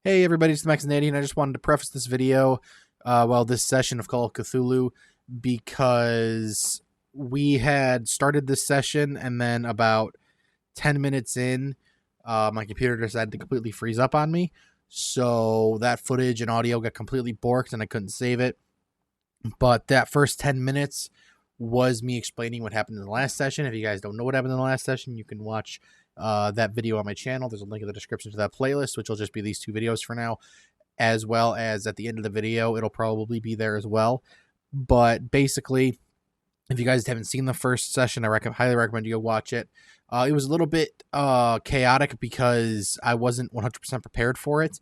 Hey everybody, it's the Max and Andy, and I just wanted to preface this video, this session of Call of Cthulhu, because we had started this session, and then about 10 minutes in, my computer decided to completely freeze up on me, so that footage and audio got completely borked, and I couldn't save it. But that first 10 minutes was me explaining what happened in the last session. If you guys don't know what happened in the last session, you can watch that video on my channel. There's a link in the description to that playlist, which will just be these two videos for now, as well as at the end of the video, it'll probably be there as well. But basically, if you guys haven't seen the first session, I highly recommend you go watch it. It was a little bit chaotic because I wasn't 100% prepared for it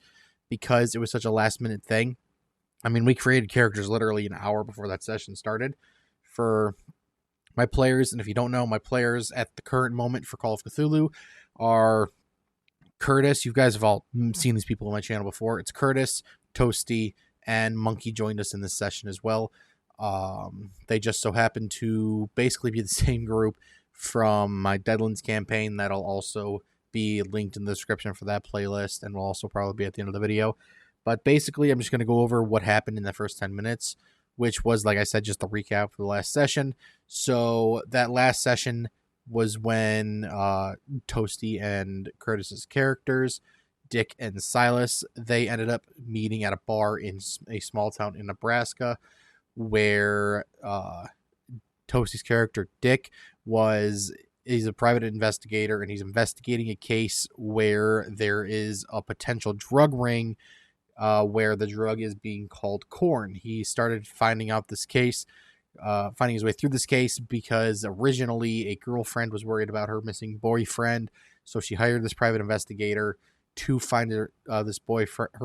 because it was such a last-minute thing. I mean, we created characters literally an hour before that session started for my players. And if you don't know, my players at the current moment for Call of Cthulhu are Curtis. You guys have all seen these people on my channel before. It's Curtis, Toasty, and Monkey joined us in this session as well. They just so happen to basically be the same group from my Deadlands campaign. That'll also be linked in the description for that playlist, and will also probably be at the end of the video. But basically, I'm just going to go over what happened in the first 10 minutes, which was, like I said, just a recap for the last session. So that last session was when Toasty and Curtis's characters, Dick and Silas, they ended up meeting at a bar in a small town in Nebraska, where Toasty's character, Dick, he's a private investigator, and he's investigating a case where there is a potential drug ring where the drug is being called corn. He started finding his way through this case because originally a girlfriend was worried about her missing boyfriend, so she hired this private investigator to find her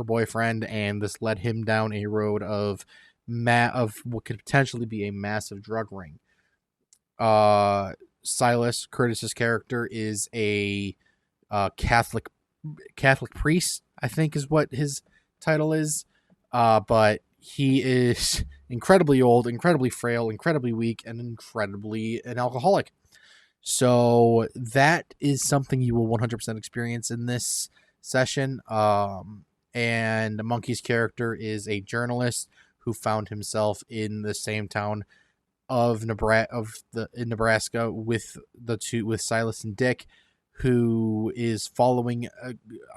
boyfriend, and this led him down a road of what could potentially be a massive drug ring. Silas, Curtis's character, is a Catholic priest, I think is what his title is, but he is incredibly old, incredibly frail, incredibly weak, and incredibly an alcoholic. So that is something you will 100% experience in this session. And Monkey's character is a journalist who found himself in the same town of Nebraska with Silas and Dick, who is following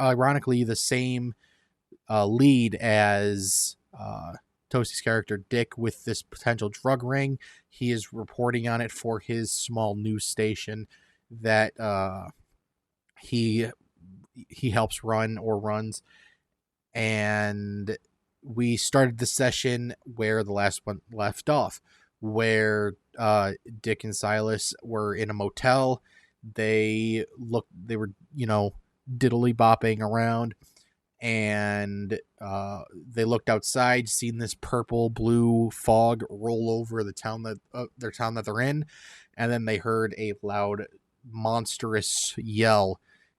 ironically the same lead as Toasty's character Dick with this potential drug ring. He is reporting on it for his small news station that he helps run or runs. And we started the session where the last one left off, where Dick and Silas were in a motel. They were, diddly bopping around, and they looked outside, seen this purple blue fog roll over the town that they're in, and then they heard a loud, monstrous yell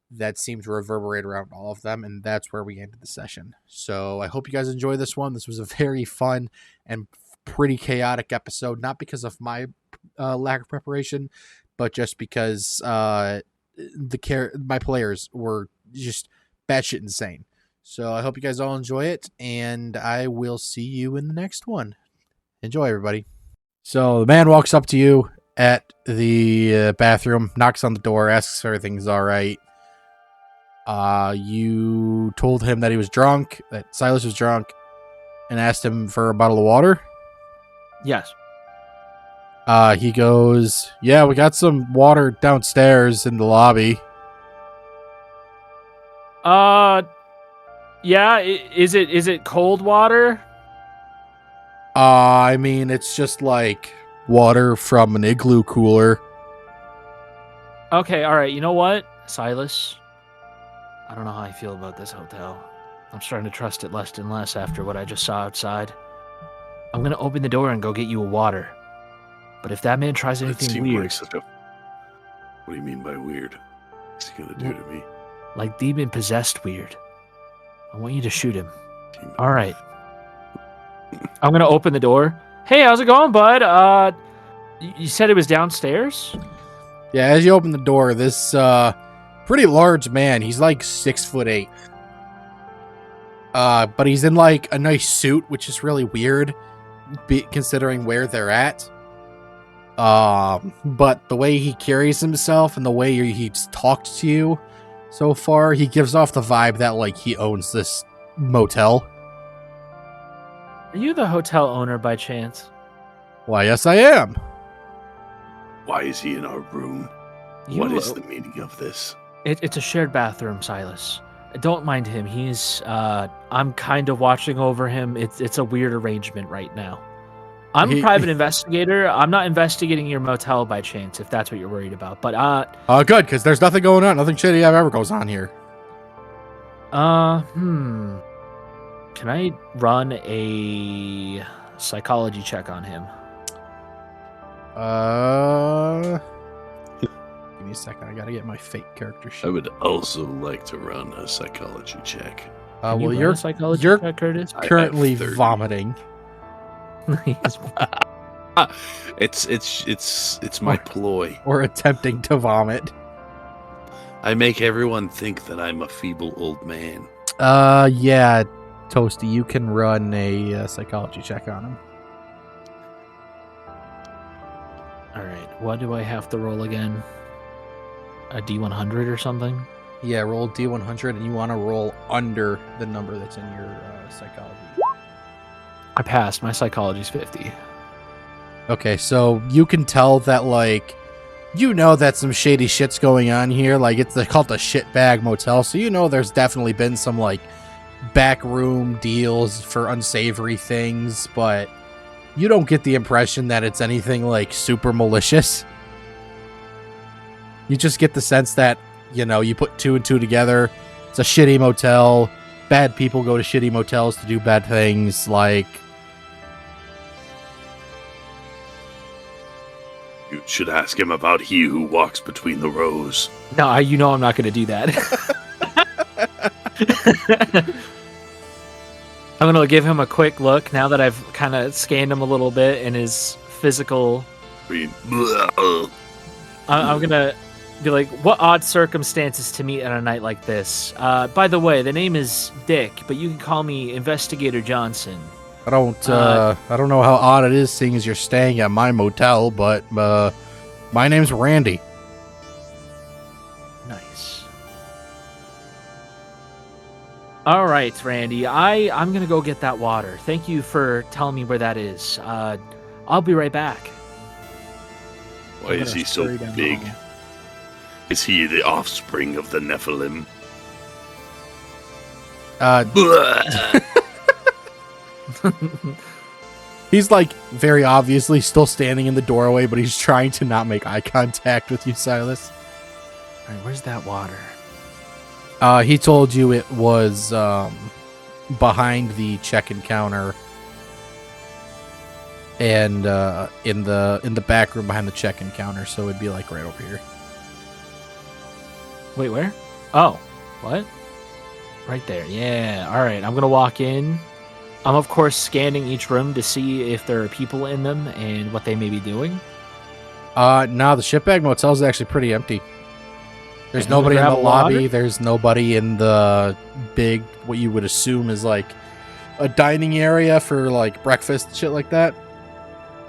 that seemed to reverberate around all of them, and that's where we ended the session. So I hope you guys enjoy this one. This was a very fun and pretty chaotic episode, not because of my lack of preparation, but just because my players were just batshit insane. So I hope you guys all enjoy it, and I will see you in the next one. Enjoy, everybody. So the man walks up to you at the bathroom, knocks on the door, asks if everything's all right. You told him that he was drunk, that Silas was drunk, and asked him for a bottle of water? Yes. He goes, yeah, we got some water downstairs in the lobby. Yeah, is it cold water? I mean, it's just like water from an igloo cooler. Okay, all right. You know what, Silas? I don't know how I feel about this hotel. I'm starting to trust it less and less after what I just saw outside. I'm going to open the door and go get you a water. But if that man tries anything weird... What do you mean by weird? What's he going to do to me? Like demon-possessed weird. I want you to shoot him. All right. I'm going to open the door. Hey, how's it going, bud? You said it was downstairs? Yeah, as you open the door, this pretty large man, he's like 6'8". But he's in like a nice suit, which is really weird, considering where they're at. But the way he carries himself and the way he's talked to you so far, he gives off the vibe that like he owns this motel. Are you the hotel owner by chance? Why, yes, I am. Why is he in our room? What is the meaning of this? It's a shared bathroom, Silas. Don't mind him. I'm kind of watching over him. It's a weird arrangement right now. I'm a private investigator. I'm not investigating your motel by chance, if that's what you're worried about. But good, because there's nothing going on. Nothing shitty ever goes on here. Can I run a psychology check on him? Give me a second. I gotta get my fake character sheet. I would also like to run a psychology check. Well, you're check, Curtis? currently vomiting. It's my ploy. Or attempting to vomit. I make everyone think that I'm a feeble old man. Yeah, Toasty, you can run a psychology check on him. All right, what do I have to roll again? A D100 or something? Yeah, roll D100, and you want to roll under the number that's in your psychology. I passed. My psychology's 50. Okay, so you can tell that, like, you know that some shady shit's going on here. Like, they call it the shitbag motel, so you know there's definitely been some, like, backroom deals for unsavory things, but you don't get the impression that it's anything, like, super malicious. You just get the sense that, you know, you put two and two together. It's a shitty motel. Bad people go to shitty motels to do bad things, like... You should ask him about he who walks between the rows. No, you know I'm not going to do that. I'm going to give him a quick look now that I've kind of scanned him a little bit in his physical... I'm going to be like, what odd circumstances to meet on a night like this? By the way, the name is Dick, but you can call me Investigator Johnson. I don't know how odd it is seeing as you're staying at my motel, but my name's Randy. Nice. All right, Randy. I'm gonna go get that water. Thank you for telling me where that is. I'll be right back. Why is he so big? Is he the offspring of the Nephilim? He's like very obviously still standing in the doorway, but he's trying to not make eye contact with you, Silas. All right, where's that water? He told you it was behind the check-in counter and in the back room behind the check-in counter, so it'd be like right over here. Wait, where? Oh, what? Right there. Yeah. All right, I'm gonna walk in. I'm, of course, scanning each room to see if there are people in them and what they may be doing. No, the shitbag motel is actually pretty empty. There's nobody in the lobby. Water? There's nobody in the big, what you would assume is like a dining area for like breakfast, shit like that.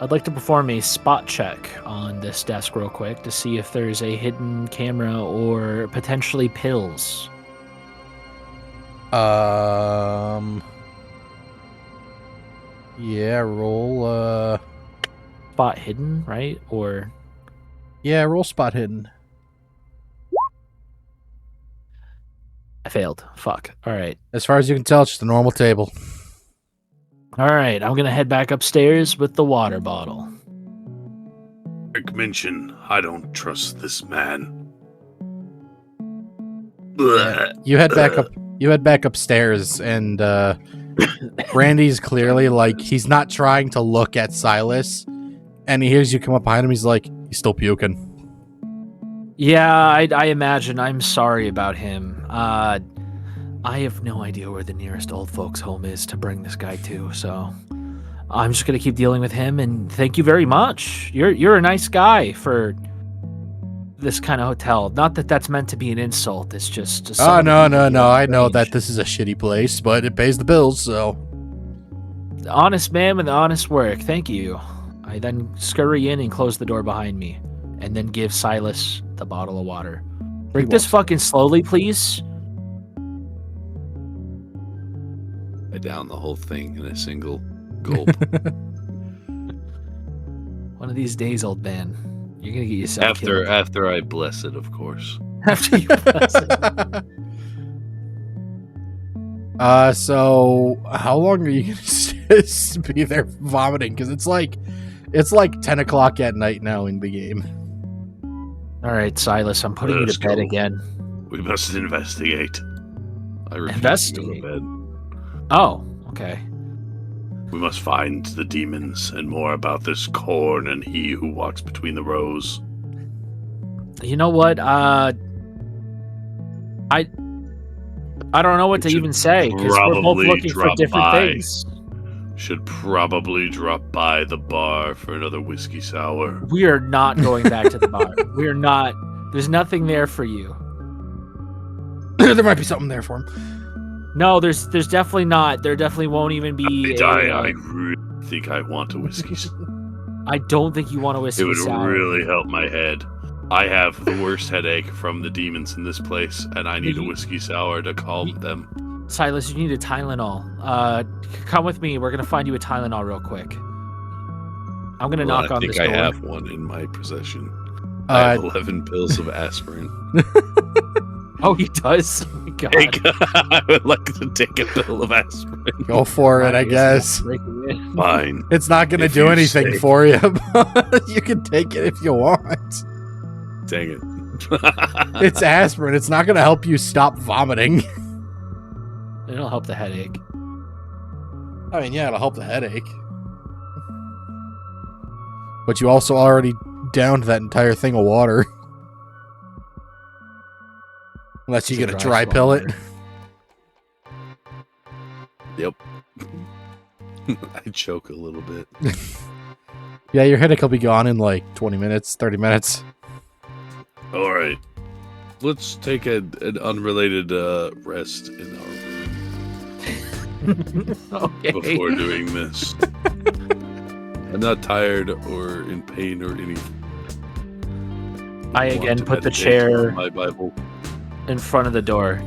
I'd like to perform a spot check on this desk real quick to see if there's a hidden camera or potentially pills. Yeah, roll, Spot hidden, right? Or... Yeah, roll spot hidden. I failed. Fuck. All right. As far as you can tell, it's just a normal table. All right, I'm going to head back upstairs with the water bottle. Rick mentioned I don't trust this man. Yeah. You head back upstairs, and Randy's clearly like he's not trying to look at Silas, and he hears you come up behind him. He's like, he's still puking. Yeah, I imagine. I'm sorry about him. I have no idea where the nearest old folks' home is to bring this guy to, so I'm just gonna keep dealing with him. And thank you very much. You're a nice guy for this kind of hotel. Not that that's meant to be an insult. It's just Oh, no. I know strange. that this is a shitty place, but it pays the bills, so. The honest man with honest work. Thank you. I then scurry in and close the door behind me, and then give Silas the bottle of water. Drink this fucking slowly, please. I down the whole thing in a single gulp. One of these days, old man, you're gonna get yourself killed. After I bless it, of course. After you bless it. So how long are you gonna be there vomiting? Because it's like 10 o'clock at night now in the game. All right, Silas, I'm putting you to bed again. We must investigate. I refuse Investigate? to go to bed. Oh, okay. We must find the demons and more about this corn and he who walks between the rows. You know what? I don't know what to even say because we're both probably looking for drop different by. things. Should probably drop by the bar for another whiskey sour. We are not going back to the bar. We are not. There's nothing there for you. There might be something there for him. No, there's definitely not. There definitely won't even be. I really think I want a whiskey sour. I don't think you want a whiskey It would sour. really help my head. I have the worst headache from the demons in this place, and I need a whiskey sour to calm them. Silas, you need a Tylenol. Come with me. We're gonna find you a Tylenol real quick. I'm gonna knock on this door. I think I have one in my possession. I have 11 pills of aspirin. Oh, he does? Oh my God. I would like to take a pill of aspirin. Go for it, I guess. Fine. It's not going to If do you anything say. for you, but you can take it if you want. Dang it. It's aspirin. It's not going to help you stop vomiting. It'll help the headache. I mean, yeah, it'll help the headache. But you also already downed that entire thing of water. Unless you're going to dry pill it. Yep. I choke a little bit. Yeah, your headache will be gone in like 20 minutes, 30 minutes. All right. Let's take an unrelated rest in our room Okay. before doing this. I'm not tired or in pain or anything. I want again to put the meditate chair on my Bible. in front of the door.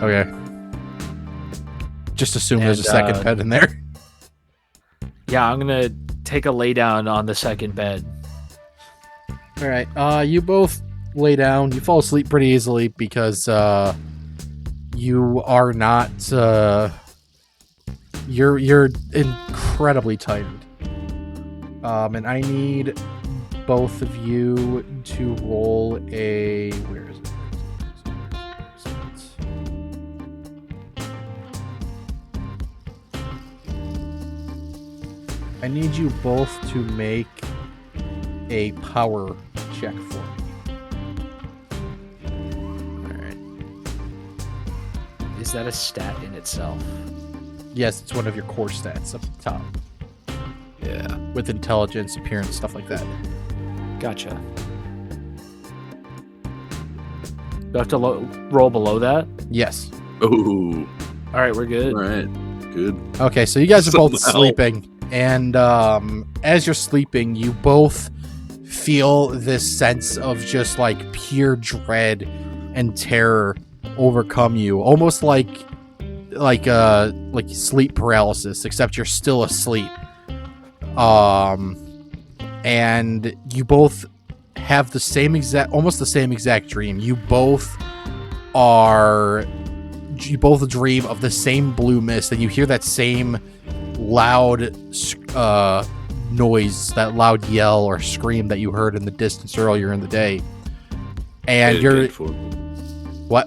Okay. Just assume there's a second bed in there. Yeah, I'm gonna take a lay down on the second bed. All right. You both lay down. You fall asleep pretty easily because you are not. You're incredibly tired. And I need both of you to roll a. Where is it? I need you both to make a power check for me. Alright. Is that a stat in itself? Yes, it's one of your core stats up the top. Yeah. With intelligence, appearance, stuff like that. Gotcha. Do I have to roll below that? Yes. Ooh. Alright, we're good. All right. Good. Okay, so you guys are both Somehow. sleeping. And as you're sleeping, you both feel this sense of just like pure dread and terror overcome you, almost like sleep paralysis, except you're still asleep. And you both have almost the same exact dream. You both dream of the same blue mist, and you hear that same loud noise, that loud yell or scream that you heard in the distance earlier in the day. And you're what?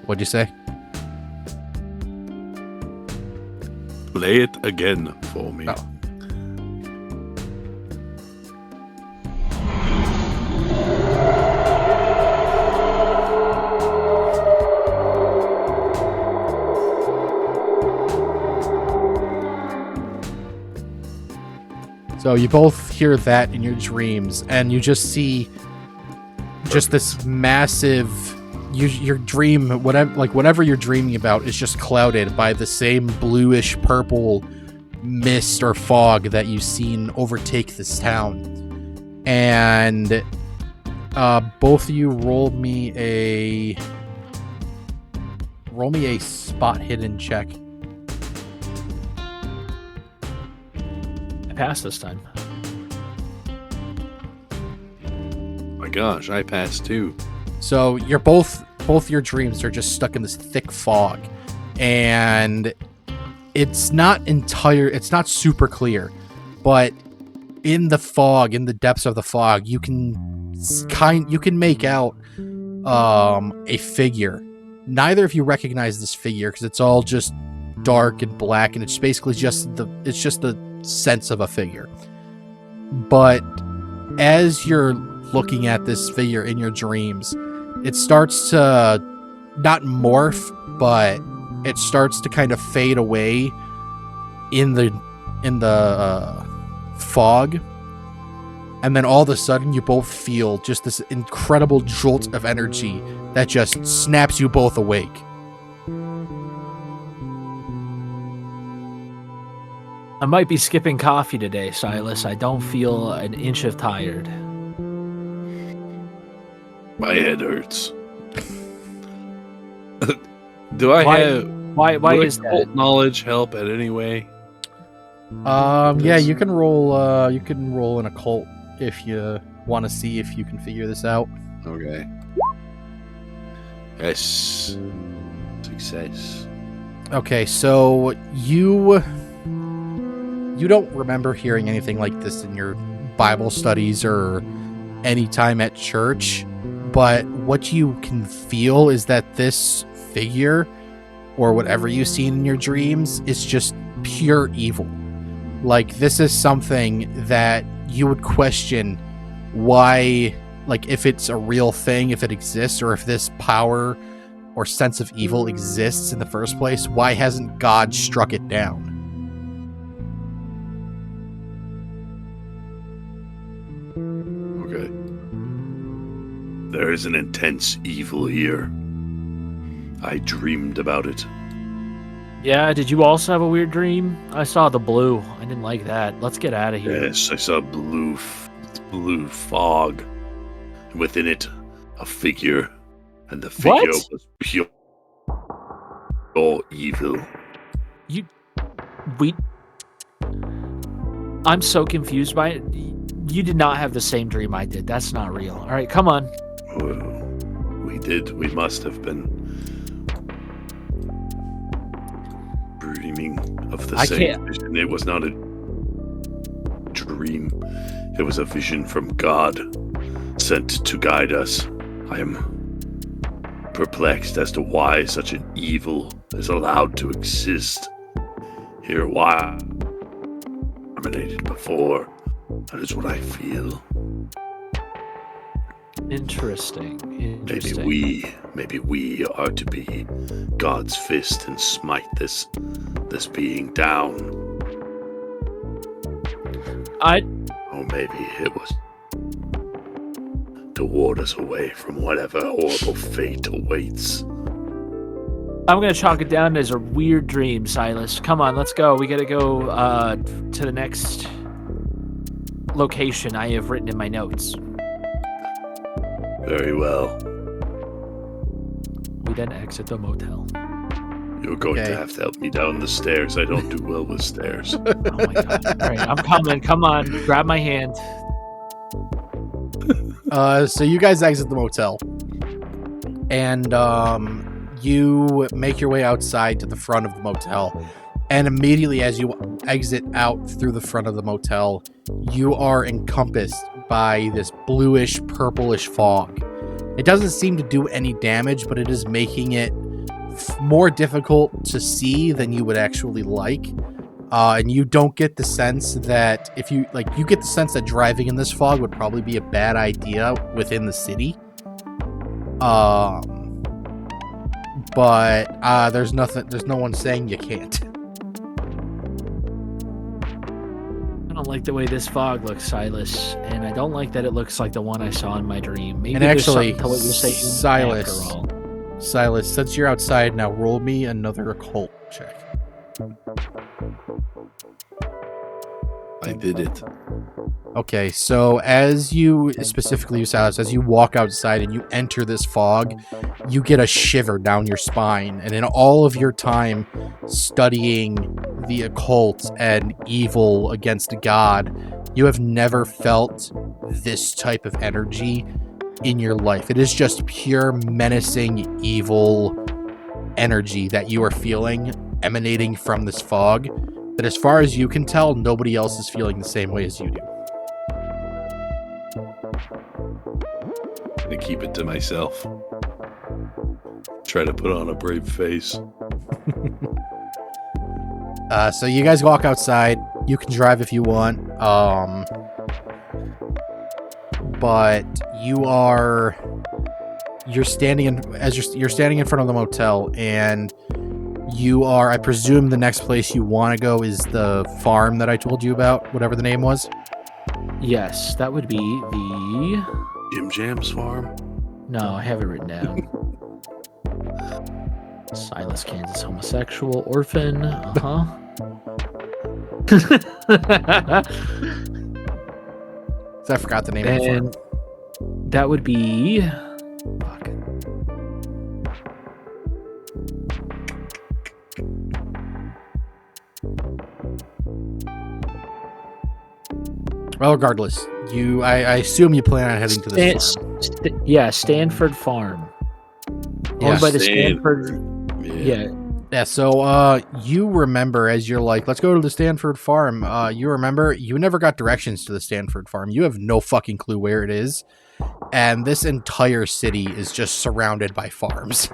What'd you say? Play it again for me. Oh. So you both hear that in your dreams, and you just see just this massive. Your dream, whatever you're dreaming about, is just clouded by the same bluish purple mist or fog that you've seen overtake this town. And both of you roll me a spot hidden check. I passed this time. My gosh, I passed too. So you're both your dreams are just stuck in this thick fog, and it's not super clear, but in the fog, in the depths of the fog, you can make out a figure. Neither of you recognize this figure because it's all just dark and black, and it's basically just the sense of a figure. But as you're looking at this figure in your dreams, it starts to not morph, but it starts to kind of fade away in the fog. And then all of a sudden you both feel just this incredible jolt of energy that just snaps you both awake. I might be skipping coffee today, Silas. I don't feel an inch of tired. My head hurts. Do I have... Why would is that? occult knowledge help in any way? Yeah, you can roll an occult if you want to see if you can figure this out. Okay. Yes. Success. Okay, so you don't remember hearing anything like this in your Bible studies or any time at church, but what you can feel is that this figure, or whatever you've seen in your dreams, is just pure evil. Like, this is something that you would question why, like, if it's a real thing, if it exists, or if this power or sense of evil exists in the first place, why hasn't God struck it down? Okay. There is an intense evil here. I dreamed about it. Yeah, did you also have a weird dream? I saw the blue. I didn't like that. Let's get out of here. Yes, I saw blue fog. And within it, a figure. And the figure was pure evil. I'm so confused by it. You did not have the same dream I did. That's not real. All right, come on. Well, we did. We must have been dreaming of the same vision. It was not a dream. It was a vision from God, sent to guide us. I am perplexed as to why such an evil is allowed to exist here. Why dominated before? That is what I feel. Interesting. Maybe we are to be God's fist and smite this being down. Or maybe it was to ward us away from whatever horrible fate awaits. I'm going to chalk it down as a weird dream, Silas. Come on, let's go. We got to go to the next location I have written in my notes. Very well. We then exit the motel. You're going to have to help me down the stairs. I don't do well with stairs. Oh my god. All right, I'm coming. Come on. Grab my hand. So you guys exit the motel. And you make your way outside to the front of the motel. And immediately as you exit out through the front of the motel, you are encompassed by this bluish, purplish fog. It doesn't seem to do any damage, but it is making it more difficult to see than you would actually like. And you don't get the sense that you get the sense that driving in this fog would probably be a bad idea within the city. But there's no one saying you can't. don't like the way this fog looks, Silas, and I don't like that it looks like the one I saw in my dream. Maybe And there's actually, something to what you're saying Silas, after all. Silas, since you're outside now, roll me another occult check. I did it. Okay, so as you, specifically Silas, as you walk outside and you enter this fog, you get a shiver down your spine. And in all of your time studying the occult and evil against God, you have never felt this type of energy in your life. It is just pure menacing, evil energy that you are feeling emanating from this fog. That as far as you can tell, nobody else is feeling the same way as you do. I keep it to myself. Try to put on a brave face. So you guys walk outside. You can drive if you want. But you're standing you're standing in front of the motel, and you are, I presume the next place you want to go is the farm that I told you about, whatever the name was. Yes, that would be the... Jim Jam's farm? No, I have it written down. Silas, Kansas, homosexual, orphan. Uh-huh. So I forgot the name of the farm. And that would be... Fuck. Well, regardless, I assume you plan on heading to this farm. Stanford Farm. Yeah, Owned by the Stanford... Yeah. Yeah, so you remember, as you're like, let's go to the Stanford Farm, you remember you never got directions to the Stanford Farm. You have no fucking clue where it is. And this entire city is just surrounded by farms.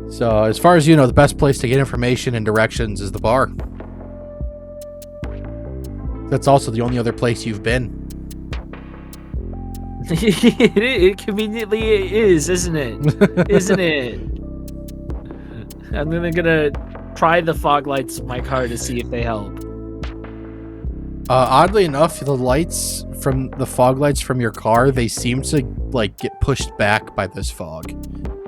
So, as far as you know, the best place to get information and directions is the bar. That's also the only other place you've been. It conveniently is, isn't it? Isn't it? I'm gonna try the fog lights of my car to see if they help. Oddly enough, the lights from the fog lights from your car, they seem to like get pushed back by this fog.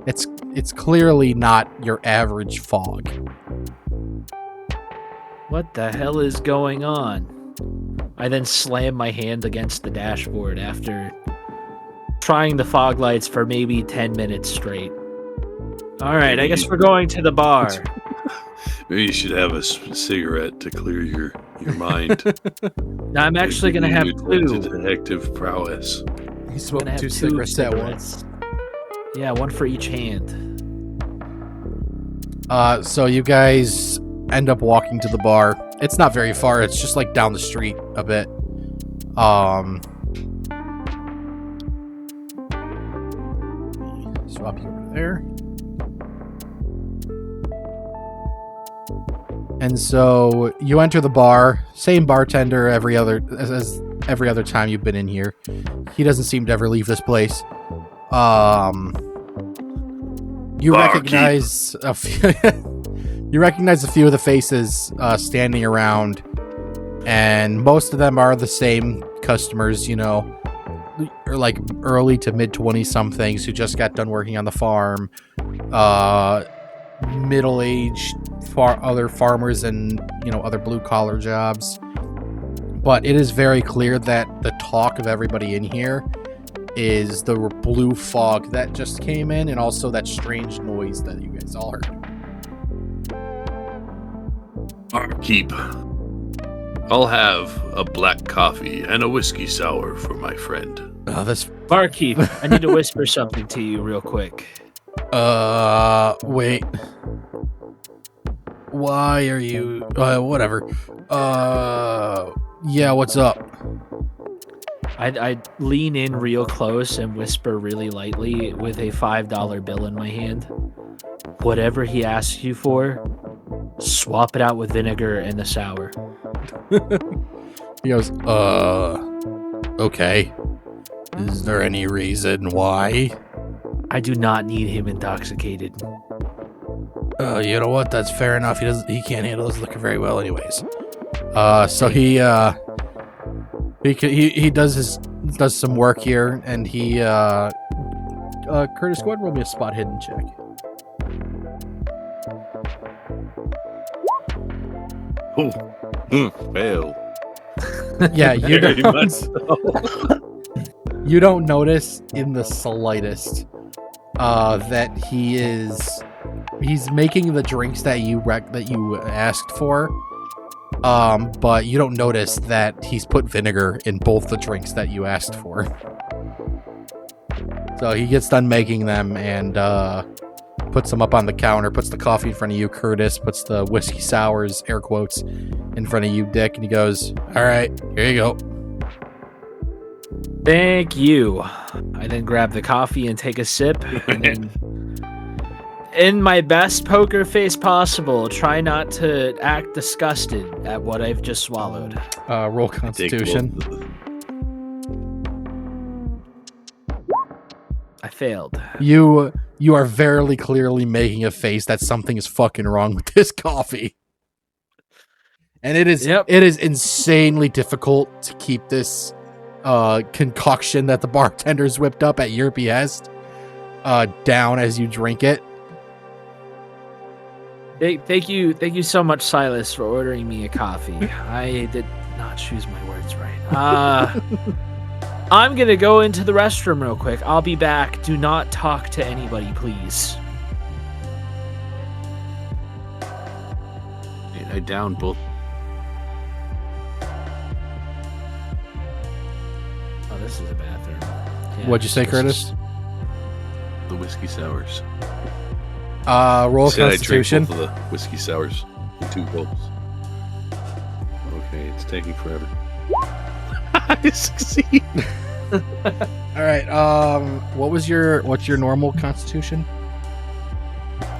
It's clearly not your average fog. What the hell is going on? I then slam my hand against the dashboard after trying the fog lights for maybe 10 minutes straight. All right, I guess we're going to the bar. Maybe you should have a cigarette to clear your mind. Now, I'm actually going to have two. Detective prowess. He's smoking two cigarettes at once. Yeah, one for each hand. So you guys end up walking to the bar. It's not very far. It's just like down the street a bit. Swap you over there. And so you enter the bar, same bartender as every other time you've been in here. He doesn't seem to ever leave this place. You recognize a few you recognize a few of the faces standing around, and most of them are the same customers, you know, or like early to mid 20 somethings who just got done working on the farm, middle-aged other farmers and, you know, other blue-collar jobs. But it is very clear that the talk of everybody in here is the blue fog that just came in, and also that strange noise that you guys all heard. Barkeep, I'll have a black coffee and a whiskey sour for my friend. This Barkeep, I need to whisper something to you real quick. Wait. Why are you... whatever. Yeah, what's up? I lean in real close and whisper really lightly with a $5 bill in my hand. Whatever he asks you for, swap it out with vinegar and the sour. He goes, okay. Is there any reason why? I do not need him intoxicated. You know what? That's fair enough. He can't handle his liquor very well anyways. So he does some work here, and he Curtis, go ahead and roll me a spot hidden check. Fail. Yeah, you Very don't. much so. You don't notice in the slightest that he's making the drinks that you asked for. But you don't notice that he's put vinegar in both the drinks that you asked for. So he gets done making them and puts them up on the counter, puts the coffee in front of you, Curtis, puts the whiskey sours, air quotes, in front of you, Dick, and he goes, "All right, here you go." Thank you. I then grab the coffee and take a sip, and then, in my best poker face possible, try not to act disgusted at what I've just swallowed. Roll Constitution. I failed. You are very clearly making a face that something is fucking wrong with this coffee. And it is insanely difficult to keep this concoction that the bartender's whipped up at your behest down as you drink it. Thank you so much, Silas, for ordering me a coffee. I did not choose my words right. I'm gonna go into the restroom real quick. I'll be back. Do not talk to anybody, please. I downed both. Oh, this is a bathroom. Yeah, What'd you say, this Curtis? is- The whiskey sours. Roll Said Constitution. I drank both of the whiskey sours in 2 gulps. Okay, it's taking forever. I succeed. All right. What's your normal Constitution?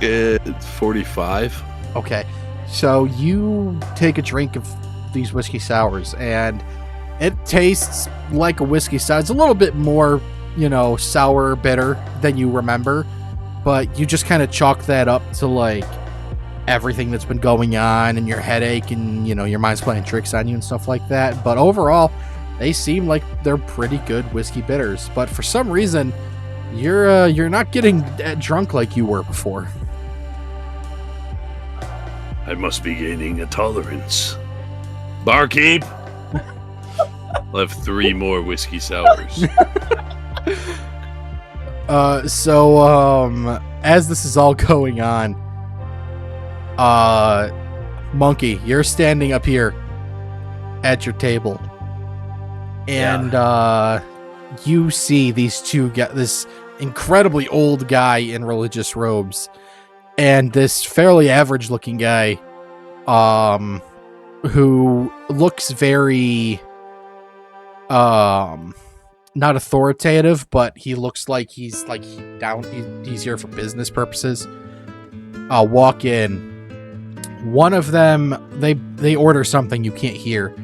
It's 45. Okay. So you take a drink of these whiskey sours, and it tastes like a whiskey sour. It's a little bit more, sour, bitter than you remember, but you just kind of chalk that up to like everything that's been going on and your headache and your mind's playing tricks on you and stuff like that. But overall, they seem like they're pretty good whiskey bitters. But for some reason, you're not getting drunk like you were before. I must be gaining a tolerance. Barkeep! I'll have 3 more whiskey sours. So as this is all going on, Monkey, you're standing up here at your table, and you see these two this incredibly old guy in religious robes and this fairly average looking guy who looks very not authoritative, but he looks like he's here for business purposes. Walk in. One of them, they order something you can't hear,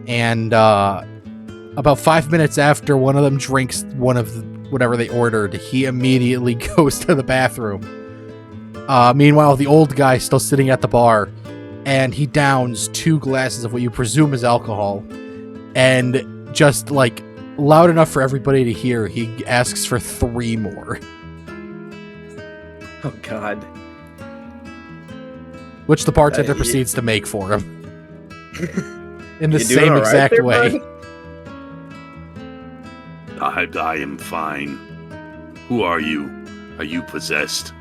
and about 5 minutes after one of them drinks whatever they ordered, he immediately goes to the bathroom. Meanwhile, the old guy still sitting at the bar, and he downs 2 glasses of what you presume is alcohol, and just like loud enough for everybody to hear, he asks for 3 more. Oh God. Which the bartender proceeds to make for him. In the You doing same all right exact there, way. bud? I am fine. Who are you? Are you possessed?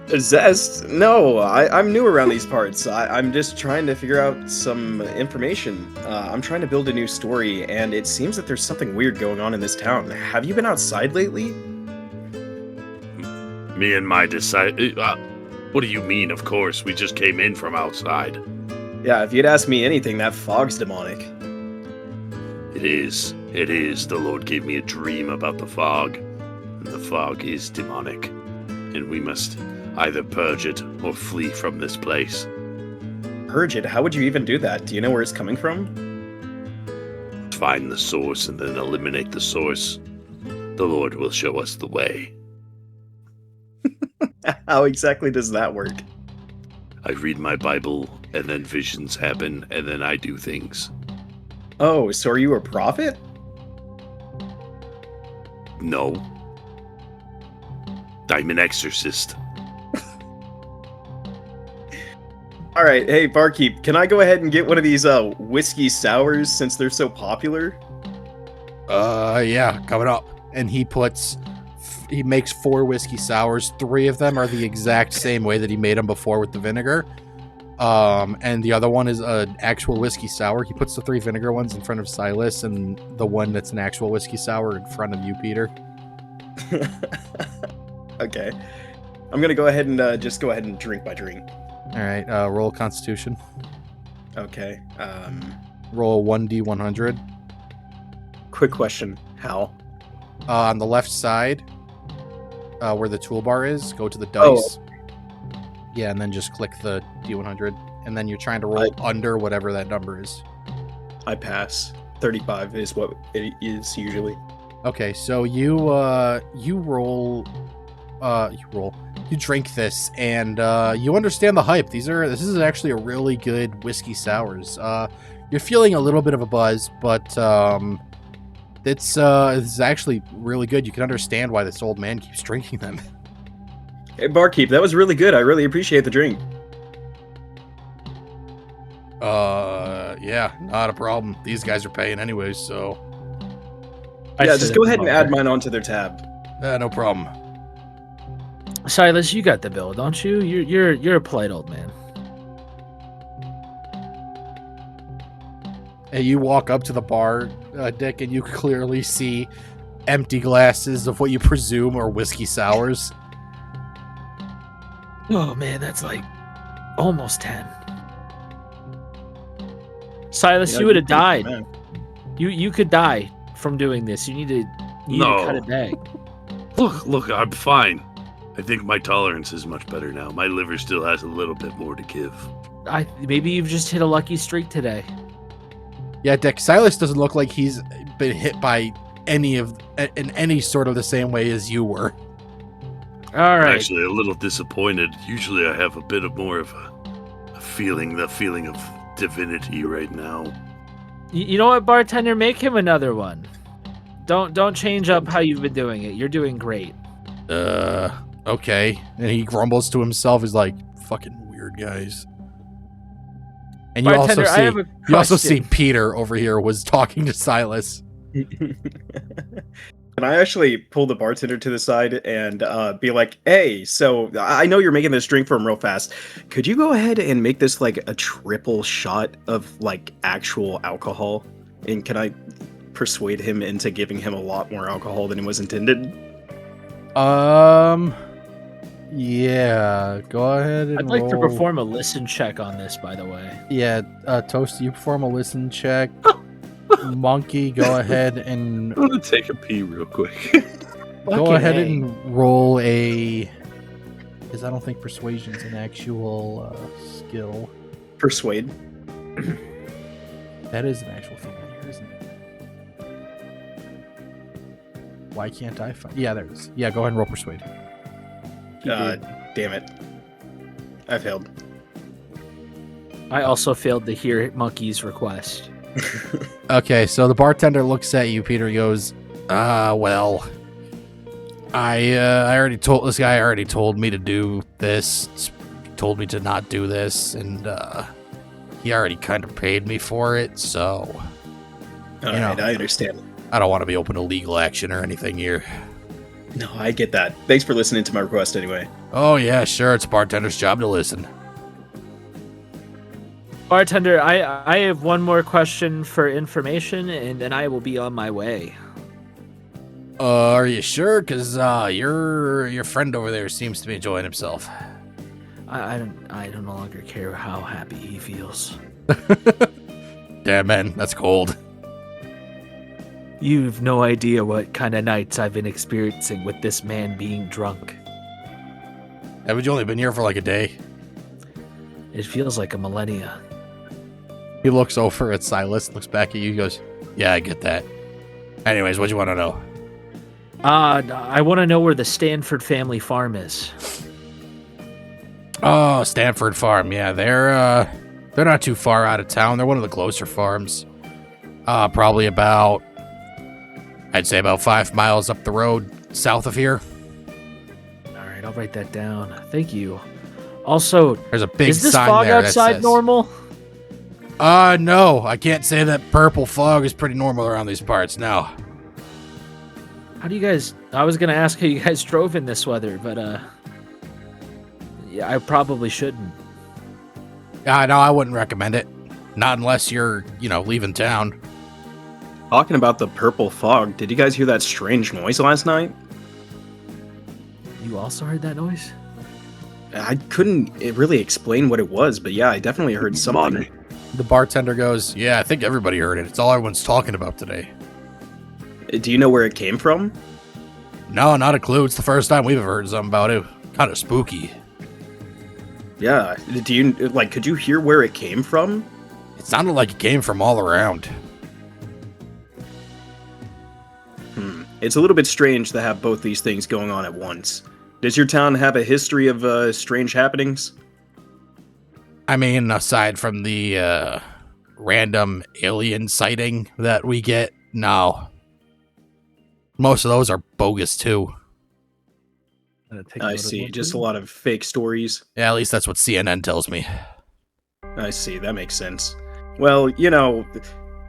Possessed? No, I'm new around these parts. I'm just trying to figure out some information. I'm trying to build a new story, and it seems that there's something weird going on in this town. Have you been outside lately? Me and my what do you mean, of course? We just came in from outside. Yeah, if you'd asked me anything, that fog's demonic. It is. The Lord gave me a dream about the fog. And the fog is demonic. And we must either purge it or flee from this place. Purge it? How would you even do that? Do you know where it's coming from? Find the source and then eliminate the source. The Lord will show us the way. How exactly does that work? I read my Bible, and then visions happen, and then I do things. Oh, so are you a prophet? No. I'm an exorcist. All right, hey barkeep, can I go ahead and get one of these whiskey sours since they're so popular? Yeah, coming up. And he makes 4 whiskey sours. 3 of them are the exact same way that he made them before with the vinegar. And the other one is an actual whiskey sour. He puts the 3 vinegar ones in front of Silas, and the one that's an actual whiskey sour in front of you, Peter. Okay. I'm gonna go ahead and just go ahead and drink my drink. All right, roll Constitution. Okay. Roll 1d100. Quick question. How? On the left side, where the toolbar is, go to the dice. Yeah, and then just click the d100, and then you're trying to roll under whatever that number is. I pass. 35 is what it is usually. Okay, so you drink this, and you understand the hype. This is actually a really good whiskey sours. You're feeling a little bit of a buzz, but it's actually really good. You can understand why this old man keeps drinking them. Hey, barkeep, that was really good. I really appreciate the drink. Yeah, not a problem. These guys are paying anyways, so Yeah, just go ahead and add mine onto their tab. no problem. Silas, you got the bill, don't you? You're a polite old man. And you walk up to the bar, Dick, and you clearly see empty glasses of what you presume are whiskey sours. Oh man, that's like almost 10. Silas, Yeah, you would have died. man. You could die from doing this. You need to cut it back. Look, I'm fine. I think my tolerance is much better now. My liver still has a little bit more to give. Maybe you've just hit a lucky streak today. Yeah, Dick, Silas doesn't look like he's been hit by in any sort of the same way as you were. All I'm right. actually a little disappointed. Usually I have a bit of more of a feeling, the feeling of divinity right now. You know what, bartender? Make him another one. Don't change up how you've been doing it. You're doing great. Okay. And he grumbles to himself. He's like, fucking weird guys. And Bartender, I have a you also question. see Peter over here was talking to Silas. Can I actually pull the bartender to the side and be like, hey, so I know you're making this drink for him real fast. Could you go ahead and make this like a triple shot of like actual alcohol? And can I persuade him into giving him a lot more alcohol than it was intended? Yeah, go ahead and I'd like to roll. perform a listen check on this, by the way. Yeah, Toasty, you perform a listen check. Monkey, go ahead and I'm gonna take a pee real quick. go ahead and roll a. Because I don't think persuasion's an actual skill. Persuade. That is an actual thing right here, isn't it? Why can't I find? Yeah, there it is. Yeah, go ahead and roll persuade. Damn it. I failed. I also failed to hear Monkey's request. Okay, so the bartender looks at you, Peter. He goes, well, I already told this guy. Already told me to do this. Told me to not do this, and he already kind of paid me for it. So, Alright, I understand. I don't want to be open to legal action or anything here. No, I get that. Thanks for listening to my request anyway. Oh yeah, sure. It's a bartender's job to listen. Bartender, I have one more question for information, and then I will be on my way. Are you sure? Because your friend over there seems to be enjoying himself. I don't no longer care how happy he feels. Damn, man, that's cold. You've no idea what kind of nights I've been experiencing with this man being drunk. Haven't you only been here for like a day? It feels like a millennia. He looks over at Silas, looks back at you, he goes, yeah, I get that. Anyways, what do you want to know? I want to know where the Stanford family farm is. Oh, Stanford Farm. Yeah, they're not too far out of town. They're one of the closer farms. Probably about, I'd say about 5 miles up the road south of here. All right, I'll write that down. Thank you. Also, There's a big is this sign fog there that outside says, normal? No, I can't say that purple fog is pretty normal around these parts. No. How do you guys... I was going to ask how you guys drove in this weather, but, yeah, I probably shouldn't. No, I wouldn't recommend it. Not unless you're, leaving town. Talking about the purple fog, did you guys hear that strange noise last night? You also heard that noise? I couldn't really explain what it was, but yeah, I definitely heard something. The bartender goes, yeah, I think everybody heard it. It's all everyone's talking about today. Do you know where it came from? No, not a clue. It's the first time we've ever heard something about it. Kind of spooky. Yeah, could you hear where it came from? It sounded like it came from all around. It's a little bit strange to have both these things going on at once. Does your town have a history of strange happenings? I mean, aside from the random alien sighting that we get, no. Most of those are bogus, too. I see, just a lot of fake stories. Yeah, at least that's what CNN tells me. I see, that makes sense. Well,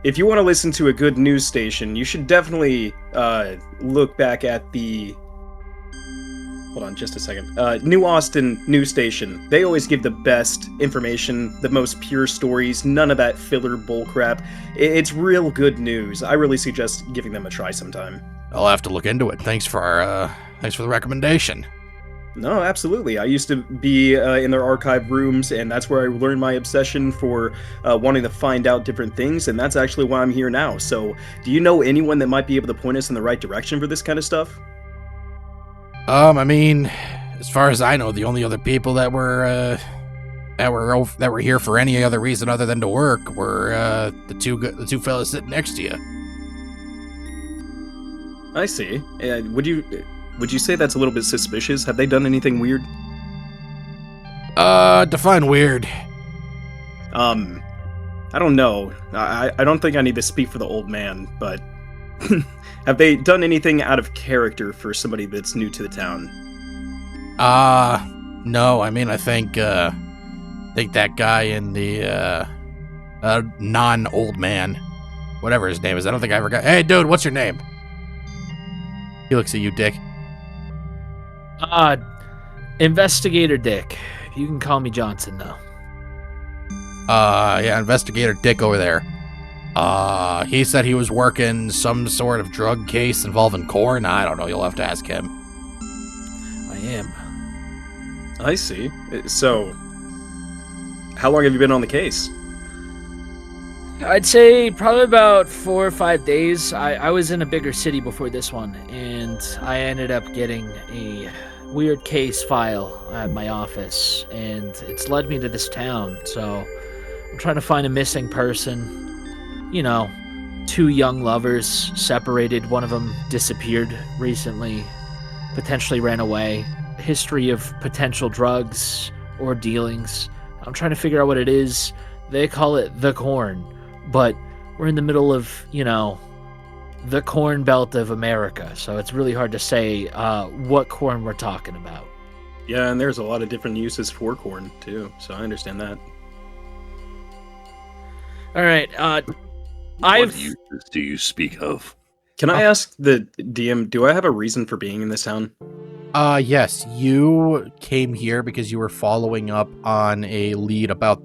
if you want to listen to a good news station, you should definitely look back at the... Hold on just a second. New Austin News Station. They always give the best information, the most pure stories, none of that filler bullcrap. It's real good news. I really suggest giving them a try sometime. I'll have to look into it. Thanks for the recommendation. No, absolutely. I used to be in their archive rooms, and that's where I learned my obsession for wanting to find out different things, and that's actually why I'm here now. So, do you know anyone that might be able to point us in the right direction for this kind of stuff? I mean, as far as I know, the only other people that were here for any other reason other than to work were the two fellas sitting next to you. I see. Would you say that's a little bit suspicious? Have they done anything weird? Define weird. I don't know. I don't think I need to speak for the old man, but have they done anything out of character for somebody that's new to the town? No. I mean, I think that guy in the non-old man, whatever his name is. I don't think I ever got. Hey, dude, what's your name? He looks at you, Dick. Investigator Dick. You can call me Johnson, though. Yeah, Investigator Dick over there. He said he was working some sort of drug case involving corn. I don't know. You'll have to ask him. I am. I see. So, how long have you been on the case? I'd say probably about 4 or 5 days. I was in a bigger city before this one, and I ended up getting a weird case file at my office, and it's led me to this town. So I'm trying to find a missing person. 2 young lovers separated. One of them disappeared recently, potentially ran away. History of potential drugs or dealings. I'm trying to figure out what it is. They call it the corn, but we're in the middle of, the corn belt of America, so it's really hard to say what corn we're talking about. Yeah, and there's a lot of different uses for corn, too, so I understand that. All right, What uses do you speak of? Can I ask the DM, do I have a reason for being in this town? Yes, you came here because you were following up on a lead about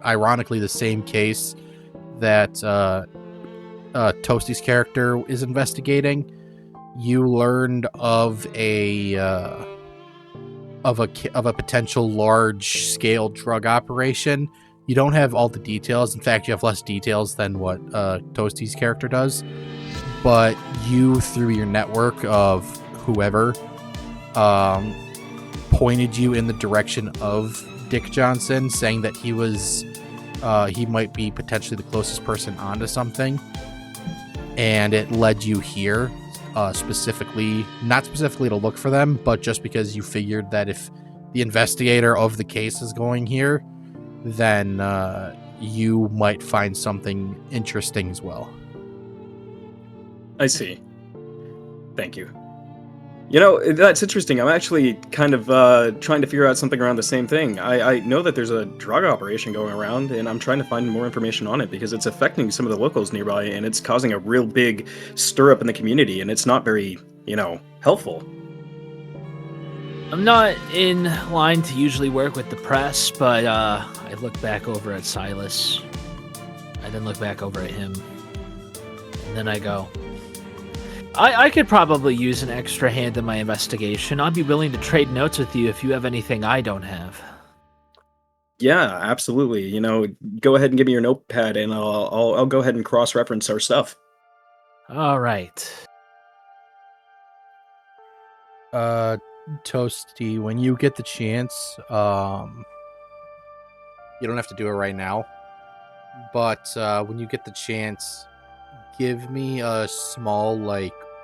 ironically the same case that Toasty's character is investigating. You learned of a potential large scale drug operation. You don't have all the details. In fact, you have less details than what Toasty's character does. But you, through your network of whoever, pointed you in the direction of Dick Johnson, saying that he might be potentially the closest person onto something, and it led you here, not specifically to look for them, but just because you figured that if the investigator of the case is going here, then you might find something interesting as well. I see. Thank you. You know, that's interesting. I'm actually kind of trying to figure out something around the same thing. I know that there's a drug operation going around, and I'm trying to find more information on it because it's affecting some of the locals nearby, and it's causing a real big stir up in the community, and it's not very, helpful. I'm not in line to usually work with the press, but I look back over at Silas. I then look back over at him. And then I go, I could probably use an extra hand in my investigation. I'd be willing to trade notes with you if you have anything I don't have. Yeah, absolutely. Go ahead and give me your notepad, and I'll go ahead and cross-reference our stuff. All right. Toasty, when you get the chance, you don't have to do it right now, but when you get the chance, give me a small,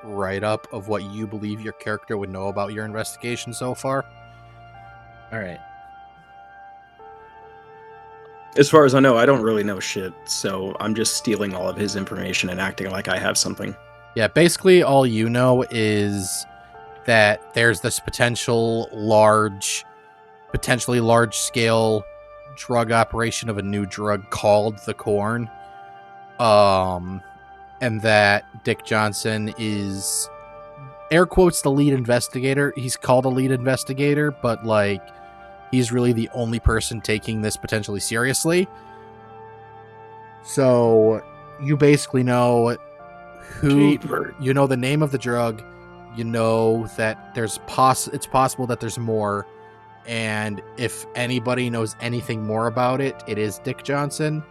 write-up of what you believe your character would know about your investigation so far. All right. As far as I know, I don't really know shit, so I'm just stealing all of his information and acting like I have something. Yeah, basically all you know is that there's this potentially large-scale drug operation of a new drug called the Corn. And that Dick Johnson is, air quotes, the lead investigator. He's called a lead investigator, but he's really the only person taking this potentially seriously. So you basically know you know the name of the drug, you know that it's possible that there's more, and if anybody knows anything more about it, it is Dick Johnson.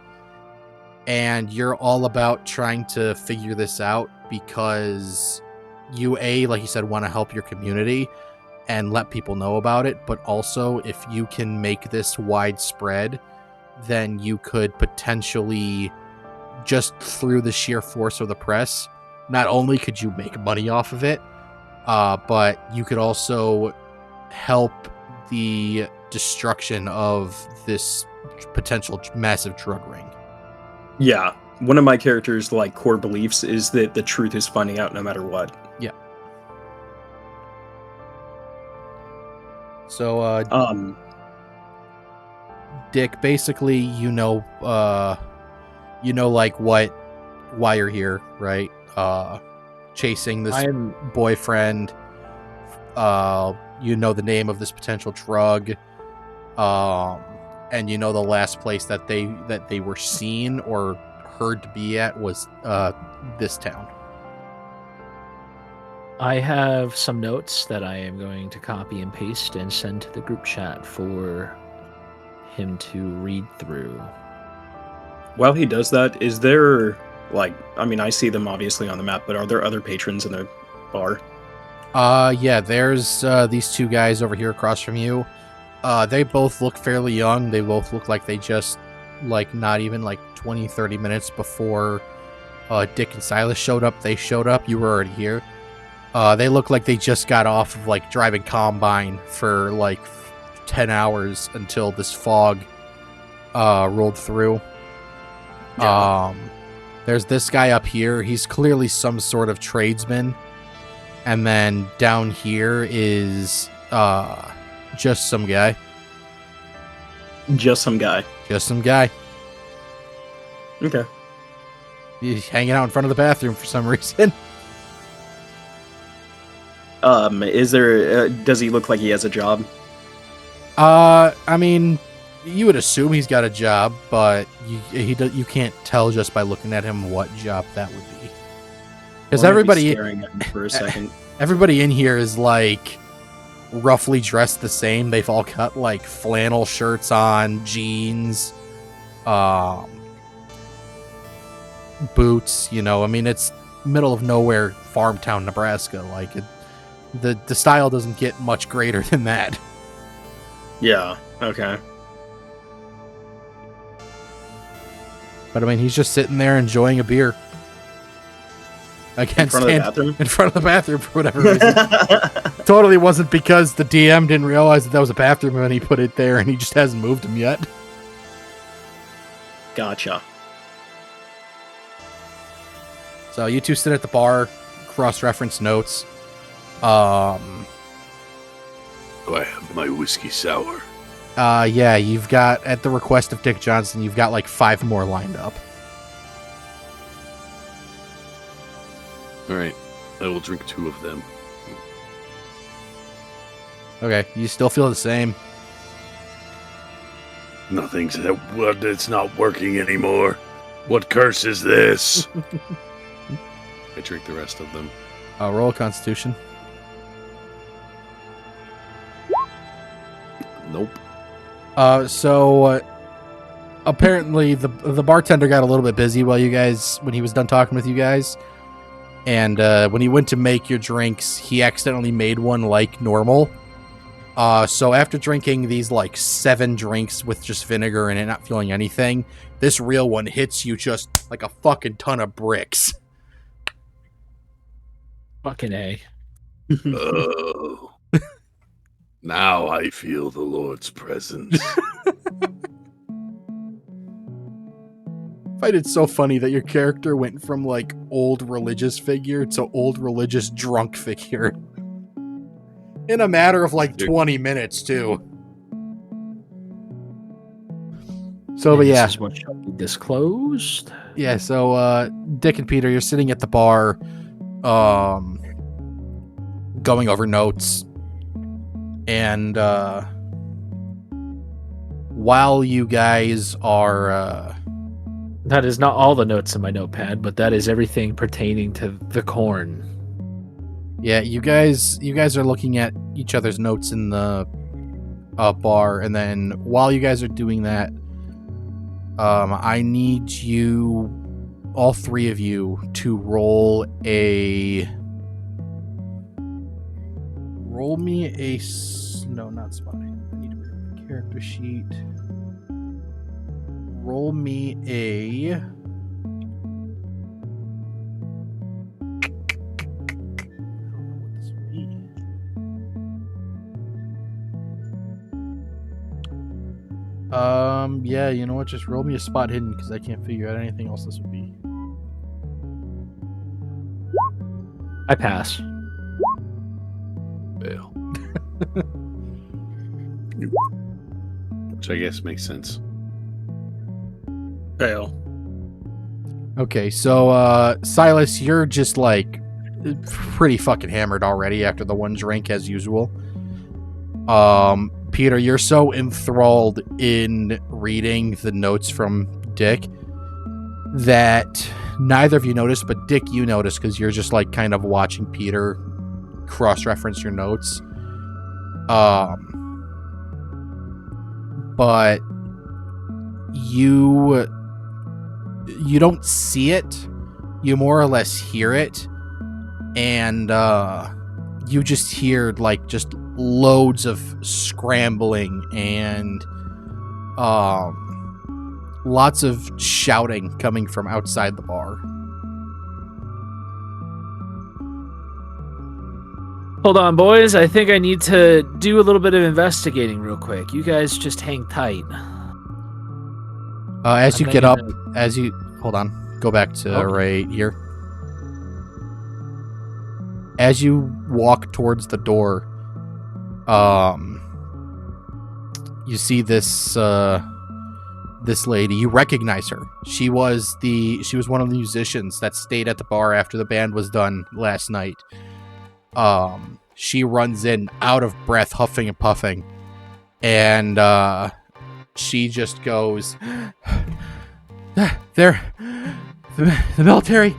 And you're all about trying to figure this out because you, like you said, want to help your community and let people know about it. But also, if you can make this widespread, then you could potentially, just through the sheer force of the press, not only could you make money off of it, but you could also help the destruction of this potential massive drug ring. Yeah, one of my character's core beliefs is that the truth is finding out no matter what. Yeah. So, Dick, basically, why you're here, right? Chasing this boyfriend. The name of this potential drug. And the last place that they were seen or heard to be at was this town. I have some notes that I am going to copy and paste and send to the group chat for him to read through. While he does that, is there, I see them obviously on the map, but are there other patrons in the bar? Yeah, there's these two guys over here across from you. They both look fairly young. They both look like they just, not even 20, 30 minutes before Dick and Silas showed up. They showed up. You were already here. They look like they just got off of, driving Combine for, 10 hours until this fog rolled through. Yeah. There's this guy up here. He's clearly some sort of tradesman. And then down here is just some guy. Just some guy. Just some guy. Okay. He's hanging out in front of the bathroom for some reason. Is there? Does he look like he has a job? You would assume he's got a job, but you can't tell just by looking at him what job that would be. Because everybody staring at him for a second. Everybody in here is roughly dressed the same. They've all got flannel shirts on, jeans, boots. It's middle of nowhere, farm town, Nebraska. The style doesn't get much greater than that. Yeah. Okay. But he's just sitting there enjoying a beer. Against In front of the bathroom? In front of the bathroom for whatever reason. Totally wasn't because the DM didn't realize that was a bathroom and he put it there and he just hasn't moved him yet. Gotcha. So you two sit at the bar, cross-reference notes. Do I have my whiskey sour? Yeah, you've got, at the request of Dick Johnson, you've got like 5 more lined up. All right, I will drink 2 of them. Okay, you still feel the same. It's not working anymore. What curse is this? I drink the rest of them. Roll a Constitution. Nope. Apparently the bartender got a little bit busy when he was done talking with you guys. And when he went to make your drinks, he accidentally made one like normal. So after drinking these like 7 drinks with just vinegar in it, not feeling anything, this real one hits you just like a fucking ton of bricks. Fucking A. Oh. Now I feel the Lord's presence. I find it so funny that your character went from like old religious figure to old religious drunk figure. In a matter of like 20 minutes, too. So, but yeah. This is what shall be disclosed. Yeah, so Dick and Peter, you're sitting at the bar, going over notes. And while you guys are... That is not all the notes in my notepad, but that is everything pertaining to the corn. Yeah, you guys are looking at each other's notes in the bar, and then while you guys are doing that, I need you, all 3 of you, to roll me a... No, not spotting. I need to read my character sheet. Roll me a... Yeah, you know what? Just roll me a spot hidden because I can't figure out anything else this would be. I pass. Fail. Which I guess makes sense. Fail. Okay, so Silas, you're just like pretty fucking hammered already after the 1 drink as usual. Peter, you're so enthralled in reading the notes from Dick that neither of you notice, but Dick, you notice because you're just like kind of watching Peter cross-reference your notes. But you don't see it. You more or less hear it. And you just hear like just loads of scrambling and lots of shouting coming from outside the bar. Hold on, boys. I think I need to do a little bit of investigating real quick. You guys just hang tight. As you get up, hold on, go back to right here. As you walk towards the door, you see this lady. You recognize her. She was one of the musicians that stayed at the bar after the band was done last night. She runs in out of breath, huffing and puffing, and she just goes, "They're the military.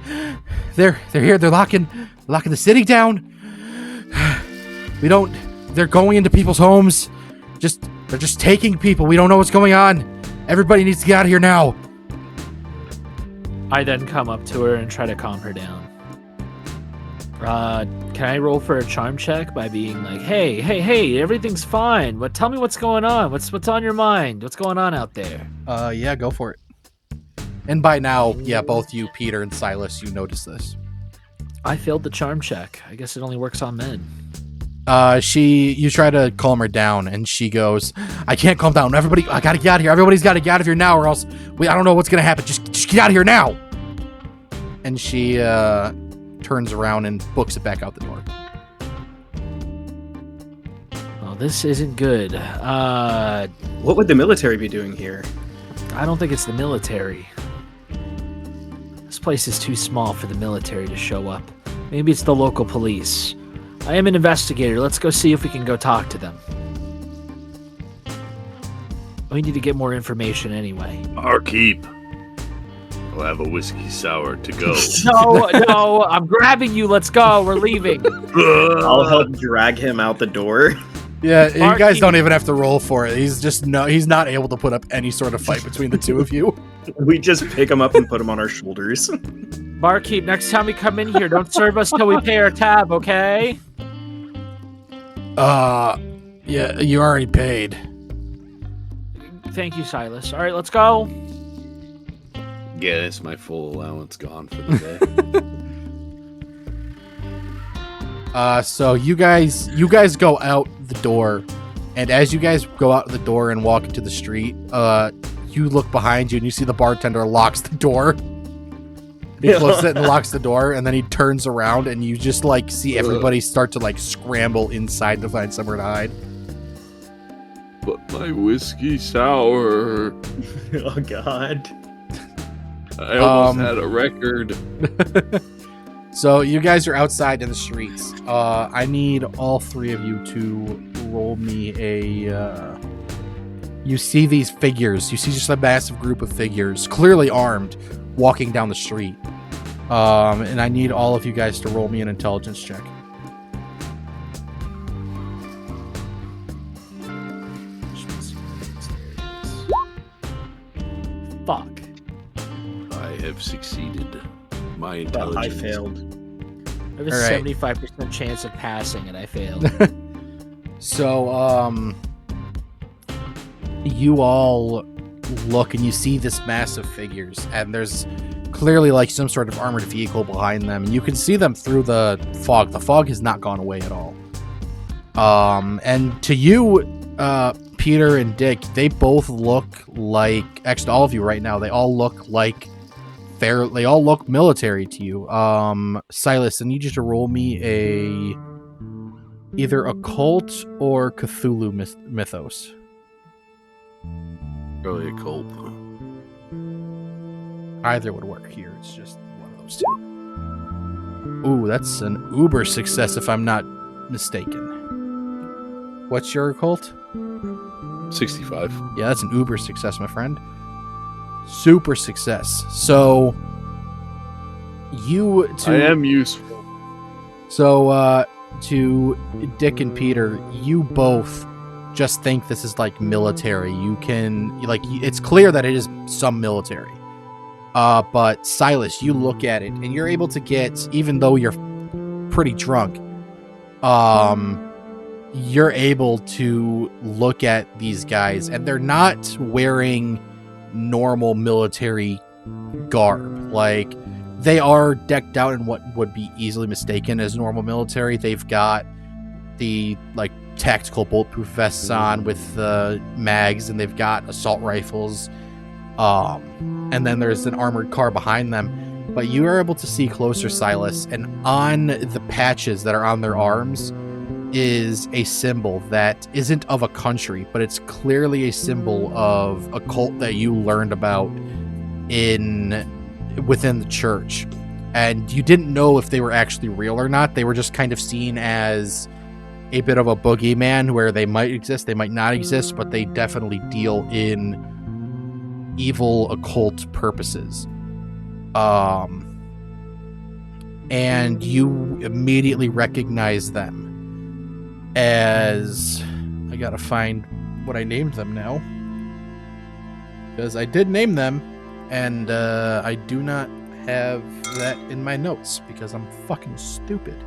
They're here. They're locking the city down. They're going into people's homes. They're just taking people. We don't know what's going on. Everybody needs to get out of here now." I then come up to her and try to calm her down. Can I roll for a charm check by being like, hey, everything's fine, but tell me what's going on. What's on your mind? What's going on out there? Yeah, go for it. And by now, yeah, both you, Peter and Silas, you notice this. I failed the charm check. I guess it only works on men. You try to calm her down, and she goes, "I can't calm down. Everybody, I gotta get out of here. Everybody's gotta get out of here now, or else I don't know what's gonna happen. Just get out of here now." And she turns around and books it back out the door. Oh, this isn't good. What would the military be doing here? I don't think it's the military. This place is too small for the military to show up. Maybe it's the local police. I am an investigator. Let's go see if we can go talk to them. We need to get more information anyway. Barkeep. I'll have a whiskey sour to go. No, I'm grabbing you. Let's go. We're leaving. I'll help drag him out the door. Yeah, you guys Barkeep. don't even have to roll for it. He's not able to put up any sort of fight between the two of you. We just pick him up and put him on our shoulders. Barkeep, next time we come in here, don't serve us till we pay our tab, okay? Yeah, you already paid. Thank you, Silas. All right, let's go. Yeah, that's my full allowance gone for the day. So you guys go out the door, and as you guys go out the door and walk into the street, you look behind you and you see the bartender locks the door. He closes it and locks the door, and then he turns around and you just like see everybody start to like scramble inside to find somewhere to hide. But my whiskey sour. Oh God. I almost had a record. So you guys are outside in the streets. I need all three of you to roll me a. You see these figures. You see just a massive group of figures, clearly armed, walking down the street. And I need all of you guys to roll me an intelligence check. Fuck. I have succeeded. My I intelligence. failed. I have a All right. 75% chance of passing, and I failed. So, you all look and you see this massive figures, and there's clearly like some sort of armored vehicle behind them, and you can see them through the fog. The fog has not gone away at all. And to you, Peter and Dick, they both look like, actually to all of you right now, they all look like they all look military to you. Silas, I need you to roll me either occult or Cthulhu mythos. Probably a cult. Either would work here. It's just one of those two. Ooh, that's an uber success if I'm not mistaken. What's your occult? 65. Yeah, that's an uber success, my friend. Super success. So I am useful. So to Dick and Peter, you both just think this is like military. You can like it's clear that it is some military. But Silas, you look at it and you're able to get, even though you're pretty drunk, you're able to look at these guys and they're not wearing normal military garb. Like, they are decked out in what would be easily mistaken as normal military. They've got the like tactical bulletproof vests on with the mags, and they've got assault rifles. And then there's an armored car behind them. But you are able to see closer, Silas, and on the patches that are on their arms is a symbol that isn't of a country, but it's clearly a symbol of a cult that you learned about within the church. And you didn't know if they were actually real or not. They were just kind of seen as a bit of a boogeyman, where they might exist, they might not exist, but they definitely deal in evil occult purposes. And you immediately recognize them as, I gotta find what I named them now, because I did name them, and I do not have that in my notes because I'm fucking stupid.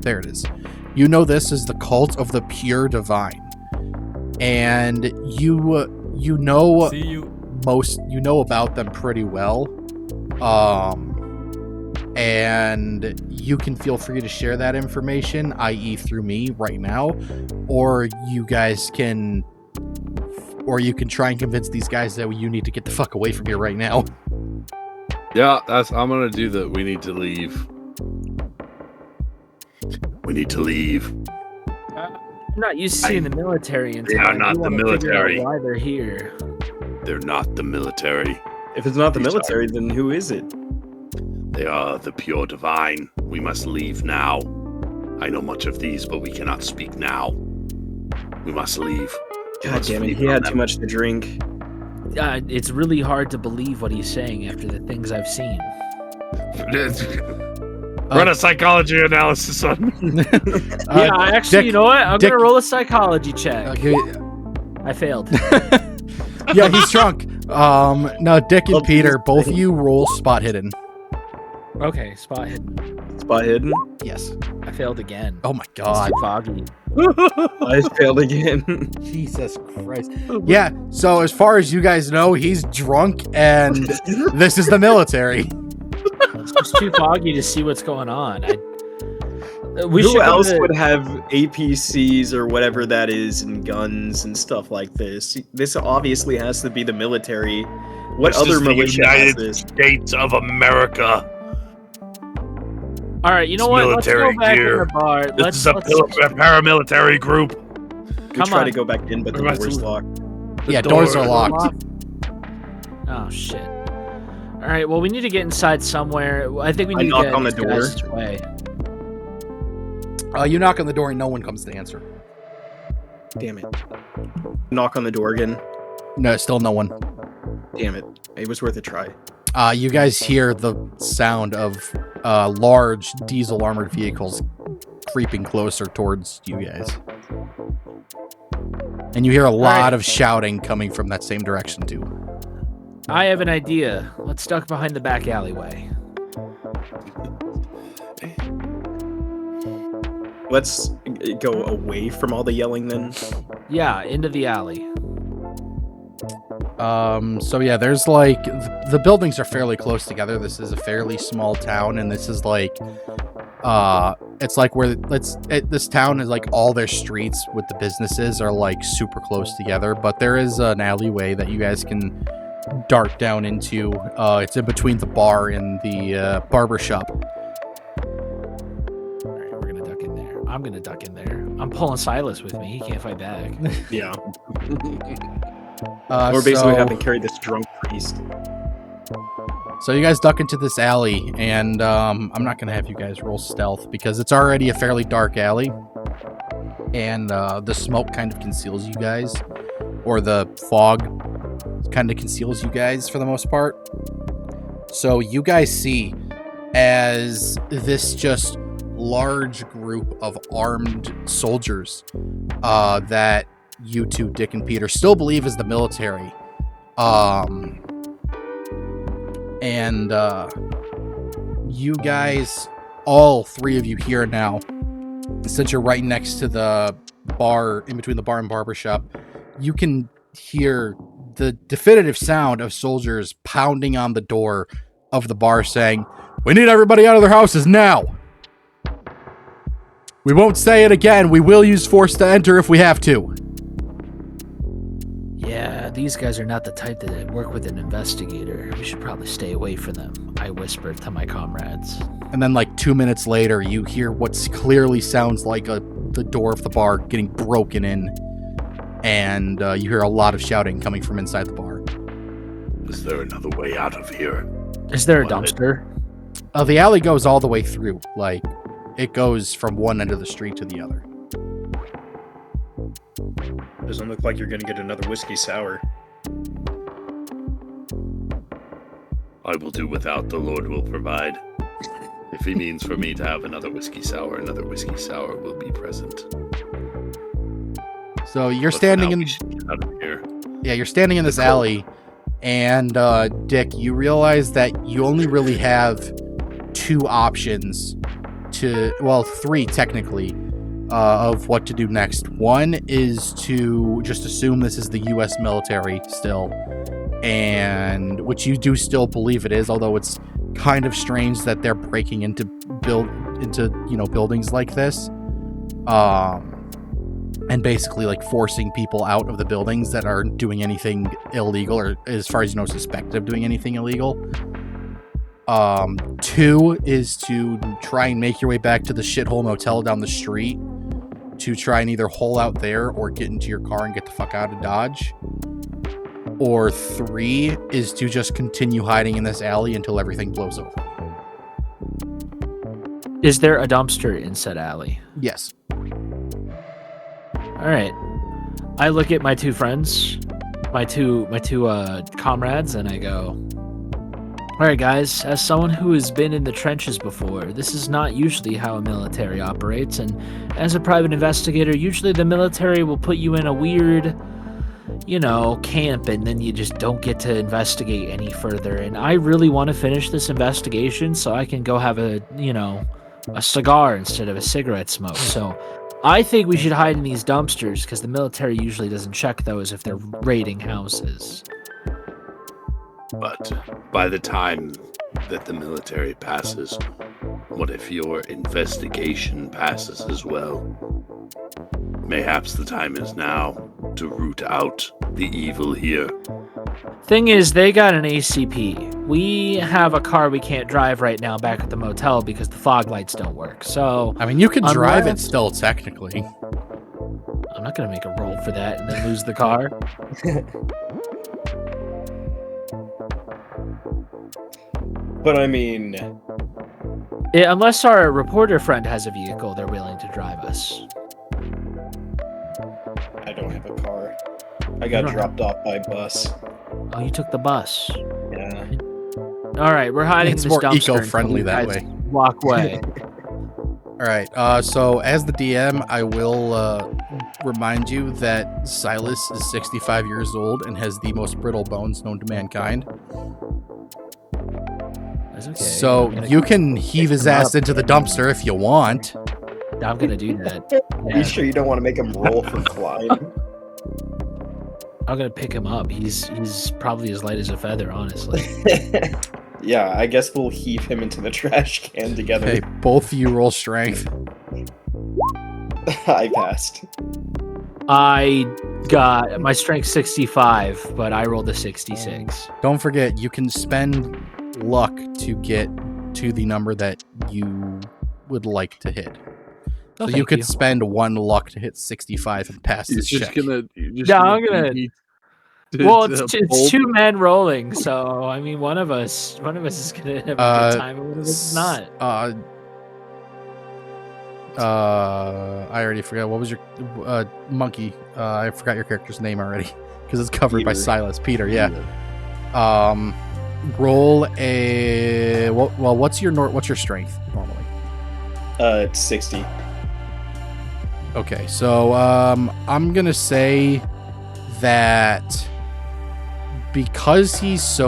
There it is. You know this is the cult of the pure divine. And you know about them pretty well. And you can feel free to share that information, i.e. through me right now, or you can try and convince these guys that you need to get the fuck away from here right now. Yeah, I'm gonna do that. We need to leave. We need to leave. I'm not used to seeing the military until They are not the military. Why they're here? They're not the military. If it's not the military, then who is it? They are the pure divine. We must leave now. I know much of these, but we cannot speak now. We must leave. God damn it, he had too much to drink. It's really hard to believe what he's saying after the things I've seen. Run a psychology analysis on me. Actually, Dick, you know what? I'm Dick, gonna roll a psychology check. I failed. Yeah, he's drunk. No, Dick and Peter, both of you roll spot hidden. Okay, spot hidden. Spot hidden? Yes. I failed again. Oh my It's god. too foggy. I failed again. Jesus Christ. Yeah, so as far as you guys know, he's drunk and this is the military. It's just too foggy to see what's going on. Who else would have APCs or whatever that is and guns and stuff like this? This obviously has to be the military. What This other is the militia has United this? States of America. All right, you know what? Let's go Military back gear. in the bar. This is a paramilitary group. We Come try on. to go back in, but the Let's door's leave. locked. Yeah, doors are locked. Oh shit! All right, well, we need to get inside somewhere. I think we I need knock to get on the these guys away. You knock on the door and no one comes to answer. Damn it. Knock on the door again. No, still no one. Damn it. It was worth a try. You guys hear the sound of large diesel armored vehicles creeping closer towards you guys. And you hear a lot of shouting coming from that same direction too. I have an idea. Let's duck behind the back alleyway. Let's go away from all the yelling then. Yeah, into the alley. So yeah, there's like the buildings are fairly close together. This is a fairly small town, and this is like it's like where this town is like all their streets with the businesses are like super close together, but there is an alleyway that you guys can dart down into. It's in between the bar and the barber shop. All right, we're gonna duck in there. I'm gonna duck in there. I'm pulling Silas with me. He can't fight back. Yeah. We're basically having to carry this drunk priest. So you guys duck into this alley, and I'm not going to have you guys roll stealth because it's already a fairly dark alley, and the smoke kind of conceals you guys, or the fog kind of conceals you guys for the most part. So you guys see as this just large group of armed soldiers that you two, Dick and Peter, still believe is the military. And you guys, all three of you here now, since you're right next to the bar, in between the bar and barbershop, you can hear the definitive sound of soldiers pounding on the door of the bar saying, "We need everybody out of their houses now. We won't say it again. We will use force to enter if we have to." Yeah, these guys are not the type that work with an investigator. We should probably stay away from them, I whispered to my comrades. And then like 2 minutes later, you hear what clearly sounds like the door of the bar getting broken in. And you hear a lot of shouting coming from inside the bar. Is there another way out of here? Is there a dumpster? The alley goes all the way through. Like, it goes from one end of the street to the other. Doesn't look like you're gonna get another whiskey sour. I will do without. The Lord will provide. If he means for me to have another whiskey sour will be present. So you're But for standing now, in... we should get out of here. Yeah, you're standing in this alley. And, Dick, you realize that you only really have two options three technically, of what to do next. One is to just assume this is the U.S. military still, and which you do still believe it is, although it's kind of strange that they're breaking into buildings like this, and basically like forcing people out of the buildings that are doing anything illegal, or as far as you know, suspected of doing anything illegal. Two is to try and make your way back to the shithole motel down the street to try and either hole out there or get into your car and get the fuck out of Dodge. Or three is to just continue hiding in this alley until everything blows over. Is there a dumpster in said alley? Yes. All right. I look at my two friends, my two comrades, and I go, all right, guys, as someone who has been in the trenches before, this is not usually how a military operates, and as a private investigator, usually the military will put you in a weird, camp, and then you just don't get to investigate any further, and I really want to finish this investigation so I can go have a cigar instead of a cigarette smoke, so I think we should hide in these dumpsters, because the military usually doesn't check those if they're raiding houses. But by the time that the military passes, what if your investigation passes as well? Mayhaps the time is now to root out the evil here. Thing is, they got an ACP. We have a car we can't drive right now back at the motel because the fog lights don't work. So, I mean, you can drive it still, technically. I'm not going to make a roll for that and then lose the car. But I mean, unless our reporter friend has a vehicle, they're willing to drive us. I don't have a car. I got dropped off by bus. Oh, you took the bus. Yeah. All right, we're hiding It's in this more dumpster eco-friendly until you that guys way. Walk away. All right. So as the DM, I will remind you that Silas is 65 years old and has the most brittle bones known to mankind. That's okay. So you can heave his ass into the dumpster if you want. I'm gonna do that. Are you sure you don't want to make him roll for flying? I'm gonna pick him up. He's probably as light as a feather, honestly. Yeah, I guess we'll heave him into the trash can together. Hey, both of you roll strength. I passed. I got my strength 65, but I rolled a 66. Don't forget, you can spend luck to get to the number that you would like to hit. Oh, So you thank could spend one luck to hit 65 and pass this check. I'm gonna. Well, it's two men rolling, so I mean, one of us is gonna have a good time, and one of us is not. I already forgot. What was your monkey? I forgot your character's name already because it's covered by Peter. Silas. Peter, yeah. Roll a what's your strength normally? It's 60. Okay, so I'm gonna say that because he's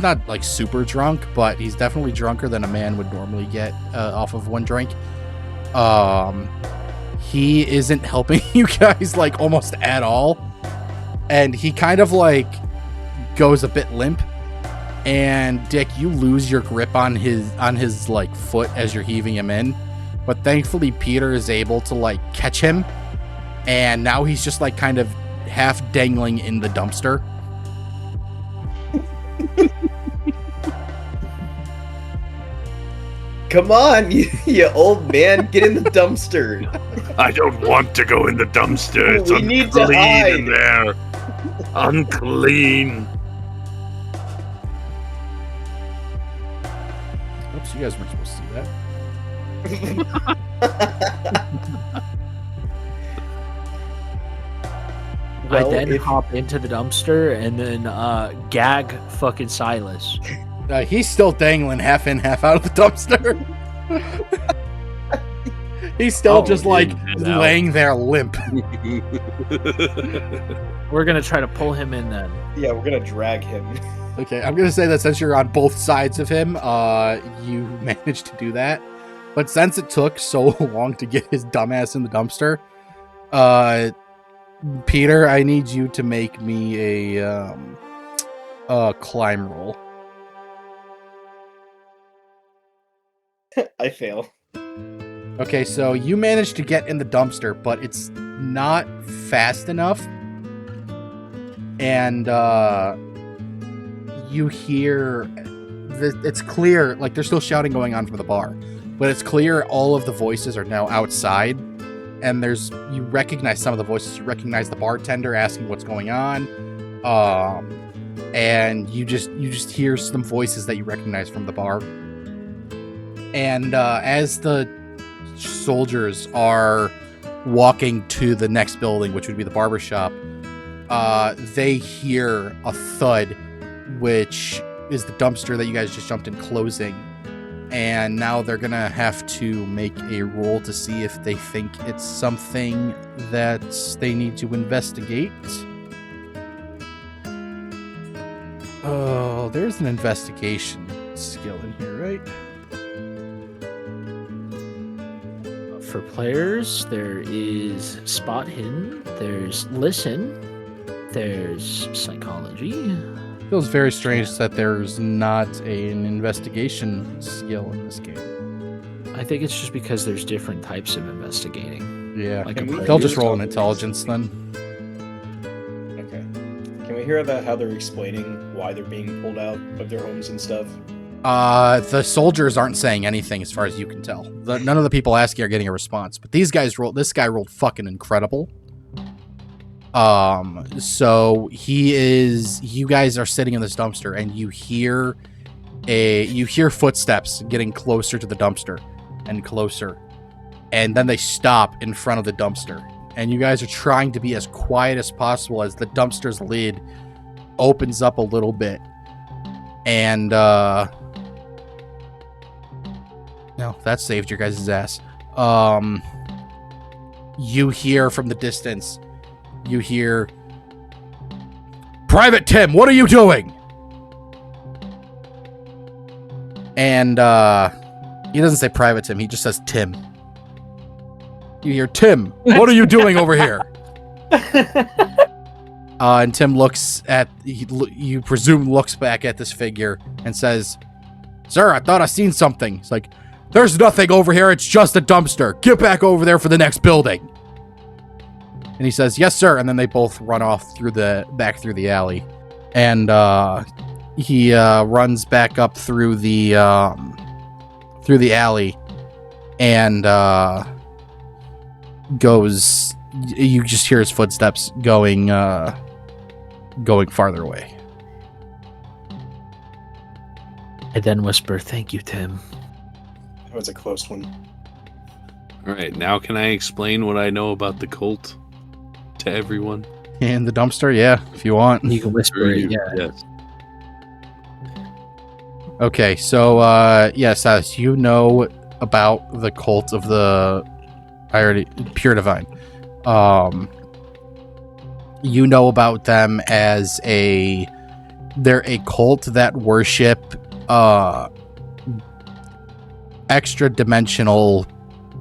not like super drunk, but he's definitely drunker than a man would normally get off of one drink. He isn't helping you guys like almost at all, and he kind of like goes a bit limp. And Dick, you lose your grip on his like foot as you're heaving him in, but thankfully Peter is able to like catch him, and now he's just like kind of half dangling in the dumpster. Come on, you old man, get in the dumpster. I don't want to go in the dumpster. It's We need to unclean in hide. there. Unclean. Oops, you guys weren't supposed to see that. I Well, then if- hop into the dumpster and then gag fucking Silas. He's still dangling half in, half out of the dumpster. He's still just like in and out. laying there limp. We're gonna try to pull him in then. Yeah, we're gonna drag him. Okay, I'm gonna say that since you're on both sides of him, you managed to do that. But since it took so long to get his dumbass in the dumpster, Peter, I need you to make me a climb roll. I fail. Okay, so you managed to get in the dumpster, but it's not fast enough. And you hear... It's clear, like there's still shouting going on from the bar, but it's clear all of the voices are now outside. And you recognize some of the voices. You recognize the bartender asking what's going on. And you just hear some voices that you recognize from the bar. And as the soldiers are walking to the next building, which would be the barber shop, they hear a thud, which is the dumpster that you guys just jumped in closing. And now they're gonna have to make a roll to see if they think it's something that they need to investigate. Oh, there's an investigation skill in here, right? For players, there is spot hidden, there's listen, there's psychology. Feels very strange that there's not an investigation skill in this game. I think it's just because there's different types of investigating. Yeah, Like they'll just roll an intelligence then. Okay. Can we hear about how they're explaining why they're being pulled out of their homes and stuff? The soldiers aren't saying anything as far as you can tell. None of the people asking are getting a response, but this guy rolled fucking incredible. So you guys are sitting in this dumpster and you hear footsteps getting closer to the dumpster and closer. And then they stop in front of the dumpster. And you guys are trying to be as quiet as possible as the dumpster's lid opens up a little bit. And, no, that saved your guys' ass. You hear from the distance, Private Tim, what are you doing? And he doesn't say Private Tim, he just says Tim. You hear, Tim, what are you doing over here? And Tim looks back at this figure and says, Sir, I thought I seen something. He's like, there's nothing over here, it's just a dumpster. Get back over there for the next building. And he says, yes, sir. And then they both run off back through the alley. And he runs back up through the alley and goes. You just hear his footsteps going farther away. I then whisper, thank you, Tim. That was a close one. All right, now can I explain what I know about the cult to everyone? In the dumpster, yeah, if you want. You can whisper it, yeah. Yes. Okay, so Silas, you know about the cult of Pure Divine. You know about them as they're a cult that worship extra dimensional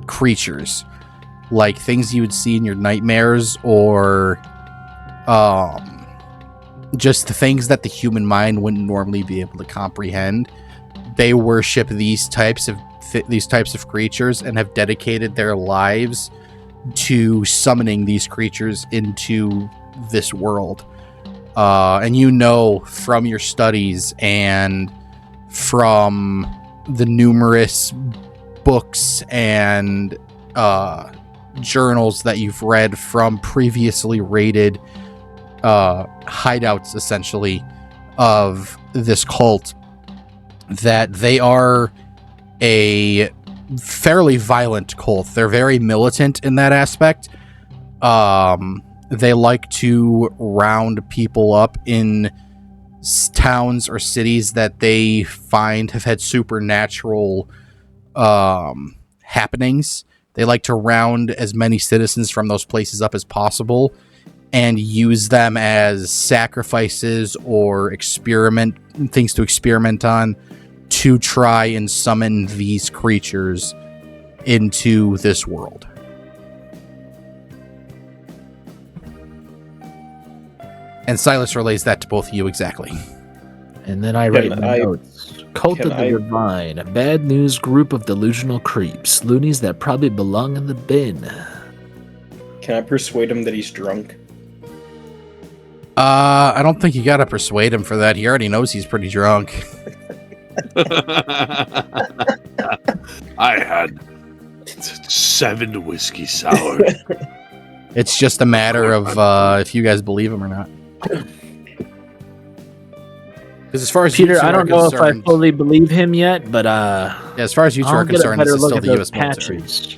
creatures, like things you would see in your nightmares, or just the things that the human mind wouldn't normally be able to comprehend. They worship these types of creatures and have dedicated their lives to summoning these creatures into this world. And you know from your studies and from the numerous books and journals that you've read from previously raided hideouts, essentially, of this cult, that they are a fairly violent cult. They're very militant in that aspect. They like to round people up in towns or cities that they find have had supernatural happenings. They like to round as many citizens from those places up as possible and use them as sacrifices or things to experiment on, to try and summon these creatures into this world. And Silas relays that to both of you exactly. And then I write my notes. Cult of the Divine, a bad news group of delusional creeps, loonies that probably belong in the bin. Can I persuade him that he's drunk? I don't think you gotta persuade him for that. He already knows he's pretty drunk. I had 7 whiskey sours. It's just a matter of if you guys believe him or not. Because as far as Peter, you two I don't are know if I concerned, fully believe him yet, but as far as you two are concerned, this is still the U.S. military. patches.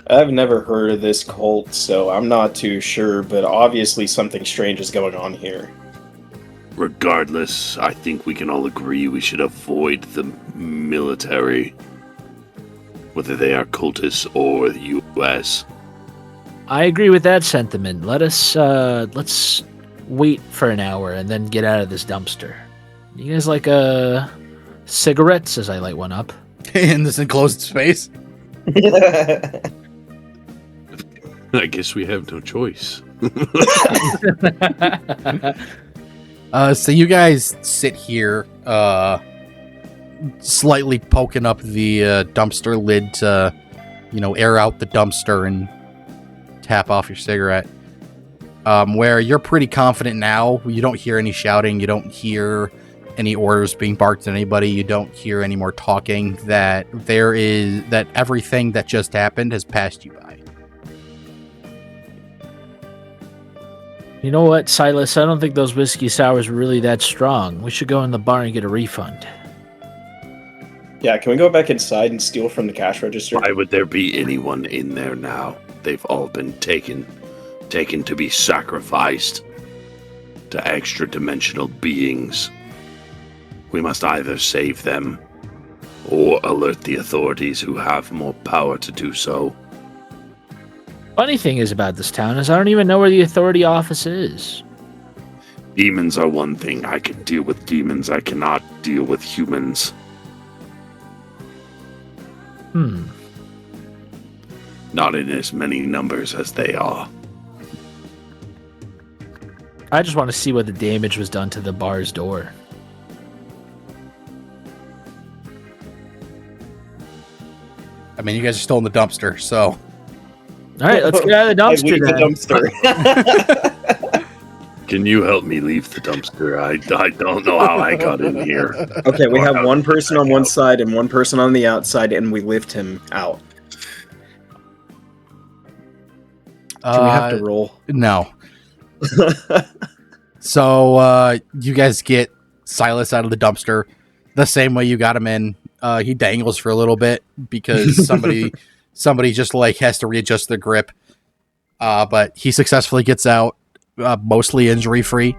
I've never heard of this cult, so I'm not too sure, but obviously something strange is going on here. Regardless, I think we can all agree we should avoid the military, whether they are cultists or the U.S. I agree with that sentiment. Let's wait for an hour and then get out of this dumpster. You guys like cigarettes as I light one up? In this enclosed space? I guess we have no choice. So you guys sit here, slightly poking up the dumpster lid to, air out the dumpster and tap off your cigarette. Where you're pretty confident now. You don't hear any shouting. You don't hear any orders being barked at anybody. You don't hear any more talking. That everything that just happened has passed you by. You know what, Silas? I don't think those whiskey sours were really that strong. We should go in the bar and get a refund. Yeah, can we go back inside and steal from the cash register? Why would there be anyone in there now? They've all been taken to be sacrificed to extra-dimensional beings. We must either save them or alert the authorities who have more power to do so. Funny thing is about this town is I don't even know where the authority office is. Demons are one thing. I can deal with demons. I cannot deal with humans. Not in as many numbers as they are. I just want to see what the damage was done to the bar's door. I mean, you guys are still in the dumpster, so... All right, let's get out of the dumpster dumpster. Can you help me leave the dumpster? I don't know how I got in here. Okay, we have one person on one side and one person on the outside, and we lift him out. Do we have to roll? No. So you guys get Silas out of the dumpster the same way you got him in. He dangles for a little bit because somebody just has to readjust their grip. But he successfully gets out, mostly injury free.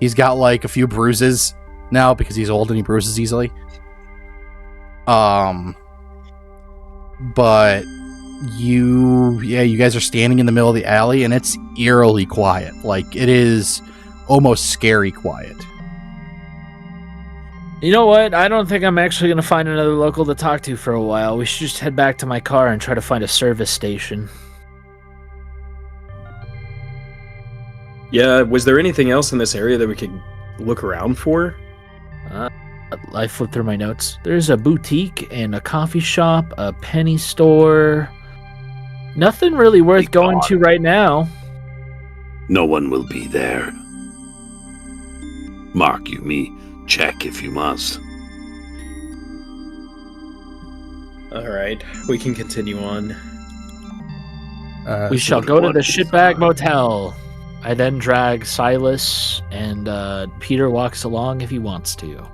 He's got a few bruises now because he's old and he bruises easily. But you guys are standing in the middle of the alley and it's eerily quiet. It is almost scary quiet. You know what? I don't think I'm actually going to find another local to talk to for a while. We should just head back to my car and try to find a service station. Yeah, was there anything else in this area that we could look around for? I flipped through my notes. There's a boutique and a coffee shop, a penny store. Nothing really worth going to right now. No one will be there. Mark you me. Check if you must. Alright, we can continue on. We shall go to the shitbag motel. I then drag Silas, and Peter walks along if he wants to.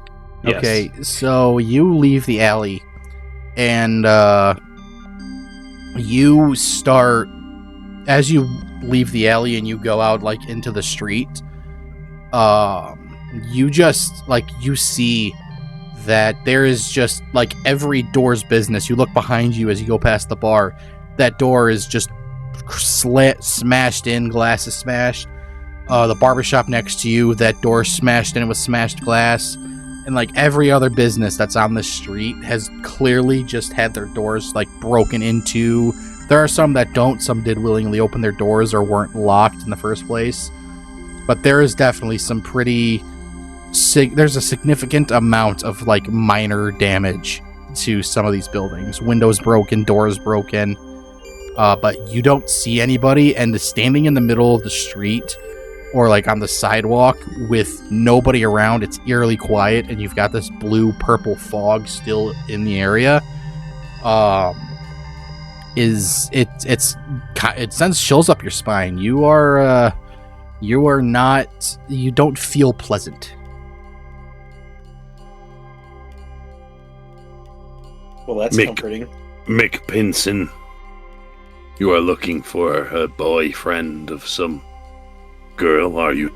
Yes. Okay, so you leave the alley, and you start, as you leave the alley and you go out into the street, you just you see that there is just every door's business. You look behind you as you go past the bar, that door is just smashed in, glass is smashed. The barbershop next to you, that door smashed in with smashed glass. And like every other business that's on the street has clearly just had their doors like broken into. There are some that don't. Some did willingly open their doors or weren't locked in the first place. But there is definitely some pretty... there's a significant amount of like minor damage to some of these buildings. Windows broken, doors broken. But you don't see anybody, and standing in the middle of the street or like on the sidewalk with nobody around, it's eerily quiet, and you've got this blue-purple fog still in the area. It sends chills up your spine. You don't feel pleasant. Well, that's comforting. Mick Pinson, you are looking for a boyfriend of some girl, are you?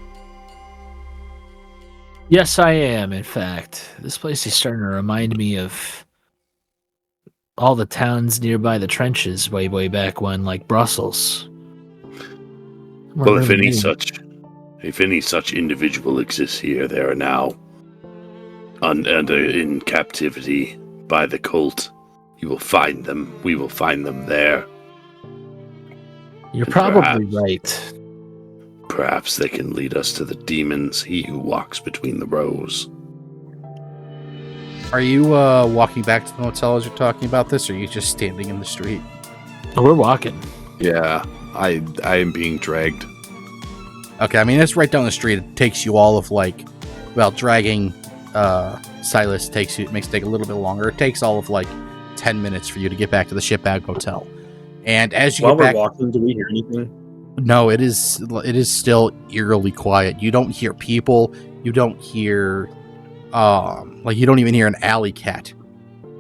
Yes, I am, in fact. This place is starting to remind me of all the towns nearby the trenches way, way back when, like Brussels. Well, if any such individual exists here, they are now in captivity by the cult. You will find them. We will find them there. You're probably right. Perhaps they can lead us to the demons, he who walks between the rows. Are you walking back to the motel as you're talking about this, or are you just standing in the street? Oh, we're walking. Yeah, I am being dragged. Okay, I mean, it's right down the street. It takes you all of dragging Silas makes it take a little bit longer. It takes all of 10 minutes for you to get back to the Shipbag Hotel. And as you While get back, we're walking, do we hear anything? No, it is still eerily quiet. You don't hear people. You don't hear, you don't even hear an alley cat.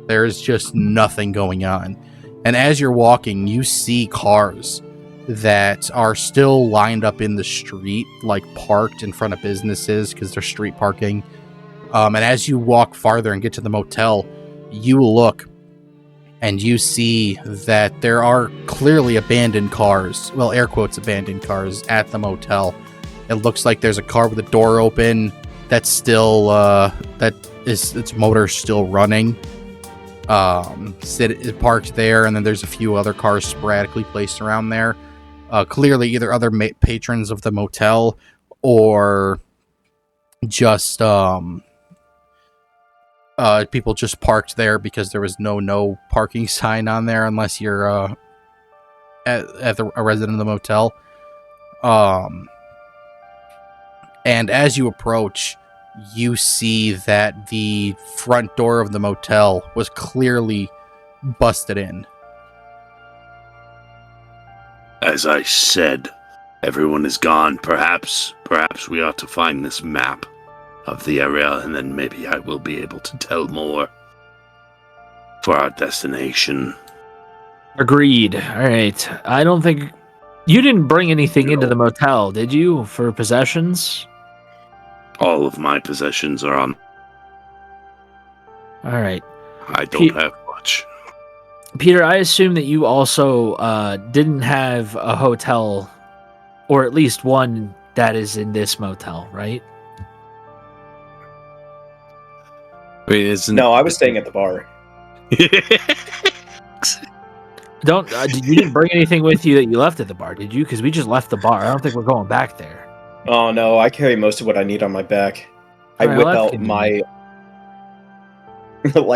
There's just nothing going on. And as you're walking, you see cars that are still lined up in the street, parked in front of businesses because they're street parking. And as you walk farther and get to the motel, you look and you see that there are clearly abandoned cars, well, air quotes abandoned cars at the motel. It looks like there's a car with a door open that's still, its motor's still running. Parked there, and then there's a few other cars sporadically placed around there. Clearly either other patrons of the motel or just, people just parked there because there was no parking sign on there unless you're a resident of the motel. And as you approach, you see that the front door of the motel was clearly busted in. As I said, everyone is gone. Perhaps we ought to find this map of the area, and then maybe I will be able to tell more for our destination. Agreed. All right. I don't think... You didn't bring anything into the motel, did you, for possessions? All of my possessions are on... All right. I don't have much. Peter, I assume that you also didn't have a hotel, or at least one that is in this motel, right? Wait, No, I was staying at the bar. You didn't bring anything with you that you left at the bar, did you? Because we just left the bar. I don't think we're going back there. Oh no, I carry most of what I need on my back. I Alright, whip well, out my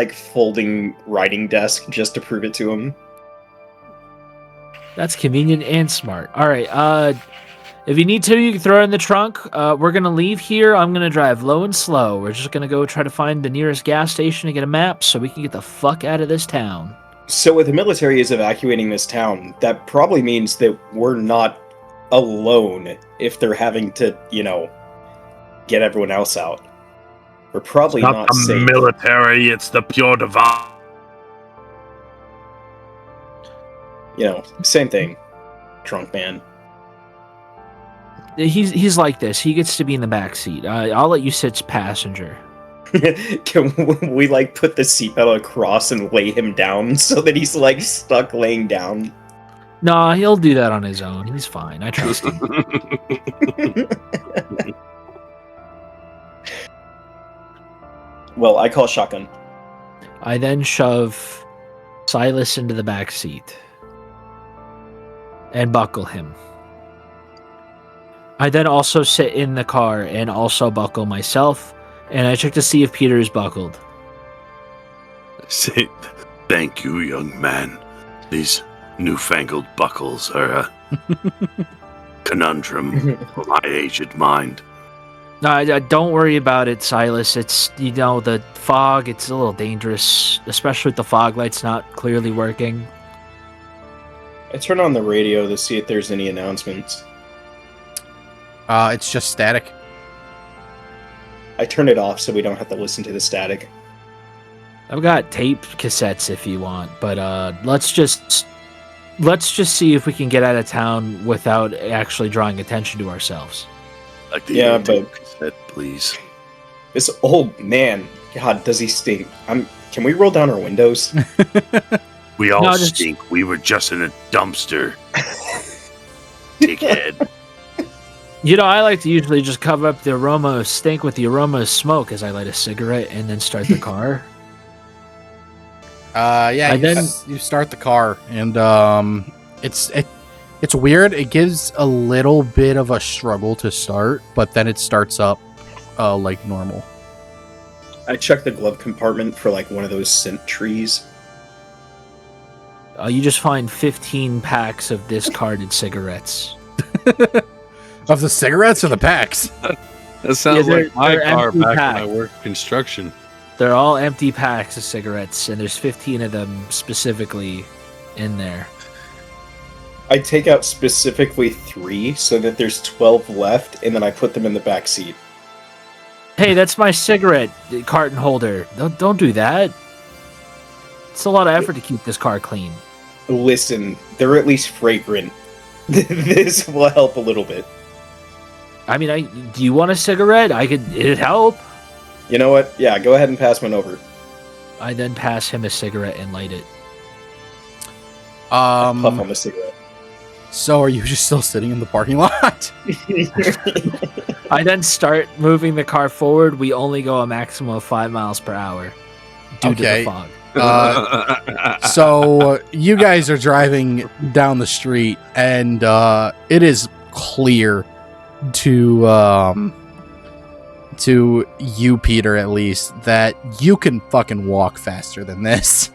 folding writing desk just to prove it to him. That's convenient and smart. All right. If you need to, you can throw it in the trunk. We're going to leave here. I'm going to drive low and slow. We're just going to go try to find the nearest gas station and get a map so we can get the fuck out of this town. So if the military is evacuating this town, that probably means that we're not alone if they're having to, get everyone else out. We're probably not the safe. Military, it's the pure divine. Same thing. Drunk man. He's like this. He gets to be in the back seat. I'll let you sit passenger. Can we put the seatbelt across and lay him down so that he's stuck laying down? No, he'll do that on his own. He's fine. I trust him. Well, I call shotgun. I then shove Silas into the back seat and buckle him. I then also sit in the car and also buckle myself, and I check to see if Peter is buckled. Say, thank you, young man. These newfangled buckles are a conundrum for my aged mind. No, don't worry about it, Silas. It's, the fog, it's a little dangerous, especially with the fog lights not clearly working. I turn on the radio to see if there's any announcements. It's just static. I turn it off so we don't have to listen to the static. I've got tape cassettes if you want, but let's just see if we can get out of town without actually drawing attention to ourselves. Like the Yeah, tape cassette, please. This old man, God, does he stink? Can we roll down our windows? We all No, just- stink. We were just in a dumpster. Dickhead. I like to usually just cover up the aroma of stink with the aroma of smoke as I light a cigarette and then start the car. Yeah, you start the car, and it's weird. It gives a little bit of a struggle to start, but then it starts up like normal. I check the glove compartment for like one of those scent trees. You just find 15 packs of discarded cigarettes. Of the cigarettes or the packs? That sounds Yeah, like my they're car empty back packs. when I worked construction. They're all empty packs of cigarettes, and there's 15 of them specifically in there. I take out specifically 3 so that there's 12 left, and then I put them in the back seat. Hey, that's my cigarette carton holder. Don't do that. It's a lot of effort to keep this car clean. Listen, they're at least fragrant. This will help a little bit. I mean, do you want a cigarette? It'd help. You know what? Yeah, go ahead and pass one over. I then pass him a cigarette and light it. Puff on the cigarette. So are you just still sitting in the parking lot? I then start moving the car forward. We only go a maximum of 5 miles per hour due to the fog. So you guys are driving down the street, and it is clear to you, Peter, at least, that you can fucking walk faster than this.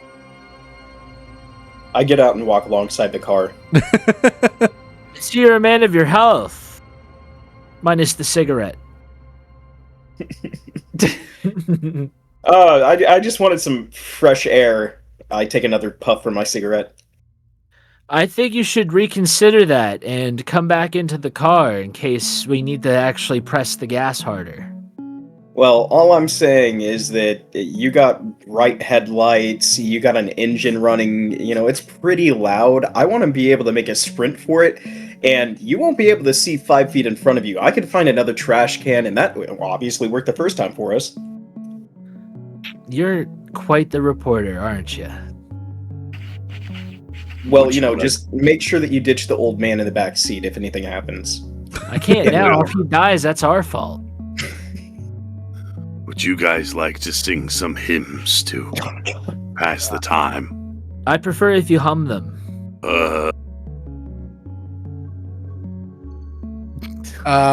I get out and walk alongside the car. So you're a man of your health, minus the cigarette. I just wanted some fresh air. I take another puff from my cigarette. I think you should reconsider that and come back into the car in case we need to actually press the gas harder. Well, all I'm saying is that you got right headlights, you got an engine running, it's pretty loud. I want to be able to make a sprint for it, and you won't be able to see 5 feet in front of you. I could find another trash can, and that obviously worked the first time for us. You're quite the reporter, aren't you? Well, just make sure that you ditch the old man in the back seat if anything happens. I can't now. If he dies, that's our fault. Would you guys like to sing some hymns to pass the time? I'd prefer if you hum them. I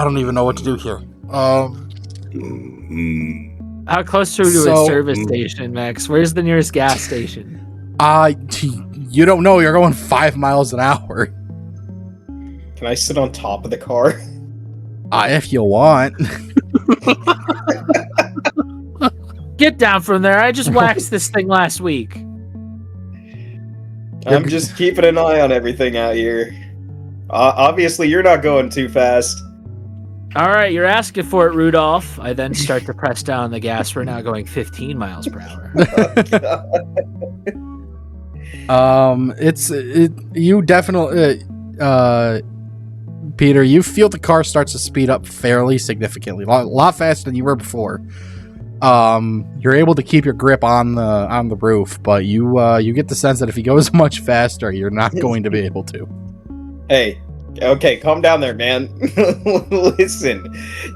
don't even know what to do here. How close are we to a service station, Max? Where's the nearest gas station? You don't know. You're going 5 miles an hour. Can I sit on top of the car? If you want. Get down from there. I just waxed this thing last week. I'm just keeping an eye on everything out here. Obviously, you're not going too fast. All right, you're asking for it, Rudolph. I then start to press down the gas. We're now going 15 miles per hour. You definitely, Peter, you feel the car starts to speed up fairly significantly, a lot faster than you were before. You're able to keep your grip on the roof, but you get the sense that if he goes much faster, you're not going to be able to. Hey, Okay, calm down there, man. Listen,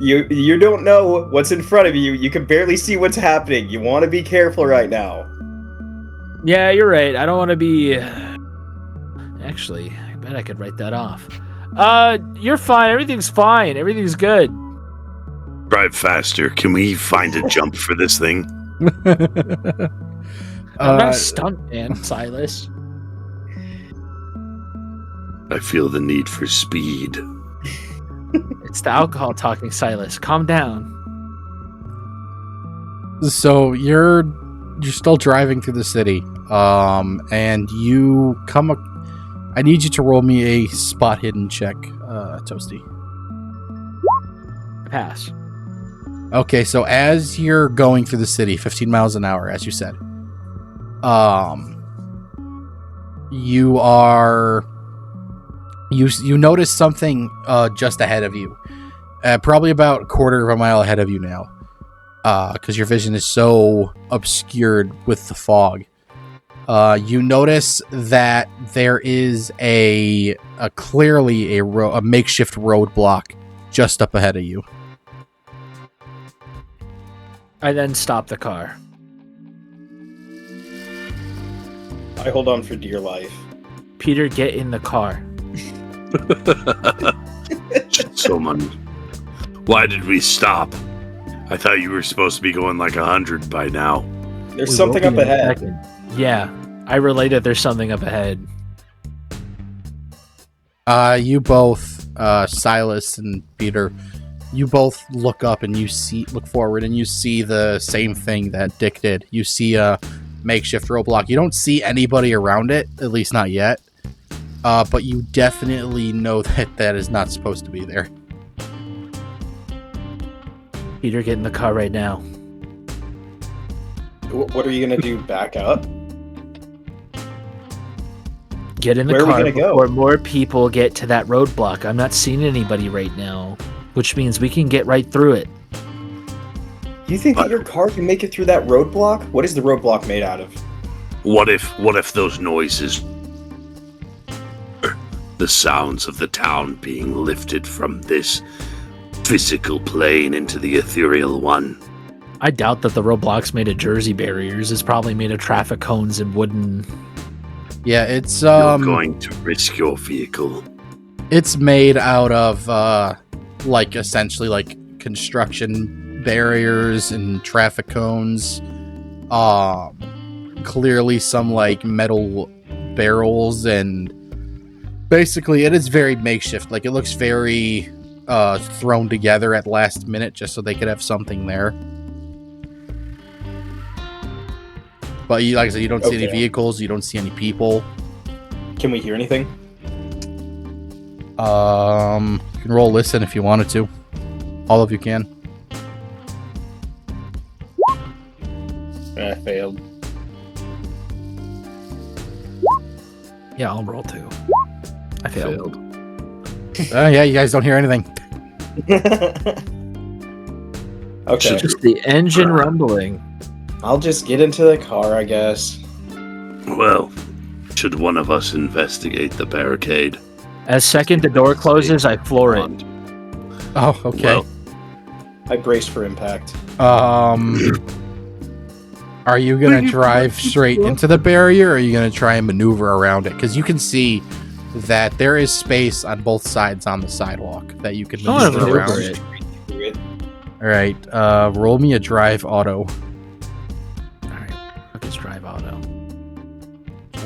you don't know what's in front of you. You can barely see what's happening. You want to be careful right now. Yeah, you're right. I don't want to be... Actually, I bet I could write that off. You're fine. Everything's fine. Everything's good. Drive faster. Can we find a jump for this thing? I'm not a stuntman, Silas. I feel the need for speed. It's the alcohol talking, Silas. Calm down. So you're still driving through the city, and you come. I need you to roll me a spot hidden check, Toasty. Pass. Okay, so as you're going through the city, 15 miles an hour, as you said, you are. You notice something just ahead of you, probably about a quarter of a mile ahead of you now, because your vision is so obscured with the fog. You notice that there is clearly a makeshift roadblock just up ahead of you. I then stop the car. I hold on for dear life. Peter, get in the car. Someone. Why did we stop? I thought you were supposed to be going like 100 by now. There's something up ahead. Yeah, I related there's something up ahead. You both, Silas and Peter, you both look up and look forward and you see the same thing that Dick did. You see a makeshift roadblock. You don't see anybody around it, at least not yet. But you definitely know that is not supposed to be there. Peter, get in the car right now. What are you gonna do? Back up? Get in the Where are we car gonna go? before more people get to that roadblock. I'm not seeing anybody right now, which means we can get right through it. You think that your car can make it through that roadblock? What is the roadblock made out of? What if those noises, the sounds of the town being lifted from this physical plane into the ethereal one? I doubt that the roadblock's made of Jersey barriers. It's probably made of traffic cones and wooden. Yeah, it's You're going to risk your vehicle. It's made out of essentially like construction barriers and traffic cones. Clearly some like metal barrels, and basically it is very makeshift. Like it looks very thrown together at last minute just so they could have something there. But like I said, you don't see any vehicles, you don't see any people. Can we hear anything? You can roll listen if you wanted to. All of you can. I failed. Yeah, I'll roll too. I failed. Yeah, you guys don't hear anything. Okay. Just the engine rumbling. I'll just get into the car, I guess. Well, should one of us investigate the barricade? As second the door closes, I floor it. Oh, okay. Well, I brace for impact. Are you gonna drive straight into the barrier, or are you gonna try and maneuver around it? Because you can see that there is space on both sides on the sidewalk that you can I wanna maneuver maneuver around. it. All right, roll me a drive auto Alright, fuck this drive auto.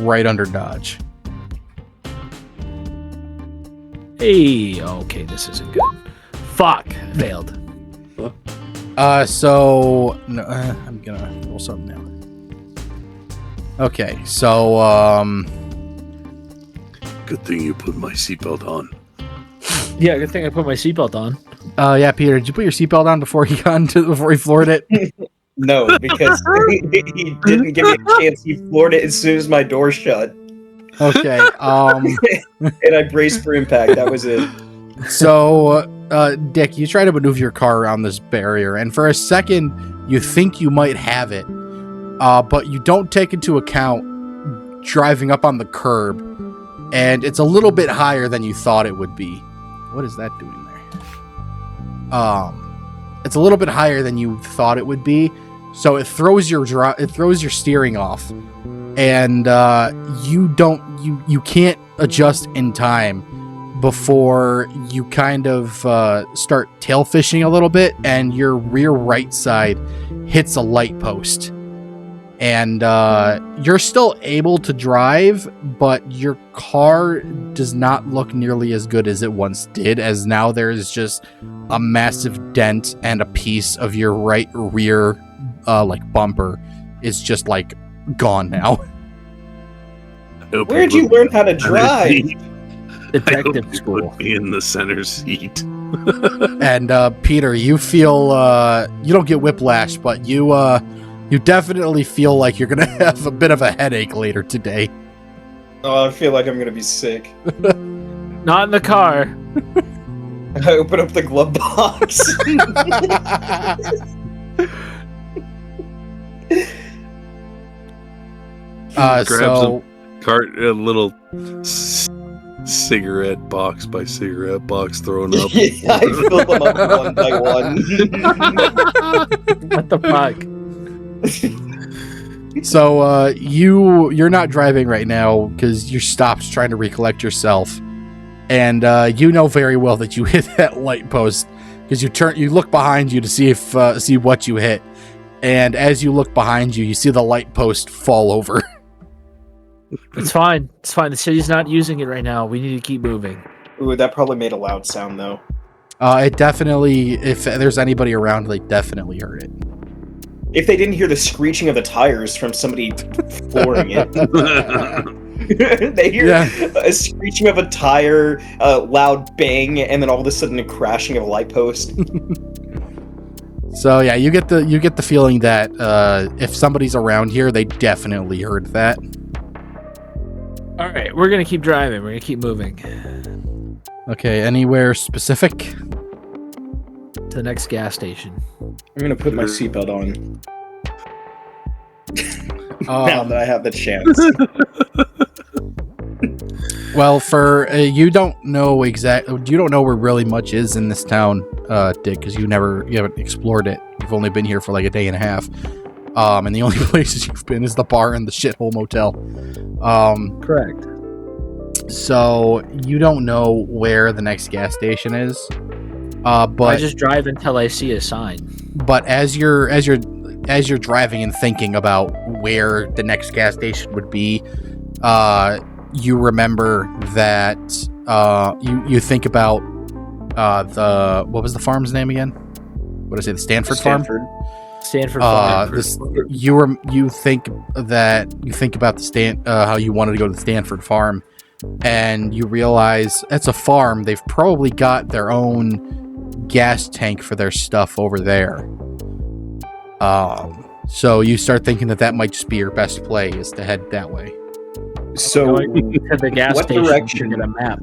right under dodge. Hey, okay, this isn't good. Fuck, I failed. So no, I'm gonna roll something now. Okay, so good thing you put my seatbelt on. Yeah, good thing I put my seatbelt on. yeah, Peter, did you put your seatbelt on before he floored it? No, because he didn't give me a chance. He floored it as soon as my door shut. Okay, And I braced for impact. That was it. so Dick, you try to maneuver your car around this barrier, and for a second you think you might have it, but you don't take into account driving up on the curb and it's a little bit higher than you thought it would be. What is that doing there? It's a little bit higher than you thought it would be, so it throws your steering off, and you can't adjust in time before you kind of start tail fishing a little bit, and your rear right side hits a light post. And you're still able to drive, but your car does not look nearly as good as it once did, as now there is just a massive dent, and a piece of your right rear bumper is just like gone now. Where'd you learn how to drive? Detective school. Put me in the center seat. And Peter, you feel you don't get whiplash, but you definitely feel like you're gonna have a bit of a headache later today. Oh, I feel like I'm gonna be sick. Not in the car. I open up the glove box. Grabs So a little cigarette box by cigarette box thrown up. Yeah, I fill them up one by one. What the fuck? So you're not driving right now because you're stopped trying to recollect yourself, and you know very well that you hit that light post because you look behind you to see what you hit, and as you look behind you, you see the light post fall over. It's fine. It's fine. The city's not using it right now. We need to keep moving. Ooh, that probably made a loud sound though. It definitely, if there's anybody around, they definitely heard it. If they didn't hear the screeching of the tires from somebody flooring it. They hear a screeching of a tire, a loud bang, and then all of a sudden a crashing of a light post. So yeah, you get the feeling that if somebody's around here, they definitely heard that. All right, we're gonna keep driving. We're gonna keep moving Okay, anywhere specific? to the next gas station. I'm gonna put my seatbelt on. Now that I have the chance. Well, for you don't know where really much is in this town, Dick, because you haven't explored it. You've only been here for like a day and a half, and the only places you've been is the bar and the shithole motel. Correct. So you don't know where the next gas station is, but I just drive until I see a sign. But as you're driving and thinking about where the next gas station would be, you remember that you think about what was the farm's name again? What did I say? The Stanford Farm. Stanford Farm. You think about how you wanted to go to the Stanford Farm, and you realize it's a farm. They've probably got their own gas tank for their stuff over there. So you start thinking that might just be your best play, is to head that way. So, to the gas what station direction? to get a map.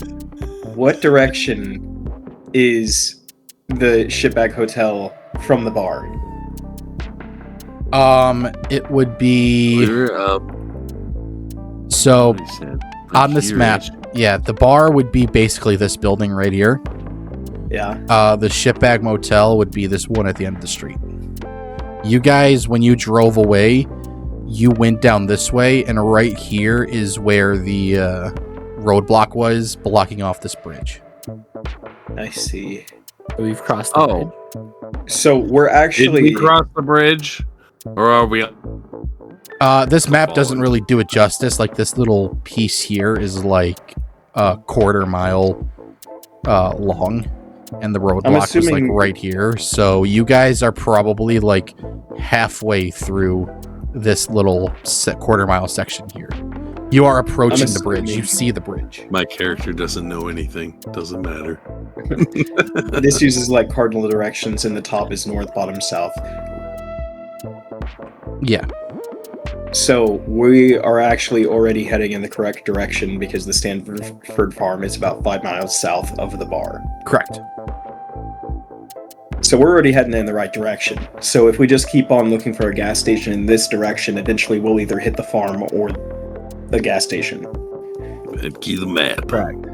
What direction is the shipbag hotel from the bar? It would be Clear up. so I said, on this map. Yeah, the bar would be basically this building right here. Yeah. The shipbag motel would be this one at the end of the street. You guys, when you drove away, you went down this way, and right here is where the roadblock was, blocking off this bridge. I see. We've crossed the bridge. So we're Did actually... we cross the bridge? Or are we... This map doesn't really do it justice. Like, this little piece here is like a quarter mile long, and the roadblock is like right here. So you guys are probably like halfway through this little quarter mile section here. You are approaching the bridge. You see the bridge. My character doesn't know anything. Doesn't matter. This uses like cardinal directions, and the top is north, bottom, south. Yeah. So we are actually already heading in the correct direction because the Stanford Farm is about 5 miles south of the bar. Correct. So we're already heading in the right direction. So if we just keep on looking for a gas station in this direction, eventually we'll either hit the farm or the gas station. and key the map. Correct.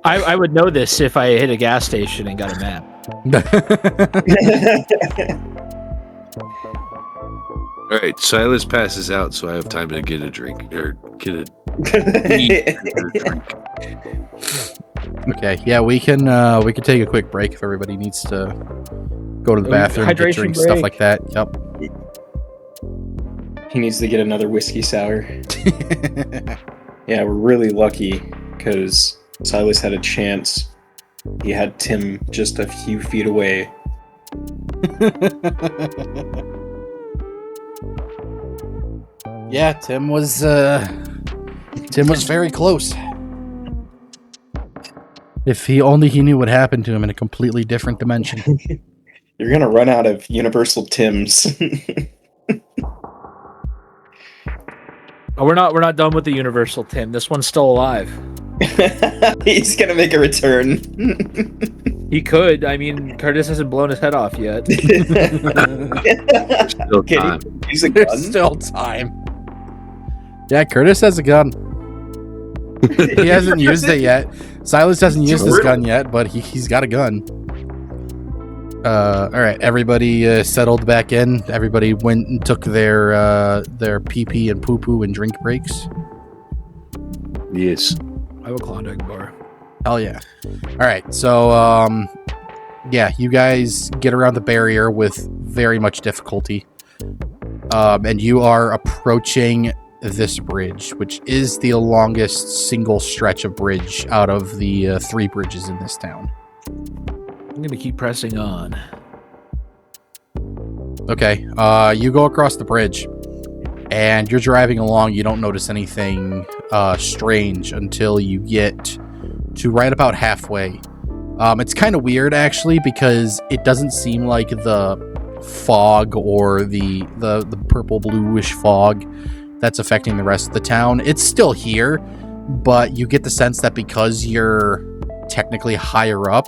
I would know this if I hit a gas station and got a map. All right, Silas passes out, so I have time to get a drink or get a drink. Okay, yeah, we can take a quick break if everybody needs to go to the bathroom, get hydration drinks, break. stuff like that. Yep. He needs to get another whiskey sour. Yeah, we're really lucky because Silas had a chance. He had Tim just a few feet away. Yeah, Tim was very close. If he knew what happened to him in a completely different dimension. You're gonna run out of Universal Tims. Oh, we're not done with the Universal Tim. This one's still alive. He's gonna make a return. He could. I mean, Curtis hasn't blown his head off yet. Still Can time. he use a There's gun? still time. Yeah, Curtis has a gun. He hasn't used it yet. Silas hasn't used his gun yet, but he's got a gun. All right, everybody settled back in. Everybody went and took their pee-pee and poo-poo and drink breaks. Yes. I have a Klondike bar. Hell yeah. All right, so yeah, you guys get around the barrier with very much difficulty. And you are approaching this bridge, which is the longest single stretch of bridge out of the 3 bridges in this town. I'm gonna keep pressing on. Okay, you go across the bridge, and you're driving along. You don't notice anything strange until you get to right about halfway. It's kind of weird, actually, because it doesn't seem like the fog or the purple bluish fog that's affecting the rest of the town. It's still here, but you get the sense that because you're technically higher up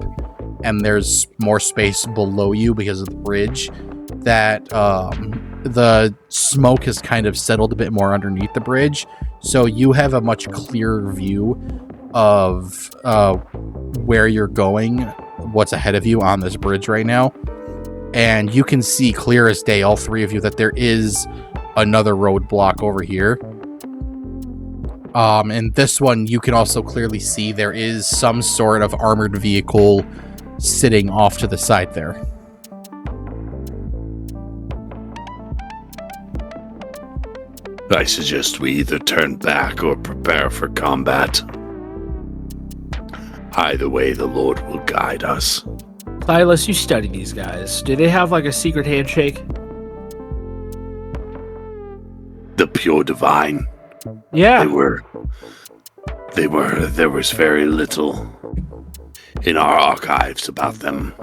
and there's more space below you because of the bridge, that the smoke has kind of settled a bit more underneath the bridge, so you have a much clearer view of where you're going, what's ahead of you on this bridge right now, and you can see clear as day, all 3 of you, that there is another roadblock over here. And this one, you can also clearly see there is some sort of armored vehicle sitting off to the side there. I suggest we either turn back or prepare for combat. Either way, the Lord will guide us. Silas, you study these guys. Do they have like a secret handshake? The pure divine. Yeah. There was very little in our archives about them.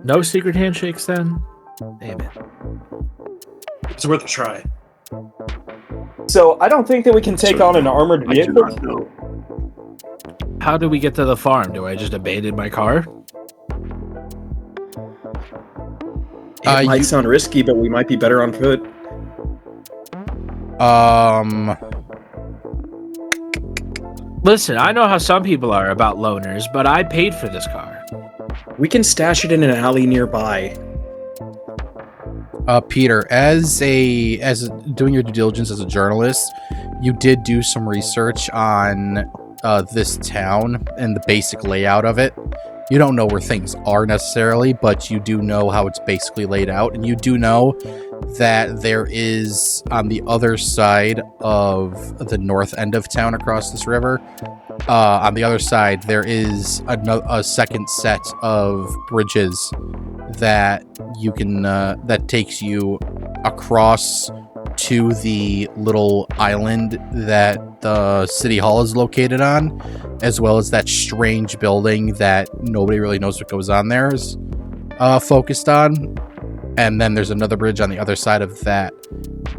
No secret handshakes then? Damn it. It's worth a try. So I don't think that we can take on an armored I do vehicle. not know. How do we get to the farm? Do I just abandon my car? It might you- sound risky, but we might be better on foot. Listen, I know how some people are about loners, but I paid for this car. We can stash it in an alley nearby. Peter, as doing your due diligence as a journalist, you did do some research on this town and the basic layout of it. You don't know where things are necessarily, but you do know how it's basically laid out, and you do know that there is, on the other side of the north end of town across this river, on the other side, there is a second set of bridges that you can that takes you across to the little island that the city hall is located on, as well as that strange building that nobody really knows what goes on there is focused on. And then there's another bridge on the other side of that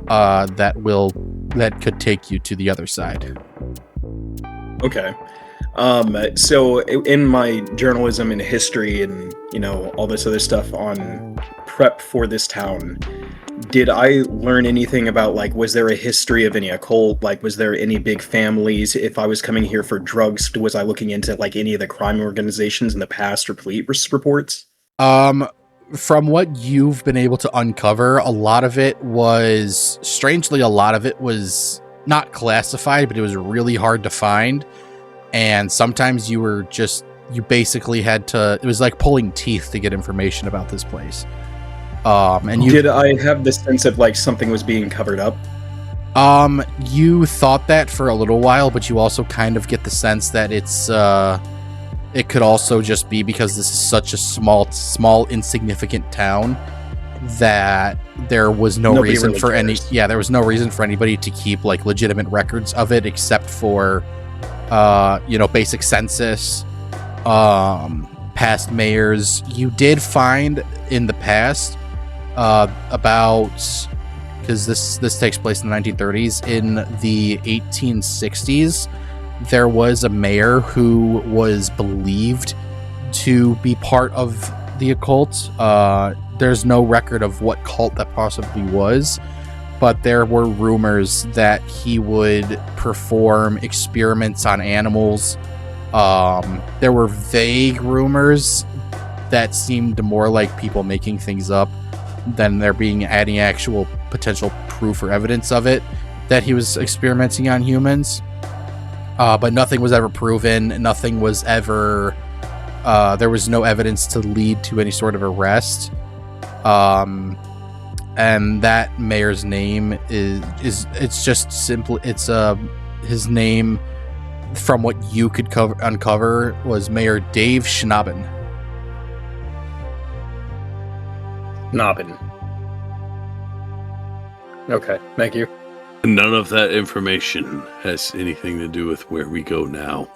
that could take you to the other side. Okay. So in my journalism and history and, all this other stuff on prep for this town, did I learn anything about, like, was there a history of any occult? Like, was there any big families? If I was coming here for drugs, was I looking into, like, any of the crime organizations in the past or police reports? From what you've been able to uncover, a lot of it was not classified, but it was really hard to find. And sometimes you basically had to, it was like pulling teeth to get information about this place. Did I have the sense of, like, something was being covered up? You thought that for a little while, but you also kind of get the sense that it could also just be because this is such a small, insignificant town that there was no Nobody reason really for cares. there was no reason for anybody to keep, like, legitimate records of it except for, basic census, past mayors. You did find in the past, because this takes place in the 1930s, in the 1860s, there was a mayor who was believed to be part of the occult. There's no record of what cult that possibly was, but there were rumors that he would perform experiments on animals. There were vague rumors that seemed more like people making things up than there being any actual potential proof or evidence of it, that he was experimenting on humans. But nothing was ever proven. Nothing was ever... there was no evidence to lead to any sort of arrest. And that mayor's name it's just simply... his name, from what you could uncover, was Mayor Dave Schnaben. Nobbin. Okay, thank you. None of that information has anything to do with where we go now.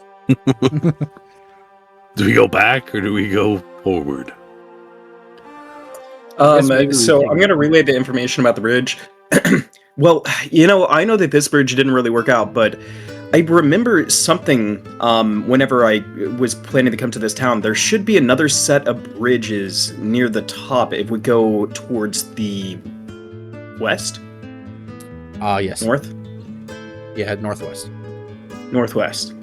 Do we go back or do we go forward? I'm going to relay the information about the bridge. Well, I know that this bridge didn't really work out, but I remember something whenever I was planning to come to this town. There should be another set of bridges near the top if we go towards the west? Yes. North? Yeah, head northwest. Northwest.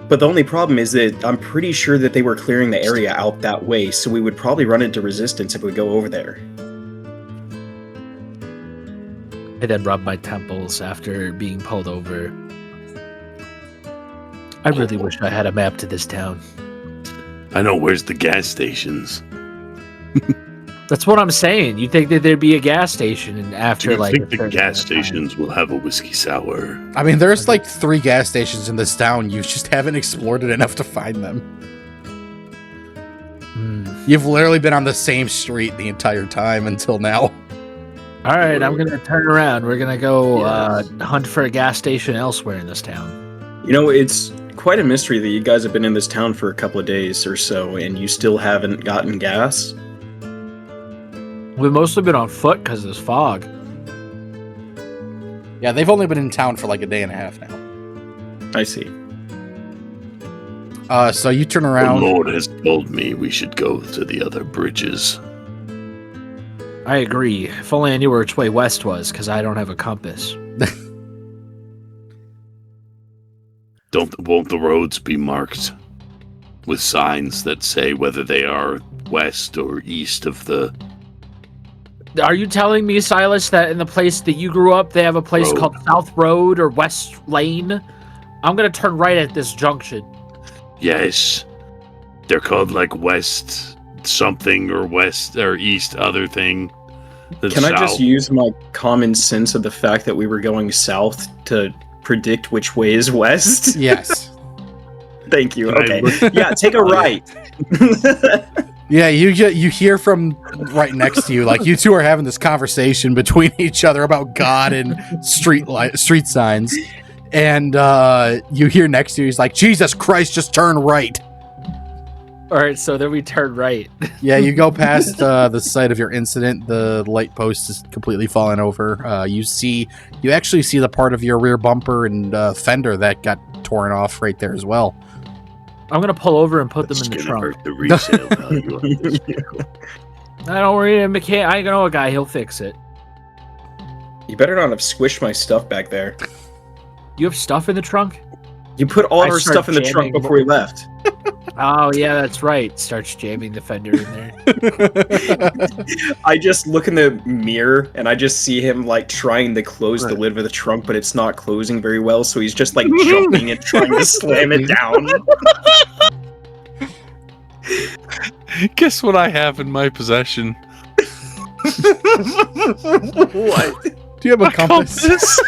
But the only problem is that I'm pretty sure that they were clearing the area out that way, so we would probably run into resistance if we go over there. I then rub my temples after being pulled over. I really wish I had a map to this town. I know where's the gas stations. That's what I'm saying. You think that there'd be a gas station, and after Do you like think a the certain gas amount of time- stations will have a whiskey sour? I mean, there's like 3 gas stations in this town. You just haven't explored it enough to find them. You've literally been on the same street the entire time until now. All right, I'm gonna turn around. We're gonna go hunt for a gas station elsewhere in this town. It's quite a mystery that you guys have been in this town for a couple of days or so, and you still haven't gotten gas. We've mostly been on foot because there's fog. Yeah, they've only been in town for like a day and a half now. I see. So you turn The around. Lord has told me we should go to the other bridges. I agree. If only I knew which way west was, because I don't have a compass. Won't the roads be marked with signs that say whether they are west or east of the... Are you telling me, Silas, that in the place that you grew up, they have a place Road. called South Road or West Lane? I'm gonna turn right at this junction. Yes. They're called like west something or west or east other thing. Can I just use my common sense of the fact that we were going south to predict which way is west? Yes. Thank you. Can I Okay. look- Yeah, take a right. Yeah, you hear from right next to you, like you two are having this conversation between each other about God and street signs, and you hear next to you, he's like, "Jesus Christ, just turn right." All right, so then we turn right. Yeah, you go past the site of your incident. The light post is completely fallen over. You actually see the part of your rear bumper and fender that got torn off right there as well. I'm gonna pull over and put That's them in the gonna trunk. hurt the resale value of this vehicle. I don't worry, I know a guy. He'll fix it. You better not have squished my stuff back there. You have stuff in the trunk? You put all I our start stuff in the trunk jamming- before we left. Oh, yeah, that's right. Starts jamming the fender in there. I just look in the mirror and I just see him like trying to close the Right. lid of the trunk, but it's not closing very well. So he's just like jumping and trying to slam it down. Guess what I have in my possession? What? Do you have a compass?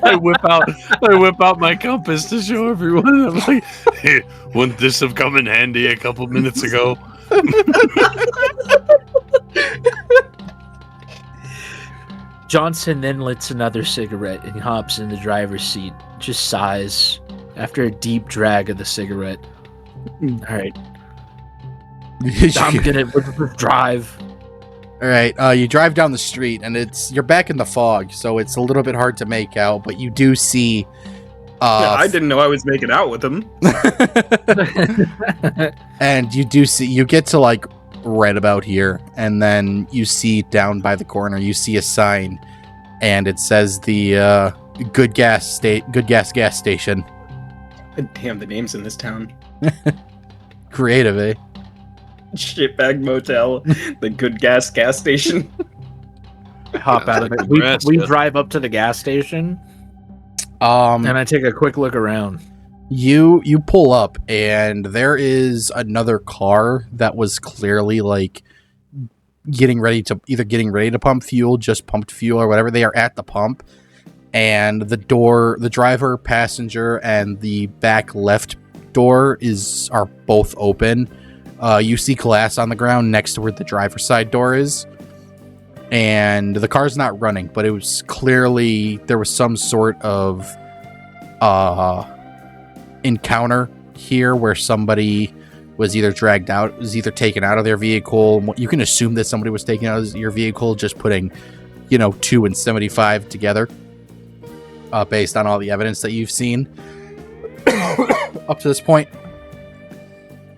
I whip out my compass to show everyone. I'm like, hey, wouldn't this have come in handy a couple minutes ago? Johnson then lights another cigarette and hops in the driver's seat. Just sighs after a deep drag of the cigarette. All right, I'm gonna drive. All right, you drive down the street, and you're back in the fog, so it's a little bit hard to make out, but you do see. I didn't know I was making out with him. And you do see. You get to like right about here, and then you see down by the corner. You see a sign, and it says the Good Gas gas station. Damn, the names in this town. Creative, eh? Shitbag Motel, the Good Gas station. I hop out of it. Nebraska. We drive up to the gas station, And and I take a quick look around. you pull up, and there is another car that was clearly like getting ready to pump fuel, just pumped fuel or whatever. They are at the pump, and the driver, passenger, and the back left door are both open. You see glass on the ground next to where the driver's side door is, and the car's not running, but it was clearly there was some sort of encounter here where somebody was either taken out of their vehicle. You can assume that somebody was taken out of your vehicle, just putting 2 and 75 together, based on all the evidence that you've seen up to this point.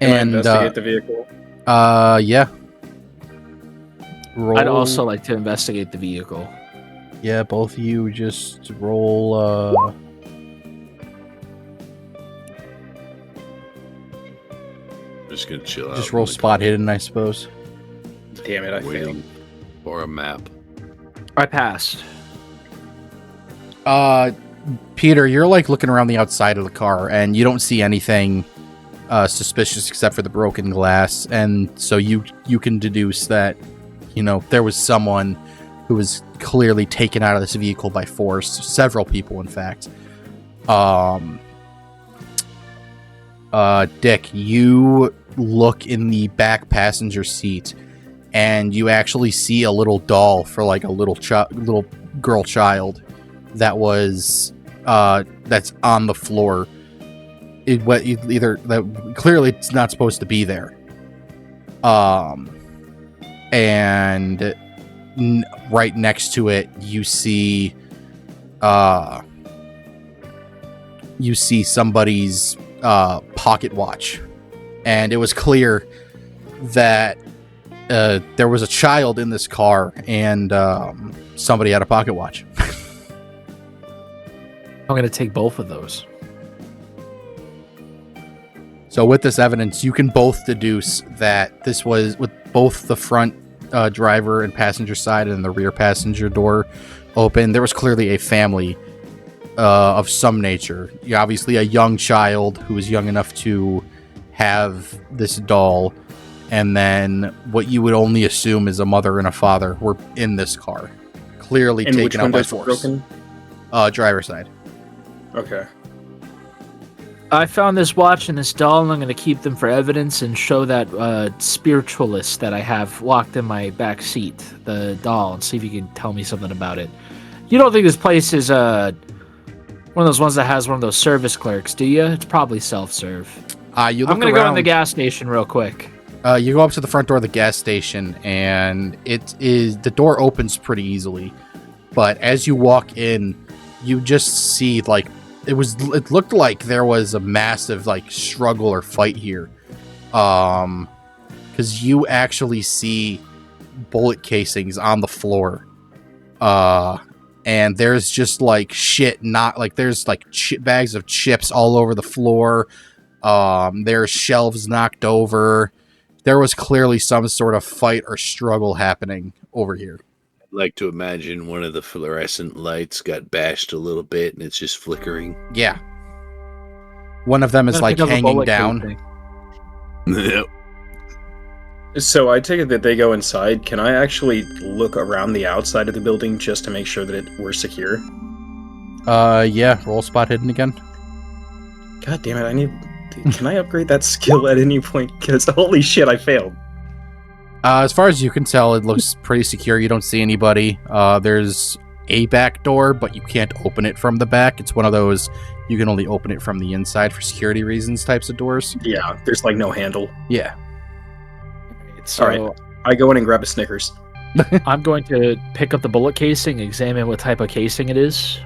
Can I And investigate the vehicle? yeah. Roll. I'd also like to investigate the vehicle. Yeah, both of you just roll. Just gonna chill out. Just roll spot hidden, I suppose. Damn it, I failed. Waiting for a map. I passed. Peter, you're like looking around the outside of the car, and you don't see anything suspicious except for the broken glass, and so you can deduce that there was someone who was clearly taken out of this vehicle by force. Several people, in fact. Dick, you look in the back passenger seat, and you actually see a little doll for like a little girl child that was that's on the floor. Clearly it's not supposed to be there. And right next to it, you see somebody's pocket watch, and it was clear that there was a child in this car, and somebody had a pocket watch. I'm going to take both of those. So with this evidence, you can both deduce that this was with both the front driver and passenger side and the rear passenger door open. There was clearly a family of some nature. Obviously a young child who was young enough to have this doll, and then what you would only assume is a mother and a father were in this car, clearly And which taken out by windows were force. broken? Driver's side. Okay. I found this watch and this doll, and I'm going to keep them for evidence and show that spiritualist that I have locked in my back seat, the doll, and see if you can tell me something about it. You don't think this place is one of those ones that has one of those service clerks, do you? It's probably self-serve. I'm I'm going to go in the gas station real quick. You go up to the front door of the gas station, and the door opens pretty easily. But as you walk in, you just see like it looked like there was a massive like struggle or fight here, because you actually see bullet casings on the floor, and there's just like shit, not like there's like bags of chips all over the floor. There's shelves knocked over. There was clearly some sort of fight or struggle happening over here. I'd like to imagine one of the fluorescent lights got bashed a little bit and it's just flickering. Yeah. One of them is like hanging down. Yep. So I take it that they go inside. Can I actually look around the outside of the building just to make sure that we're secure? Yeah. Roll spot hidden again. God damn it! Can I upgrade that skill at any point? Because holy shit, I failed. As far as you can tell, it looks pretty secure. You don't see anybody. There's a back door, but you can't open it from the back. It's one of those you can only open it from the inside for security reasons types of doors. Yeah, there's like no handle. Yeah. So All right. I go in and grab a Snickers. I'm going to pick up the bullet casing, examine what type of casing it is.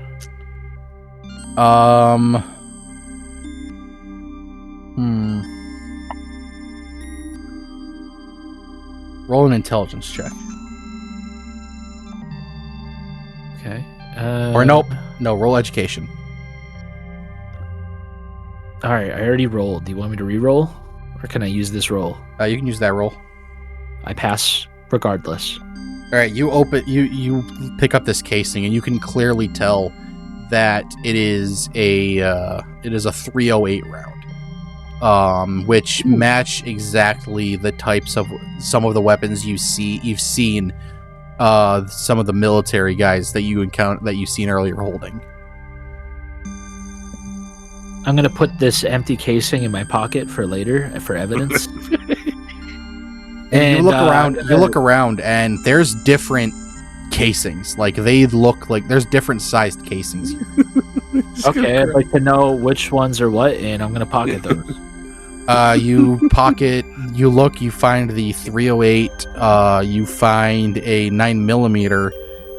Roll an intelligence check. Okay. Or nope. No, roll education. All right, I already rolled. Do you want me to re-roll, or can I use this roll? You can use that roll. I pass regardless. All right, you pick up this casing, and you can clearly tell that it is a 308 round, which match exactly the types of some of the weapons you've seen some of the military guys that you've seen earlier holding. I'm gonna put this empty casing in my pocket for later for evidence. And you look around, and there's different casings. Like they look like there's different sized casings here. Okay, I'd like to know which ones are what, and I'm gonna pocket those. You look, you find the 308, you find a 9mm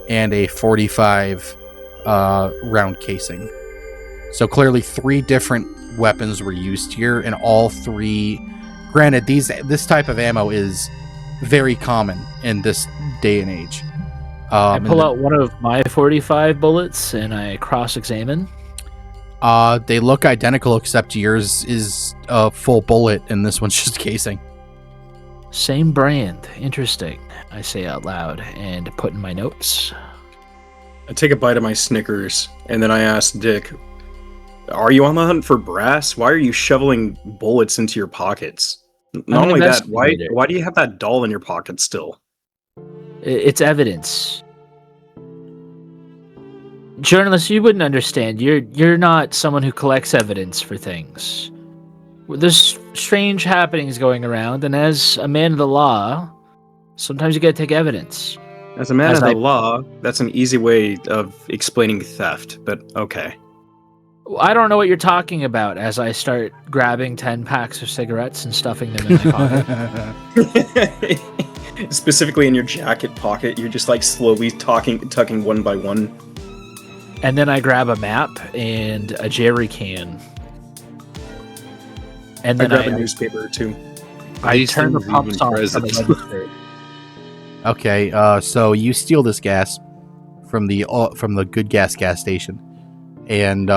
and a 45 round casing. So clearly 3 different weapons were used here, and all 3, granted this type of ammo is very common in this day and age. I pull out one of my 45 bullets and I cross-examine. They look identical, except yours is a full bullet and this one's just casing. Same brand. Interesting, I say out loud and put in my notes. I take a bite of my Snickers, and then I ask Dick, "Are you on the hunt for brass? Why are you shoveling bullets into your pockets? Not only that, why do you have that doll in your pocket still?" It's evidence. Journalists, you wouldn't understand. You're not someone who collects evidence for things. There's strange happenings going around, and as a man of the law, sometimes you gotta take evidence. As a man of the law, that's an easy way of explaining theft, but okay. I don't know what you're talking about as I start grabbing 10 packs of cigarettes and stuffing them in my pocket. Specifically in your jacket pocket, you're just like slowly tucking one by one. And then I grab a map and a jerry can. And then I grab a newspaper or two. I turn the pumps on from the register. Okay, so you steal this gas from the good gas station, and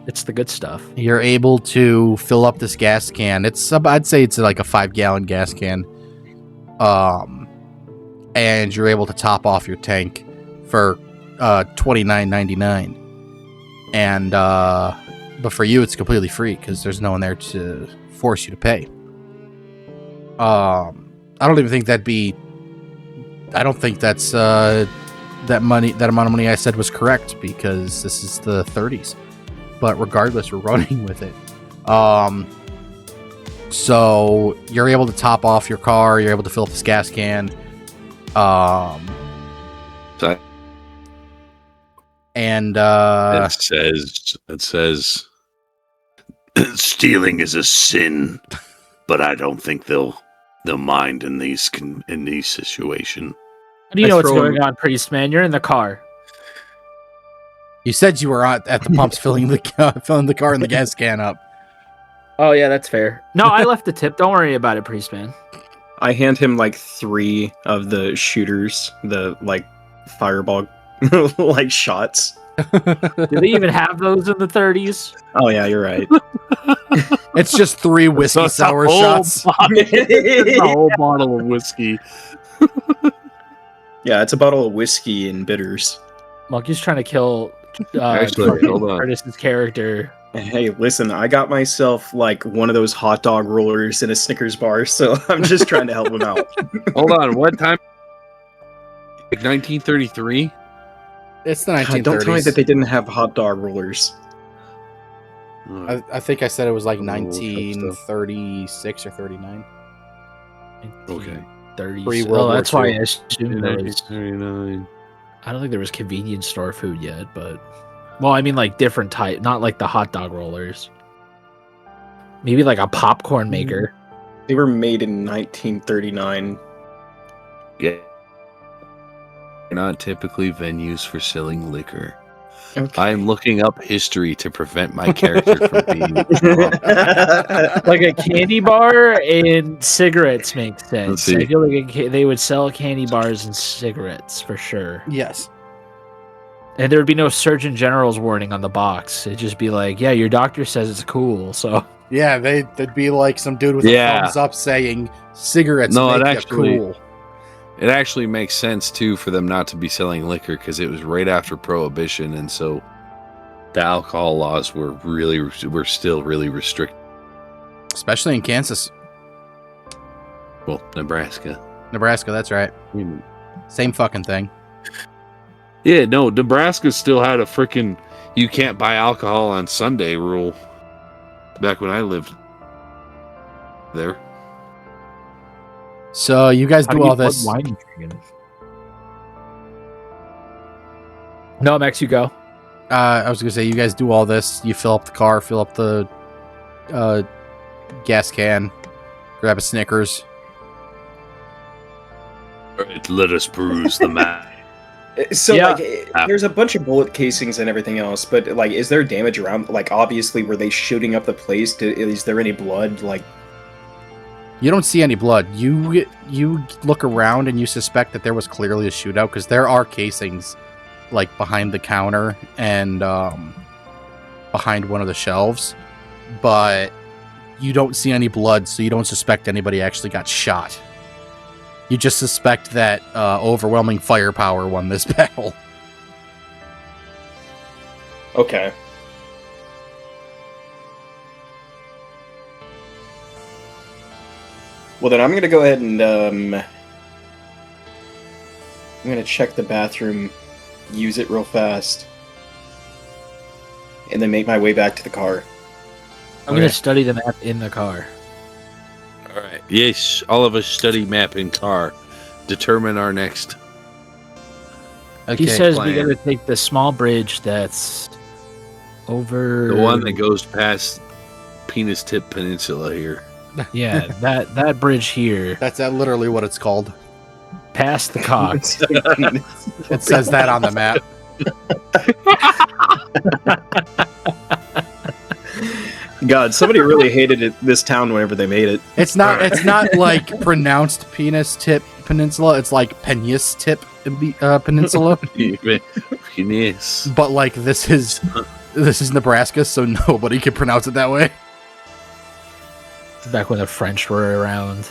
it's the good stuff. You're able to fill up this gas can. I'd say it's like a 5-gallon gas can, and you're able to top off your tank for $29.99, and but for you it's completely free because there's no one there to force you to pay. I don't even think I don't think that's that amount of money I said was correct, because this is the 30s. But regardless, we're running with it. So you're able to top off your car. You're able to fill up this gas can. And it says stealing is a sin, but I don't think they'll mind in these situations. How do you know what's going on, priest man? You're in the car. You said you were at the pumps filling the car and the gas can up. Oh yeah, that's fair. No, I left the tip. Don't worry about it, priest man. I hand him like 3 of the shooters, the like fireball like shots. Do they even have those in the 30s? Oh yeah, you're right. It's just 3 whiskey it's a sour whole shots. It's a whole bottle of whiskey. Yeah, it's a bottle of whiskey and bitters. Monkey's trying to kill Actually, hold on. Curtis's character. Hey, listen, I got myself like one of those hot dog rollers in a Snickers bar, so I'm just trying to help him out. Hold on, what time? Like 1933? It's the 1930s. Don't tell me that they didn't have hot dog rollers. I think I said it was like Oh, tough stuff. 1936 or 39. Okay. 30s. Pre-World Oh, War that's why I II. assumed there was. 1939. I don't think there was convenience store food yet, but well, I mean like different type, not like the hot dog rollers. Maybe like a popcorn maker. They were made in 1939. Yeah. Not typically venues for selling liquor. Okay. I am looking up history to prevent my character from being. Like a candy bar and cigarettes makes sense. Let's see. I feel like they would sell candy bars and cigarettes for sure. Yes. And there would be no Surgeon General's warning on the box. It'd just be like, yeah, your doctor says it's cool. So Yeah, they'd be like some dude with Yeah. a thumbs up saying cigarettes No, it make you actually- cool. It actually makes sense too for them not to be selling liquor because it was right after Prohibition, and so the alcohol laws were still really restricted. Especially in Kansas. Well, Nebraska. Nebraska, that's right. I mean, Same fucking thing. yeah, no, Nebraska still had a freaking you can't buy alcohol on Sunday rule back when I lived there. So you guys do all this. What wine you drinking? No, Max, you go. I was gonna say you guys do all this. You fill up the car, fill up the gas can, grab a Snickers. All right, let us peruse the map. So Yeah. like, there's a bunch of bullet casings and everything else, but like, is there damage around? Like, obviously, were they shooting up the place? Is there any blood? Like, You don't see any blood. You look around and you suspect that there was clearly a shootout because there are casings like behind the counter and behind one of the shelves, but you don't see any blood, so you don't suspect anybody actually got shot. You just suspect that overwhelming firepower won this battle. okay. Well, then I'm gonna go ahead and I'm gonna check the bathroom, use it real fast, and then make my way back to the car. I'm going to study the map in the car. All right. Yes, all of us study map in car. Determine our next. Okay. He says we plan. got to take the small bridge that's over The one that goes past Penis Tip Peninsula here. Yeah, that bridge here, That's literally what it's called. past the cock. It says that on the map. God, somebody really hated this town whenever they made it. It's not like pronounced Penis Tip Peninsula. It's like Penis Tip Peninsula. Penis. But like this is Nebraska, so nobody can pronounce it that way. Back when the French were around.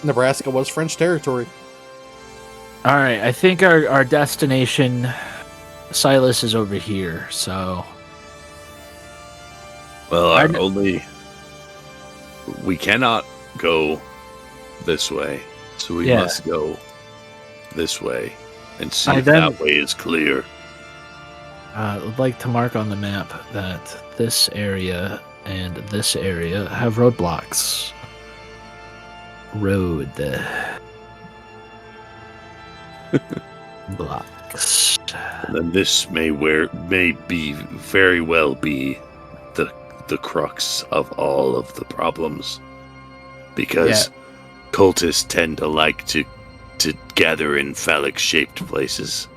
Nebraska was French territory. All right, I think our destination, Silas, is over here. So Well, I our kn- only. We cannot go this way, so we Yeah. must go this way and see I if then- that way is clear. I'd like to mark on the map that this area and this area have roadblocks. Road. Blocks. Then this may be very well be the crux of all of the problems, because cultists tend to like to gather in phallic shaped places.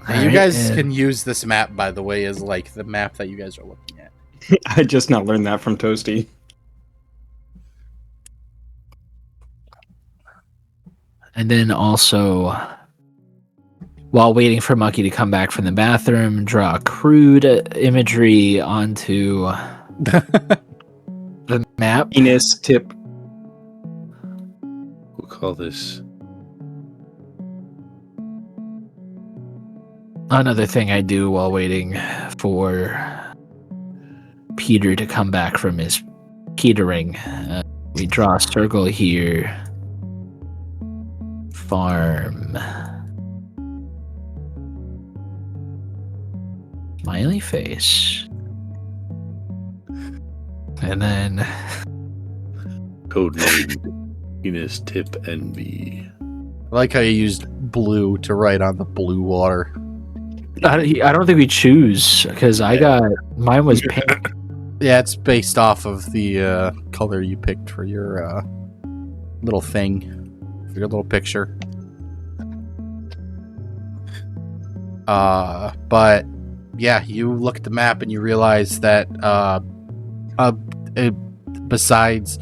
Now, you guys can use this map, by the way, as like the map that you guys are looking at. I just not learned that from Toasty. And then also, while waiting for Mucky to come back from the bathroom, draw crude imagery onto the map. Penis tip. We'll call this. Another thing I do while waiting for Peter to come back from his petering, we draw a circle here. Farm. Smiley face. And then Codename Penis Tip NB. I like how you used blue to write on the blue water. I don't think we choose because mine was pink. Yeah, it's based off of the color you picked for your little thing, for your little picture. But yeah, you look at the map and you realize that besides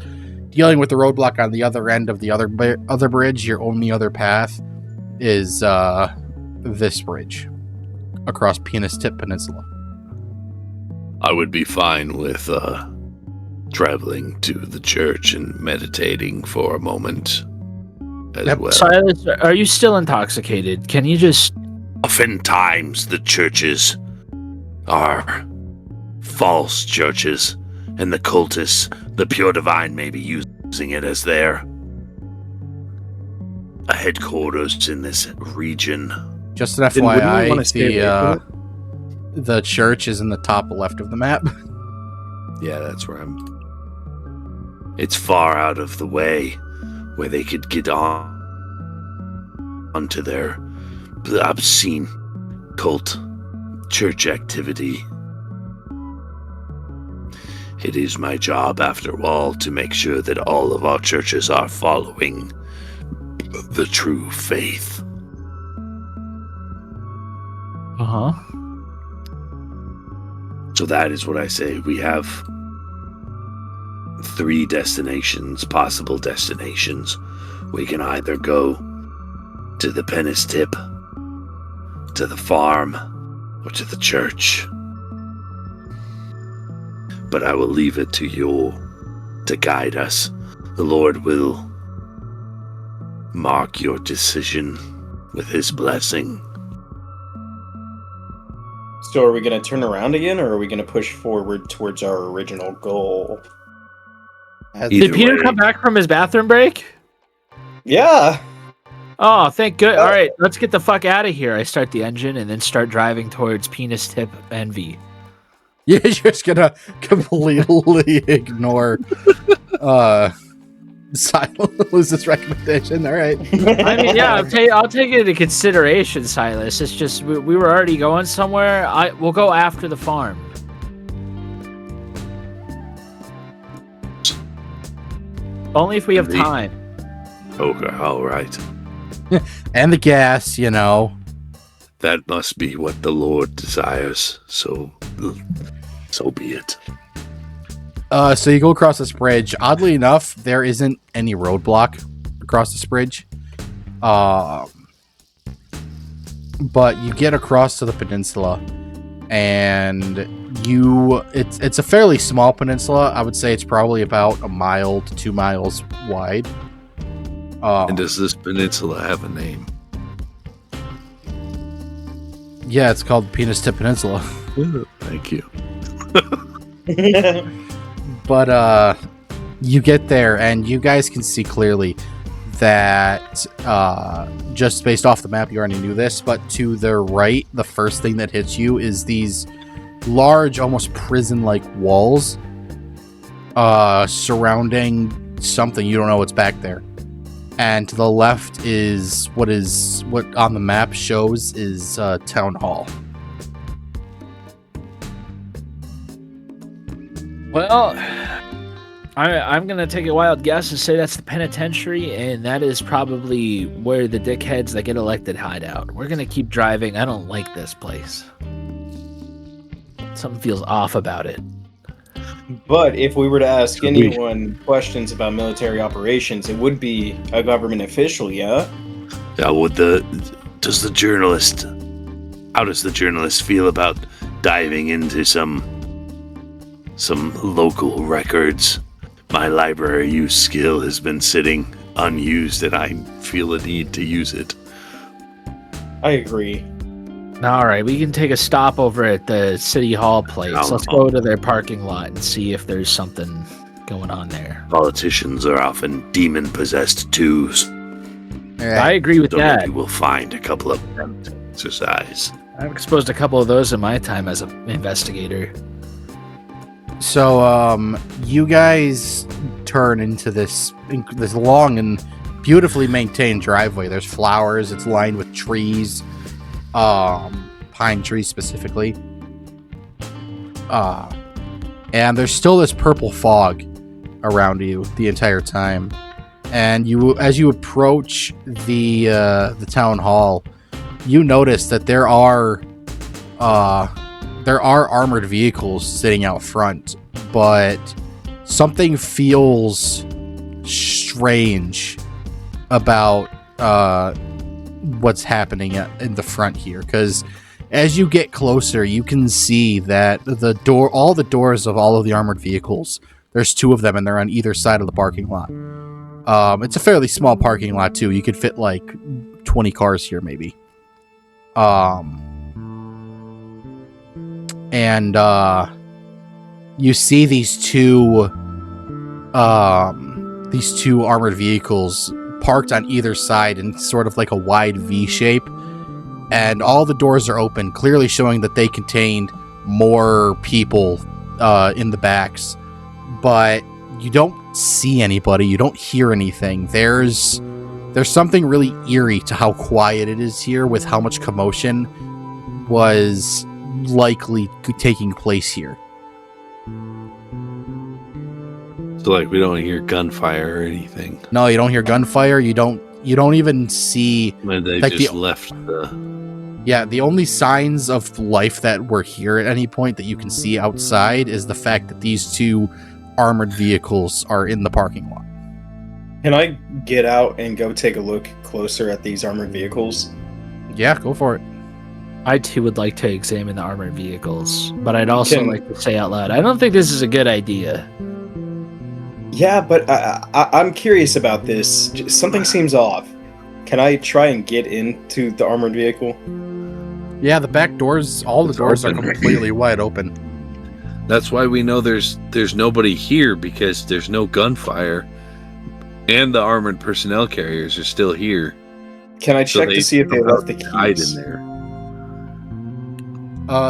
dealing with the roadblock on the other end of the other bridge, your only other path is this bridge across Penis Tip Peninsula. I would be fine with traveling to the church and meditating for a moment as well. Silas, are you still intoxicated? Can you just... Oftentimes the churches are false churches, and the cultists, the pure divine, may be using it as their headquarters in this region. Just an Then wouldn't we wanna FYI, stay away from the church is in the top left of the map. Yeah, that's where I'm. It's far out of the way where they could get onto their obscene cult church activity. It is my job, after all, to make sure that all of our churches are following the true faith. Uh-huh. So that is what I say. We have 3 destinations, possible destinations. We can either go to the Penis Tip, to the farm, or to the church. But I will leave it to you to guide us. The Lord will mark your decision with his blessing. So are we going to turn around again, or are we going to push forward towards our original goal? Either Did Peter come back from his bathroom break? Yeah. Oh, thank good. All right, let's get the fuck out of here. I start the engine and then start driving towards Penis Tip NV. You're just gonna completely ignore Silas's recommendation. All right. I mean, yeah, I'll take it into consideration, Silas. It's just we were already going somewhere. We'll go after the farm. Only if we have time. Okay, all right. And the gas, you know. That must be what the Lord desires. So be it. So you go across this bridge. Oddly enough, there isn't any roadblock across this bridge. But you get across to the peninsula, and it's a fairly small peninsula. I would say it's probably about 1 mile to 2 miles wide. And does this peninsula have a name? Yeah, it's called Penis Tip Peninsula. Thank you. But you get there, and you guys can see clearly that just based off the map, you already knew this, but to the right, the first thing that hits you is these large, almost prison-like walls surrounding something. You don't know what's back there. And to the left is what on the map shows is Town Hall. Well, I'm going to take a wild guess and say that's the penitentiary, and that is probably where the dickheads that get elected hide out. We're going to keep driving. I don't like this place. Something feels off about it. But if we were to ask anyone questions about military operations, it would be a government official, yeah? Yeah, how does the journalist feel about diving into some local records? My library use skill has been sitting unused, and I feel a need to use it. I agree. All right, we can take a stop over at the City Hall place. Town Let's Hall. go to their parking lot and see if there's something going on there. Politicians are often demon-possessed twos. I agree with So that. maybe we'll find a couple of them to exercise. I've exposed a couple of those in my time as an investigator. So, you guys turn into this long and beautifully maintained driveway. There's flowers. It's lined with trees, pine trees specifically. And there's still this purple fog around you the entire time. And as you approach the town hall, you notice that there are armored vehicles sitting out front, but something feels strange about what's happening in the front here, because as you get closer, you can see that all the doors of all of the armored vehicles, there's 2 of them, and they're on either side of the parking lot. It's a fairly small parking lot too. You could fit like 20 cars here, maybe. And you see these two armored vehicles parked on either side in sort of like a wide V shape, and all the doors are open, clearly showing that they contained more people in the backs. But you don't see anybody, you don't hear anything. There's something really eerie to how quiet it is here, with how much commotion was likely taking place here. So, like, we don't hear gunfire or anything. No, you don't hear gunfire. You don't even see. When they like just left the. Yeah, the only signs of life that were here at any point that you can see outside is the fact that these 2 armored vehicles are in the parking lot. Can I get out and go take a look closer at these armored vehicles? Yeah, go for it. I too would like to examine the armored vehicles, but I'd also like to say out loud, I don't think this is a good idea. Yeah, but I'm curious about this. Something seems off. Can I try and get into the armored vehicle? Yeah, the back doors, all the doors are completely wide open. That's why we know there's nobody here, because there's no gunfire, and the armored personnel carriers are still here. Can I check to see if they left the hide keys? in there.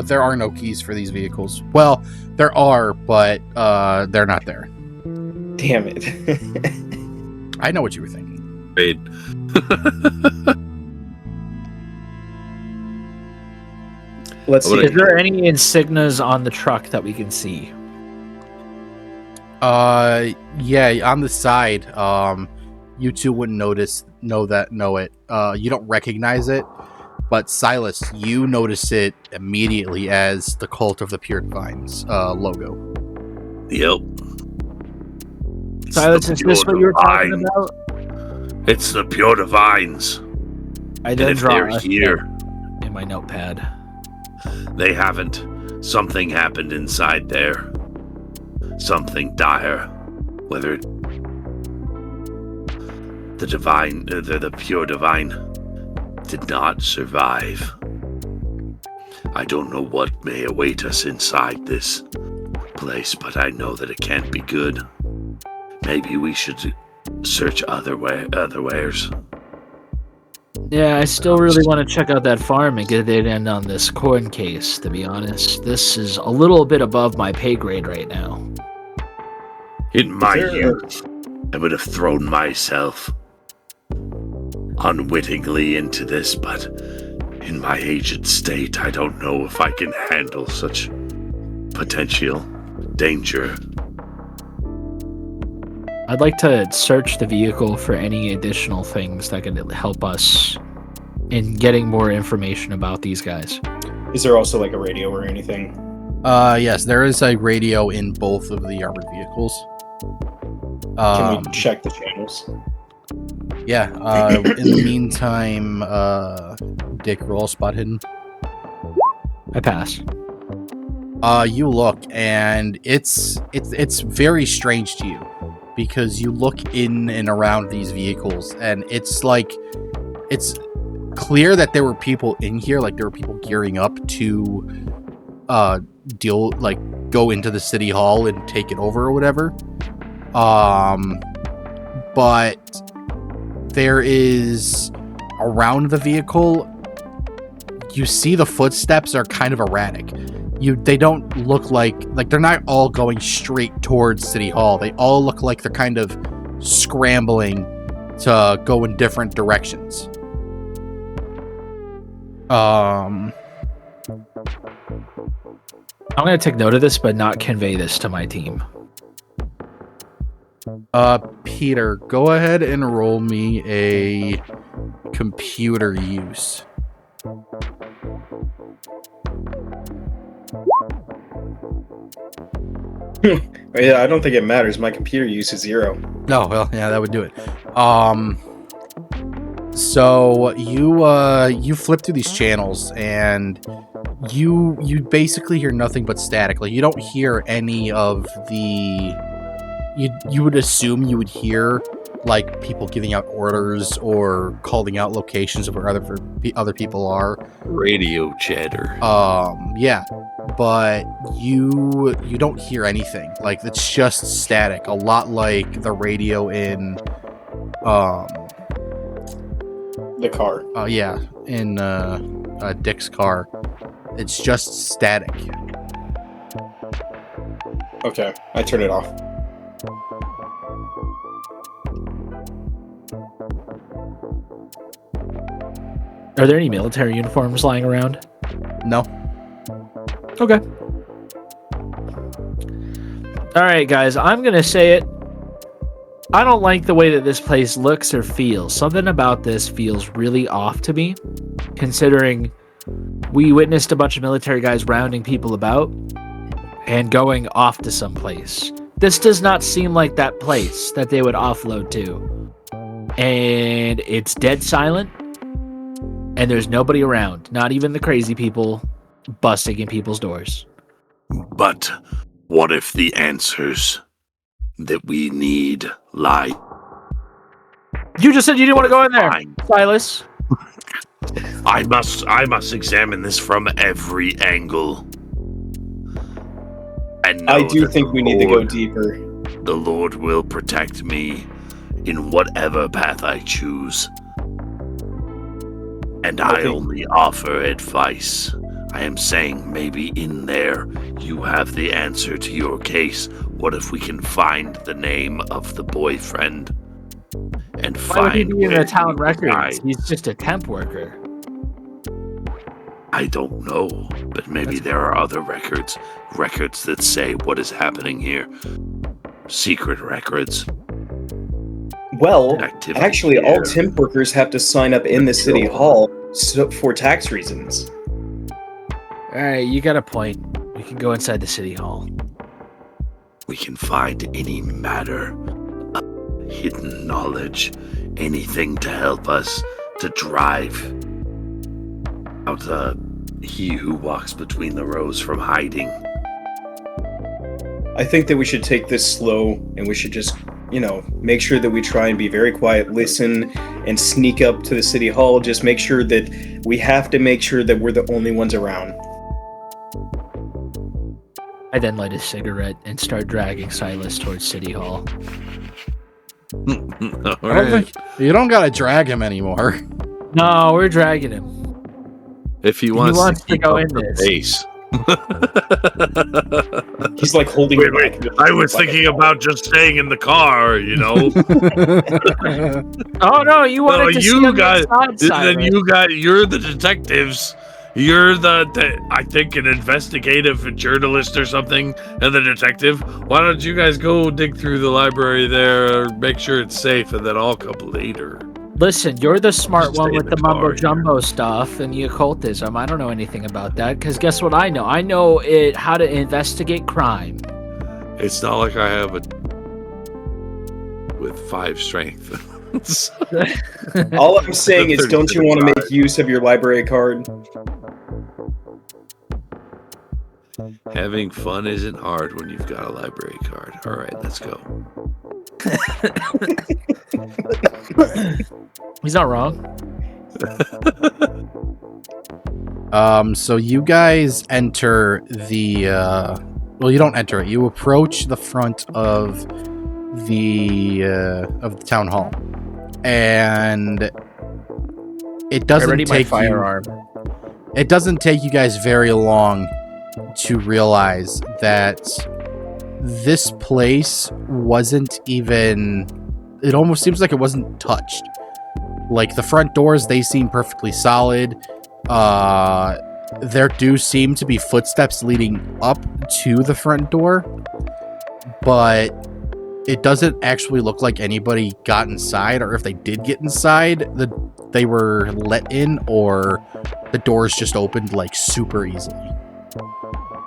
There are no keys for these vehicles. Well, there are, but they're not there. Damn it. I know what you were thinking. Wait. Let's see. Is there any insignias on the truck that we can see? Yeah, on the side, you 2 wouldn't know it. You don't recognize it, but Silas, you notice it immediately as the Cult of the Pure Divines logo. Yep. Silas, is this what you were talking about? It's the Pure Divines. I And then if draw they're a here, in my notepad. they haven't. Something happened inside there. Something dire. Whether the Pure Divine did not survive. I don't know what may await us inside this place, but I know that it can't be good. Maybe we should search otherwheres. Yeah, I still really want to check out that farm and get it in on this corn case, to be honest. This is a little bit above my pay grade right now. In my youth, I would have thrown myself unwittingly into this, but in my aged state, I don't know if I can handle such potential danger. I'd like to search the vehicle for any additional things that could help us in getting more information about these guys. Is there also like a radio or anything? Yes, there is a radio in both of the armored vehicles. Can we check the channels? Yeah. In the meantime, Dick, roll spot hidden. I pass. You look, and it's very strange to you because you look in and around these vehicles, and it's like it's clear that there were people in here, like there were people gearing up to go into the city hall and take it over or whatever. But there is around the vehicle, you see the footsteps are kind of erratic. They don't look like they're not all going straight towards City Hall. They all look like they're kind of scrambling to go in different directions. I'm going to take note of this, but not convey this to my team. Peter, go ahead and roll me a computer use. Yeah, I don't think it matters. My computer use is 0. No, well, yeah, that would do it. So you flip through these channels, and you basically hear nothing but static. Like, you don't hear any of the. You would assume you would hear like people giving out orders or calling out locations of where other people are. Radio chatter. Yeah, but you don't hear anything. Like, it's just static. A lot like the radio in The car. yeah, in Dick's car. It's just static. Okay, I turn it off. Are there any military uniforms lying around? No. Okay. All right, guys, I'm going to say it. I don't like the way that this place looks or feels. Something about this feels really off to me, considering we witnessed a bunch of military guys rounding people about and going off to someplace. This does not seem like that place that they would offload to. And it's dead silent, and there's nobody around, not even the crazy people busting in people's doors. But what if the answers that we need lie? You just said you didn't want to go in there, Fine. Silas. I must examine this from every angle. And I know do that think the we need to go Lord- deeper. The Lord will protect me in whatever path I choose. And I Okay. only offer advice. I am saying maybe in there you have the answer to your case. What if we can find the name of the boyfriend and Why would he find be in where the town he records? died? He's just a temp worker. I don't know, but maybe there are other records that say what is happening here. Secret records. Well, Activity actually, all here. temp workers have to sign up in the city hall for tax reasons. All right, you got a point. We can go inside the city hall. We can find any matter, hidden knowledge, anything to help us to drive out he who walks between the rows from hiding. I think that we should take this slow, and we should just, make sure that we try and be very quiet, listen, and sneak up to the city hall. Just make sure that we have to make sure that we're the only ones around. I then light a cigarette and start dragging Silas towards City Hall. All I don't right. think you don't gotta drag him anymore. No, we're dragging him. If he wants, wants to keep go up in the this. pace. He's like holding Wait, it back. I was thinking about just staying in the car, Oh no, you wanted to see you him guys, inside, Silas. you're the detectives. You're I think, an investigative journalist or something, and the detective. Why don't you guys go dig through the library there, make sure it's safe, and then I'll come later. Listen, you're the smart Just one stay in with the the car mumbo here. jumbo stuff and the occultism. I don't know anything about that, because guess what I know? I know how to investigate crime. It's not like I have with 5 strength. All I'm saying is, 30 don't you to want to 5. make use of your library card? Having fun isn't hard when you've got a library card. All right, let's go. He's not wrong. So you guys enter the well, you don't enter it. You approach the front of the town hall, and it doesn't take firearm. It doesn't take you guys very long to realize that this place wasn't even. It almost seems like it wasn't touched. Like the front doors, they seem perfectly solid. There do seem to be footsteps leading up to the front door, but it doesn't actually look like anybody got inside, or if they did get inside, they were let in, or the doors just opened like super easily.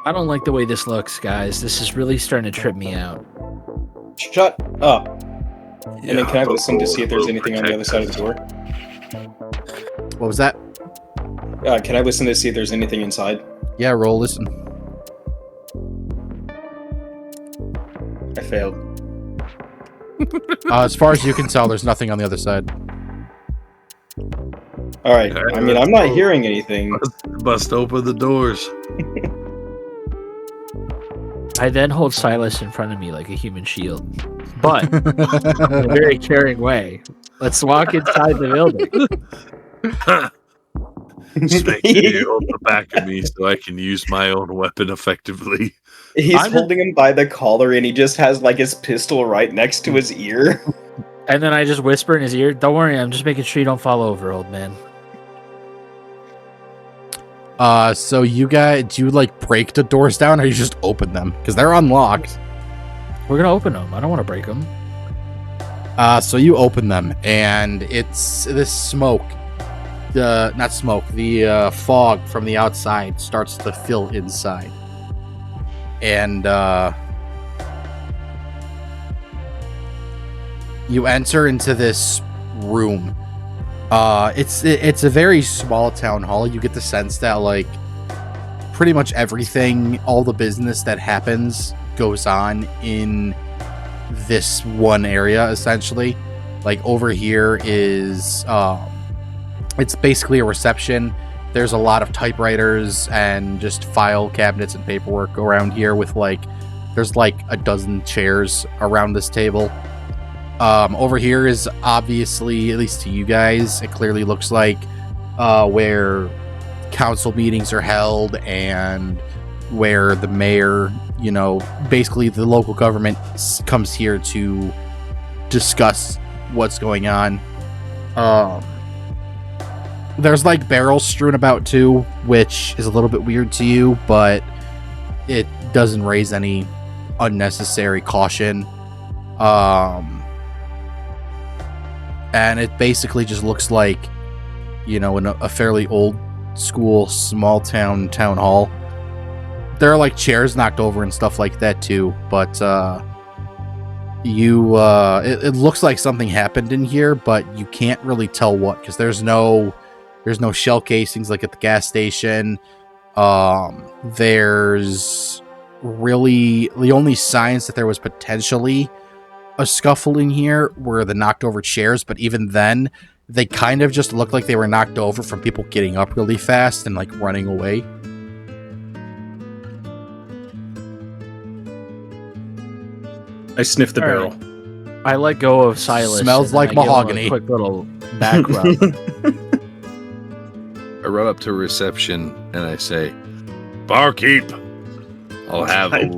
I don't like the way this looks, guys. This is really starting to trip me out. Shut up. And then can I listen to see if there's anything on the other side of the door? What was that? Can I listen to see if there's anything inside? Yeah, roll listen. I failed. As far as you can tell, there's nothing on the other side. Alright, I mean, I'm not hearing anything. Bust open the doors. I then hold Silas in front of me like a human shield, but in a very caring way. Let's walk inside the building. Just make sure you hold the back of me so I can use my own weapon effectively. He's holding him by the collar, and he just has like his pistol right next to his ear. And then I just whisper in his ear, "Don't worry, I'm just making sure you don't fall over, old man." So you guys, do you like break the doors down, or you just open them? Because they're unlocked. We're gonna open them. I don't want to break them. So you open them, and it's this smoke. Not smoke. The fog from the outside starts to fill inside, and you enter into this room. It's a very small town hall. You get the sense that like pretty much everything, all the business that happens goes on in this one area, essentially. Like over here is it's basically a reception. There's a lot of typewriters and just file cabinets and paperwork around here with there's like a dozen chairs around this table. Over here is obviously, at least to you guys, it clearly looks like where council meetings are held and where the mayor, basically the local government comes here to discuss what's going on. There's like barrels strewn about too, which is a little bit weird to you, but it doesn't raise any unnecessary caution. And it basically just looks like, in a fairly old school small town hall. There are like chairs knocked over and stuff like that too, but it looks like something happened in here, but you can't really tell what, because there's no shell casings like at the gas station. There's really the only signs that there was potentially a scuffle in here were the knocked over chairs, but even then they kind of just looked like they were knocked over from people getting up really fast and like running away. I sniffed the All barrel. right. I let go of Silas. Smells and like I give him mahogany. A quick little back rub. I run up to reception and I say, Barkeep, I'll have a...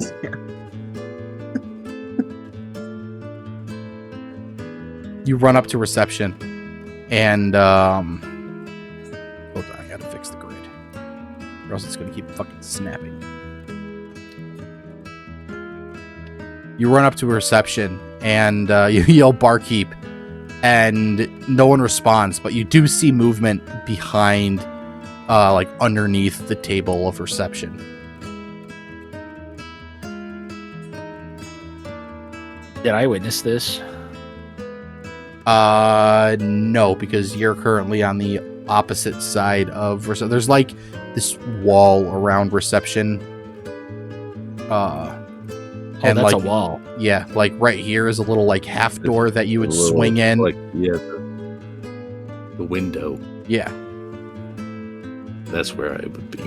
You run up to reception and hold on, I gotta fix the grid. or else it's gonna keep fucking snapping. You run up to reception and you yell barkeep, and no one responds, but you do see movement behind, like underneath the table of reception. Did I witness this? No, because you're currently on the opposite side of reception. There's like this wall around reception. And that's like, a wall. Yeah, like right here is a little like half door that you would swing in. Like, yeah, the window. Yeah. That's where I would be.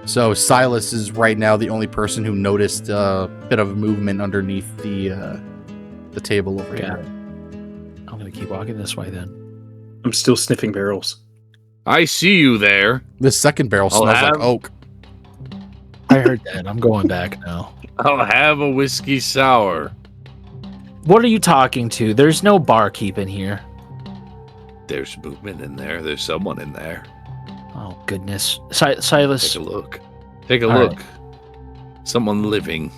So Silas is right now the only person who noticed a bit of movement underneath the table over here. I'm gonna keep walking this way then. I'm still sniffing barrels. I see you there. This second barrel I'll smells like have- oak. I heard that. I'm going back now. I'll have a whiskey sour. What are you talking to? There's no barkeep in here. There's movement in there. There's someone in there. Oh goodness, Silas, Take a look. Take a All look. Someone living.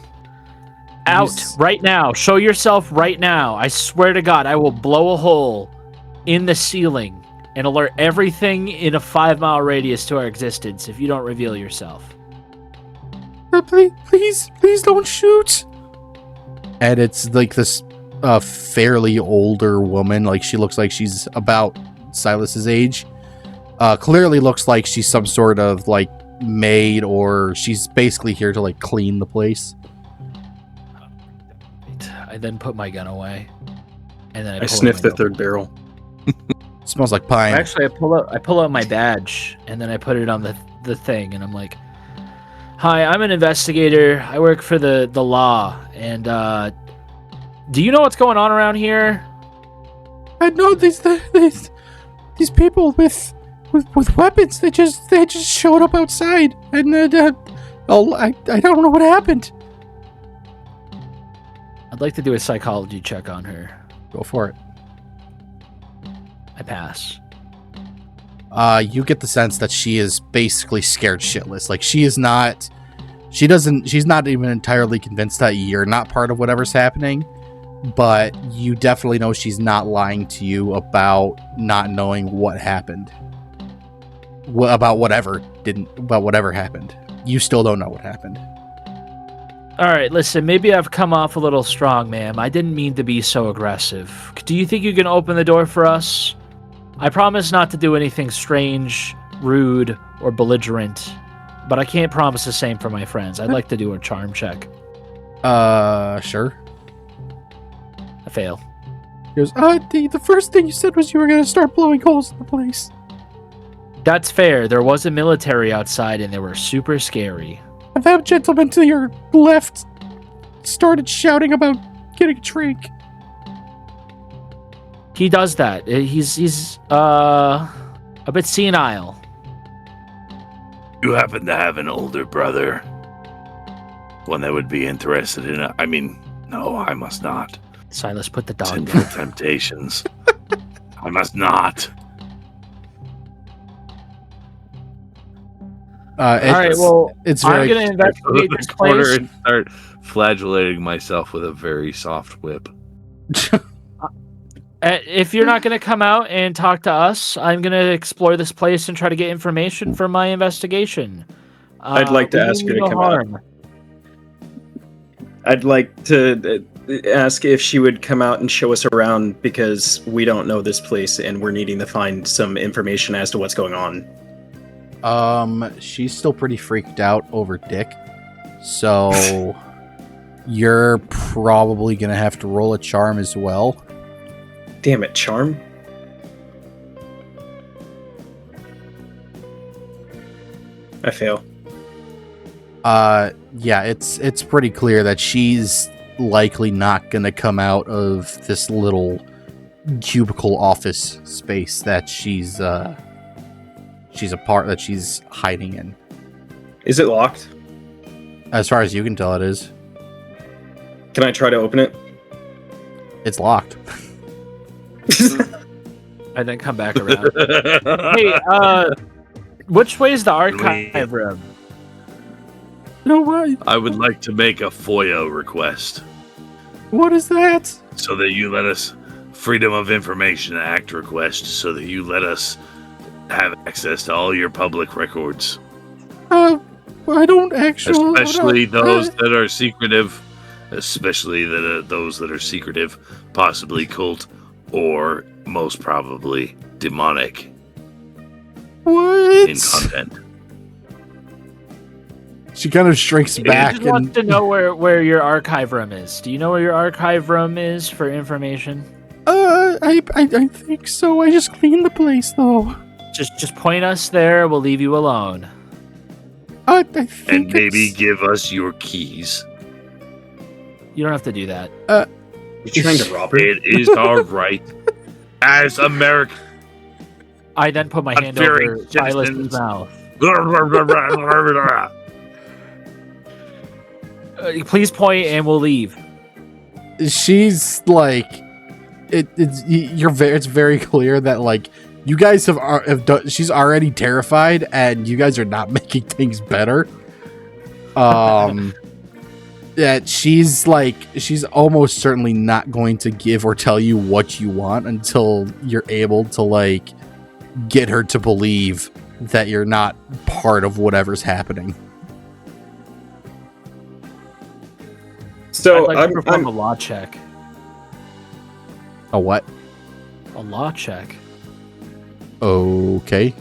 out right now. Show yourself right now. I swear to God, I will blow a hole in the ceiling and alert everything in a 5-mile radius to our existence if you don't reveal yourself. Please don't shoot. And it's like this fairly older woman. Like she looks like she's about Silas's age. Clearly looks like she's some sort of like maid, or she's basically here to like clean the place. I then put my gun away, and then I sniff the third barrel. It smells like pine. Actually, I pull out my badge, and then I put it on the thing, and I'm like, "Hi, I'm an investigator. I work for the law, and do you know what's going on around here?" I know these people with weapons. They just showed up outside, and I don't know what happened. I'd like to do a psychology check on her. Go for it. I pass. You get the sense that she is basically scared shitless. Like she's not even entirely convinced that you're not part of whatever's happening, but you definitely know she's not lying to you about not knowing what happened. About whatever happened. You still don't know what happened. All right, listen, maybe I've come off a little strong, ma'am. I didn't mean to be so aggressive. Do you think you can open the door for us? I promise not to do anything strange, rude, or belligerent, but I can't promise the same for my friends. I'd like to do a charm check. Sure. I fail. He goes, the first thing you said was you were going to start blowing holes in the place. That's fair. There was a military outside, and they were super scary. And that gentleman to your left started shouting about getting a drink. He does that. He's a bit senile. You happen to have an older brother? One that would be interested in it? I mean, no, I must not. Silas, put the dog Sinful down. temptations. I must not. All right, well, it's I'm very. going to investigate this Corner place. and start flagellating myself with a very soft whip. If you're not going to come out and talk to us, I'm going to explore this place and try to get information for my investigation. I'd like to we ask mean her to no come out. harm. I'd like to ask if she would come out and show us around, because we don't know this place and we're needing to find some information as to what's going on. She's still pretty freaked out over Dick, so you're probably gonna have to roll a charm as well. Damn it, charm. I fail. Yeah, it's pretty clear that she's likely not gonna come out of this little cubicle office space that she's hiding in. Is it locked? As far as you can tell, it is. Can I try to open it? It's locked. And then come back around. Hey, Which way is the archive room? No way. I would like to make a FOIA request What is that? so that you let us Freedom of Information Act request so that you let us have access to all your public records, I don't actually. especially those that are secretive, those that are secretive, possibly cult or most probably demonic What? in content. She kind of shrinks I back just want and to know where your archive room is. Do you know where your archive room is for information? I think so. I just cleaned the place though. Just point us there. We'll leave you alone. I think And maybe it's- give us your keys. You don't have to do that. You trying to rob her? It is our right as American. I then put my hand very over Silas's citizens. mouth. Please point and we'll leave. she's like, it's very clear that like you guys have done. She's already terrified, and you guys are not making things better. That she's almost certainly not going to give or tell you what you want until you're able to like get her to believe that you're not part of whatever's happening. So I'd like to perform I'm a law check. A what? A law check. Okay.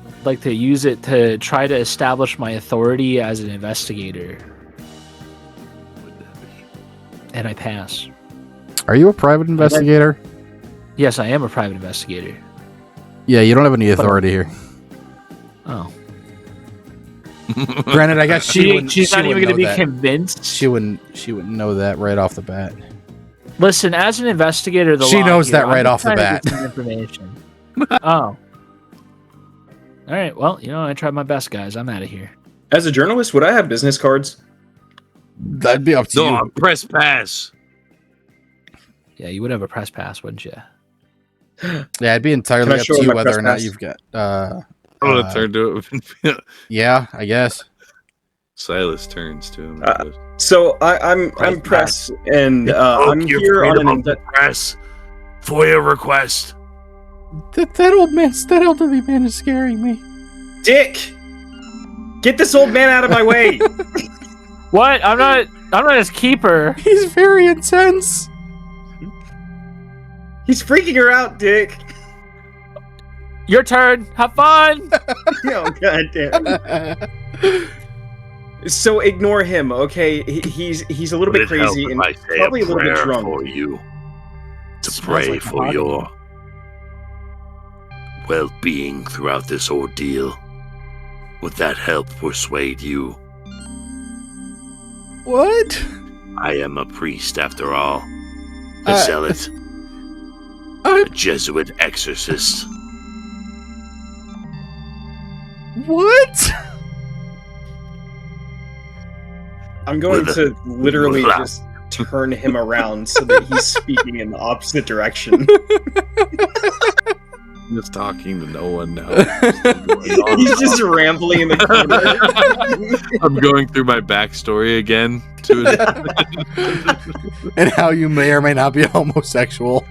I'd like to use it to try to establish my authority as an investigator. And I pass. Are you a private investigator? Yes, I am a private investigator. Yeah, you don't have any authority here. Oh. Granted, I guess She's not even going to be that. convinced. She wouldn't know that right off the bat. Listen, as an investigator, She law knows here, that right I'm off the trying to bat. get some information. Oh. All right. Well, I tried my best, guys. I'm out of here. as a journalist, would I have business cards? That'd be up to No, you. press pass. Yeah, you would have a press pass, wouldn't you? Yeah, it'd be entirely Can I up show to her you my whether or not press you've got. I'm gonna turn to it. Yeah, I guess. Silas turns to him. So I'm press, and I'm Your here on freedom an of the press. FOIA request. That elderly man is scaring me. Dick. Get this old man out of my way. What? I'm not his keeper. He's very intense. He's freaking her out, Dick. Your turn. Have fun. Oh god damn. So ignore him, okay? He's a little bit Would it help crazy if and I say probably a little bit prayer drunk. for you to Smells pray like for hot. your well-being throughout this ordeal. Would that help persuade you? What? I am a priest, after all. A Uh, zealot. Uh, A Jesuit exorcist. what? I'm going With to literally with a- just turn him around so that he's speaking in the opposite direction. I'm just talking to no one now. He's just rambling in the corner. I'm going through my backstory again. And how you may or may not be homosexual.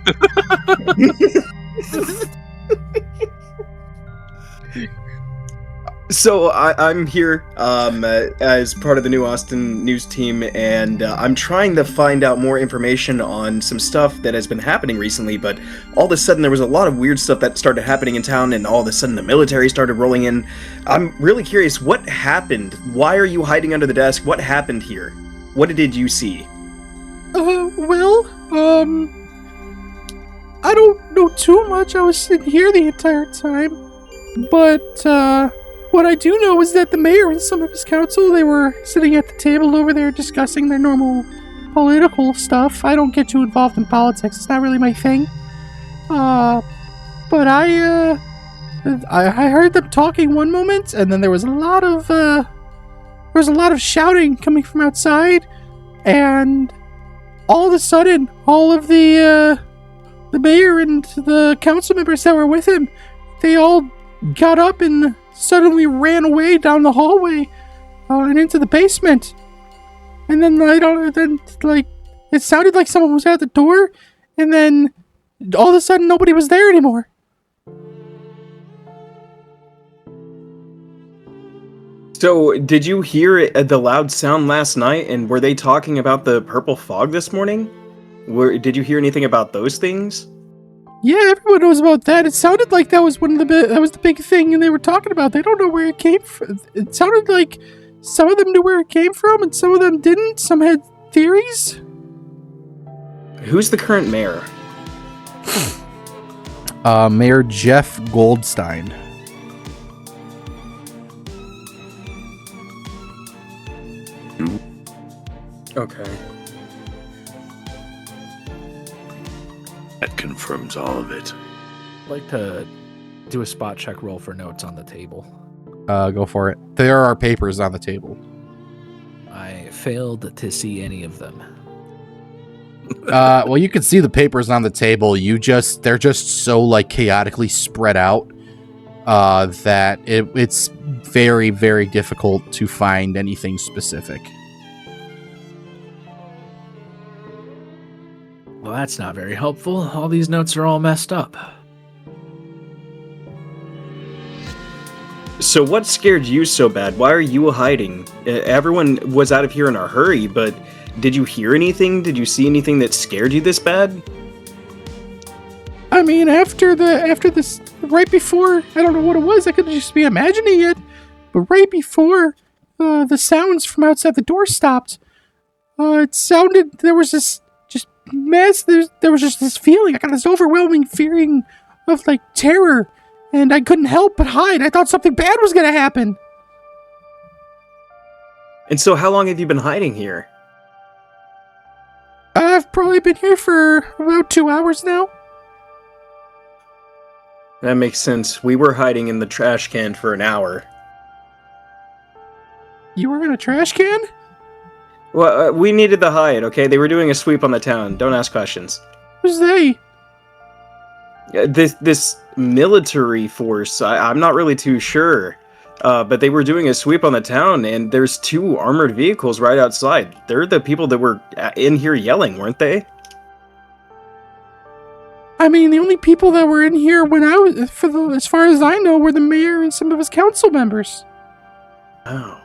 So I'm here as part of the New Austin news team, and I'm trying to find out more information on some stuff that has been happening recently, but all of a sudden there was a lot of weird stuff that started happening in town, and all of a sudden the military started rolling in. I'm really curious, what happened? Why are you hiding under the desk? What happened here? What did you see? I don't know too much. I was sitting here the entire time. But, what I do know is that the mayor and some of his council, they were sitting at the table over there discussing their normal political stuff. I don't get too involved in politics. It's not really my thing. But I heard them talking one moment, and then there was a lot of shouting coming from outside, and all of a sudden, all of the mayor and the council members that were with him, they all got up and suddenly ran away down the hallway and into the basement. And then it sounded like someone was at the door, and then all of a sudden nobody was there anymore. So, did you hear the loud sound last night, and were they talking about the purple fog this morning? Did you hear anything about those things? Yeah, everyone knows about that. It sounded like that was the big thing, and they were talking about. They don't know where it came from. It sounded like some of them knew where it came from, and some of them didn't. Some had theories. Who's the current mayor? Mayor Jeff Goldstein. Okay. That confirms all of it. I'd like to do a spot check roll for notes on the table. Go for it. There are papers on the table. I failed to see any of them. Well, you can see the papers on the table. They're just so like chaotically spread out that it's very, very difficult to find anything specific. Well, that's not very helpful. All these notes are all messed up. So what scared you so bad? Why are you hiding? Everyone was out of here in a hurry, but did you hear anything? Did you see anything that scared you this bad? I mean, after this, right before, I don't know what it was. I could just be imagining it, but right before the sounds from outside the door stopped, it sounded there was this just mass. There was just this feeling. I got this overwhelming feeling of like terror. And I couldn't help but hide. I thought something bad was going to happen. And so how long have you been hiding here? I've probably been here for about 2 hours now. That makes sense. We were hiding in the trash can for an hour. You were in a trash can? Well, we needed the hide, okay? They were doing a sweep on the town. Don't ask questions. Who's they? This military force, I'm not really too sure. But they were doing a sweep on the town, and there's 2 armored vehicles right outside. They're the people that were in here yelling, weren't they? I mean, the only people that were in here when as far as I know, were the mayor and some of his council members. Oh.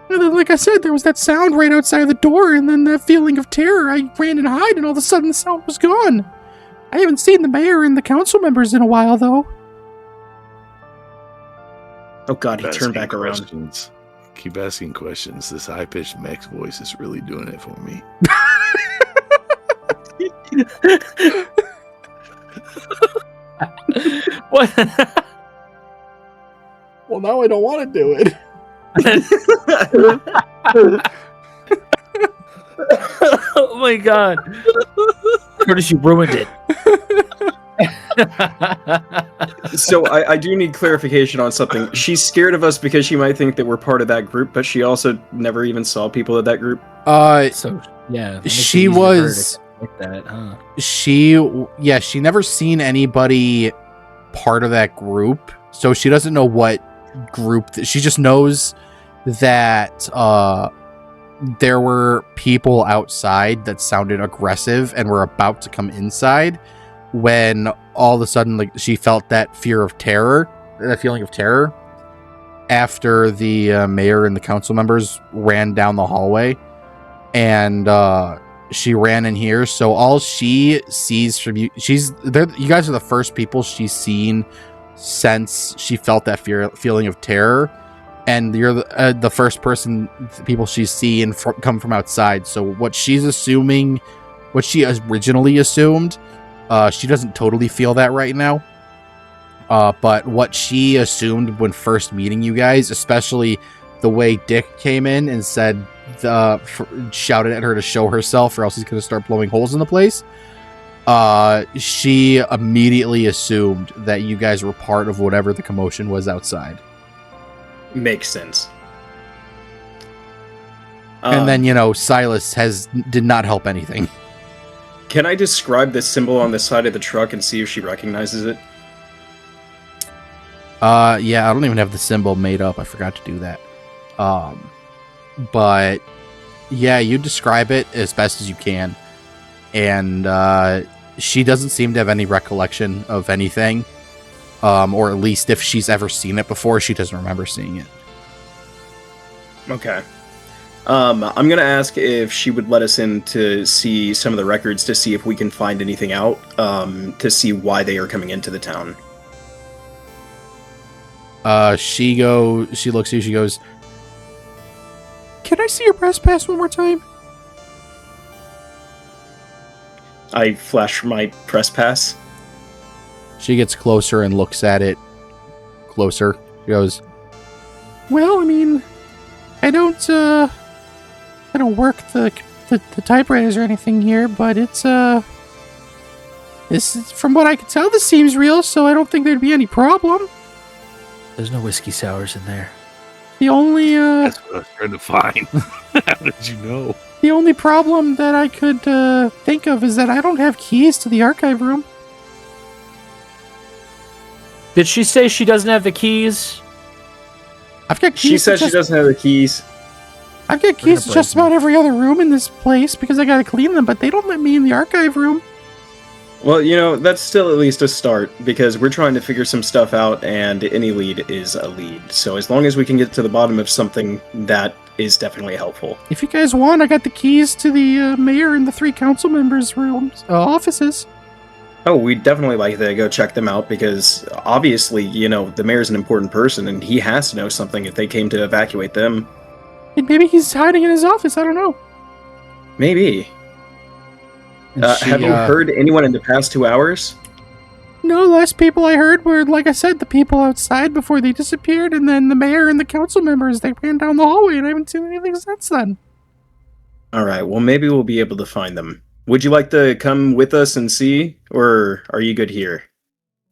And then, like I said, there was that sound right outside the door, and then that feeling of terror. I ran and hid, and all of a sudden the sound was gone. I haven't seen the mayor and the council members in a while, though. Oh god, he Keep turned asking back around. questions. Keep asking questions. This high-pitched Max voice is really doing it for me. What? Well, now I don't want to do it. Oh my god. Curtis, you ruined it. So I do need clarification on something. She's scared of us because she might think that we're part of that group, but she also never even saw people of that group. So, yeah. that makes it She easy for her to was. like that, huh? She never seen anybody part of that group, so she doesn't know what group. She just knows that there were people outside that sounded aggressive and were about to come inside when all of a sudden, like, she felt that feeling of terror after the mayor and the council members ran down the hallway, and she ran in here. So all she sees from you, you guys are the first people she's seen since she felt that feeling of terror, and you're the first people she's seen come from outside. So what she originally assumed, she doesn't totally feel that right now. But what she assumed when first meeting you guys, especially the way Dick came in and said, shouted at her to show herself, or else he's going to start blowing holes in the place. She immediately assumed that you guys were part of whatever the commotion was outside. Makes sense. And then, Silas did not help anything. Can I describe this symbol on the side of the truck and see if she recognizes it? Yeah, I don't even have the symbol made up. I forgot to do that. But yeah, you describe it as best as you can. And she doesn't seem to have any recollection of anything. Or at least if she's ever seen it before, she doesn't remember seeing it. Okay. I'm going to ask if she would let us in to see some of the records to see if we can find anything out, to see why they are coming into the town. She looks at you, she goes, "Can I see your press pass one more time?" I flash my press pass. She gets closer and looks at it closer. She goes, "Well, I mean, I don't work the typewriters or anything here, but it's this is, from what I can tell, this seems real, so I don't think there'd be any problem. There's no whiskey sours in there. The only That's what I was trying to find. How did you know? the only problem that I could think of is that I don't have keys to the archive room." Did she say she doesn't have the keys? I've got keys. She says she doesn't have the keys. I've got keys to just about every other room in this place because I gotta clean them, but they don't let me in the archive room. Well, that's still at least a start, because we're trying to figure some stuff out, and any lead is a lead. So as long as we can get to the bottom of something, that is definitely helpful. If you guys want, I got the keys to the mayor and the 3 council members' rooms, offices. Oh, we'd definitely like to go check them out, because obviously, the mayor's an important person, and he has to know something if they came to evacuate them. And maybe he's hiding in his office, I don't know. Maybe. Have you heard anyone in the past 2 hours? No, the last people I heard were, like I said, the people outside before they disappeared, and then the mayor and the council members, they ran down the hallway, and I haven't seen anything since then. Alright, well maybe we'll be able to find them. Would you like to come with us and see, or are you good here?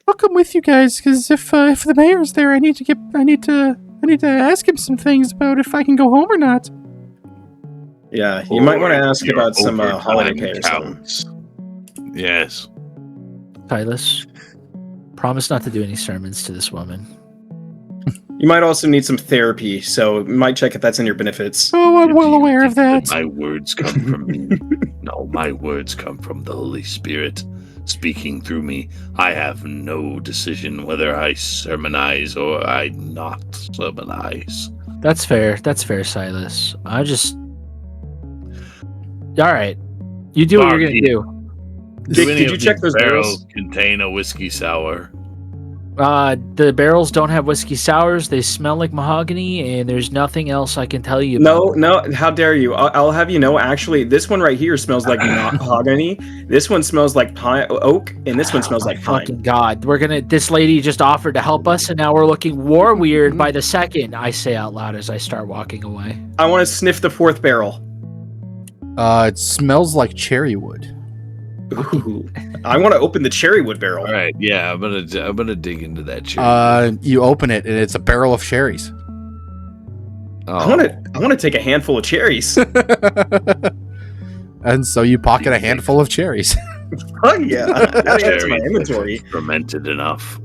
I'll come with you guys, because if the mayor's there, I need to ask him some things about if I can go home or not. Yeah, you might want to ask Your about some overtime holiday pay or something. counts. Yes. Silas, promise not to do any sermons to this woman. You might also need some therapy, so you might check if that's in your benefits. Oh, I'm Do well you aware of think that. My words come from me. No, my words come from the Holy Spirit speaking through me. I have no decision whether I sermonize or I not sermonize. That's fair, Silas. Alright. You do what you're gonna do. Did you check those barrels? Contain a whiskey sour. The barrels don't have whiskey sours. They smell like mahogany, and there's nothing else I can tell you about. No, how dare you? I'll have you know, actually, this one right here smells like mahogany. This one smells like oak, and this one smells like pine. Fucking God. This lady just offered to help us, and now we're looking war weird by the second, I say out loud as I start walking away. I want to sniff the 4th barrel. It smells like cherry wood. Ooh. I want to open the cherry wood barrel. All right, yeah, I'm gonna dig into that cherry. You open it, and it's a barrel of cherries. Oh. I want to take a handful of cherries. And so you pocket a handful of cherries. Oh yeah, add it to my Cherries inventory. fermented enough.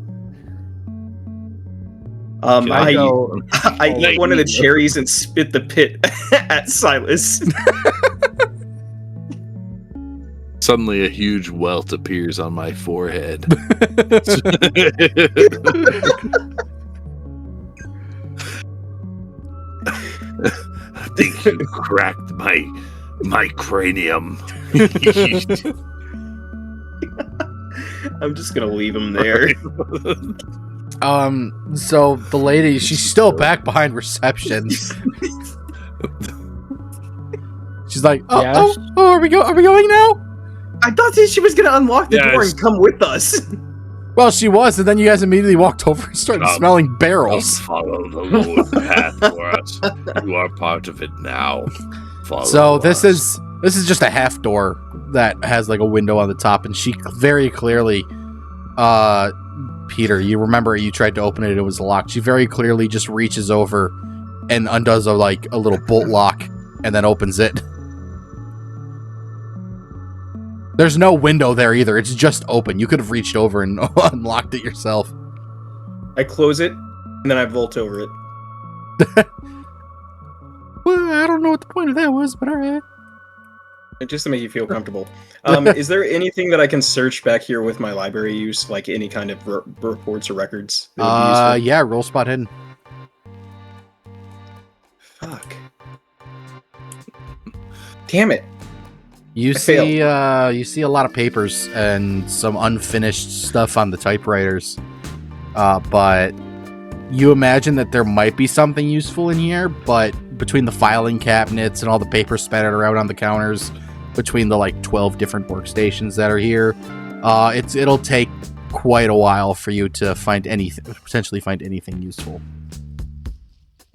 I eat one of the cherries and spit the pit at Silas. Suddenly a huge welt appears on my forehead. I think you cracked my cranium. I'm just gonna leave him there. So the lady, she's still back behind reception. She's like, Yes? are we going now? I thought she was gonna unlock the door Yes. and come with us. Well, she was, and then you guys immediately walked over and started smelling barrels. Follow the Lord's path for us. You are part of it now. Follow So this us. is just a half door that has like a window on the top, and she very clearly, Peter, you remember you tried to open it, it was locked. She very clearly just reaches over and undoes a little bolt lock, and then opens it. There's no window there either. It's just open. You could have reached over and unlocked it yourself. I close it, and then I vault over it. Well, I don't know what the point of that was, but all right. Just to make you feel comfortable. Is there anything that I can search back here with my library use, like any kind of reports or records? That would be useful? Yeah, roll spot hidden. Fuck. Damn it. You I see a lot of papers and some unfinished stuff on the typewriters. But you imagine that there might be something useful in here, but between the filing cabinets and all the papers spattered around on the counters, between the like 12 different workstations that are here, it'll take quite a while for you to potentially find anything useful.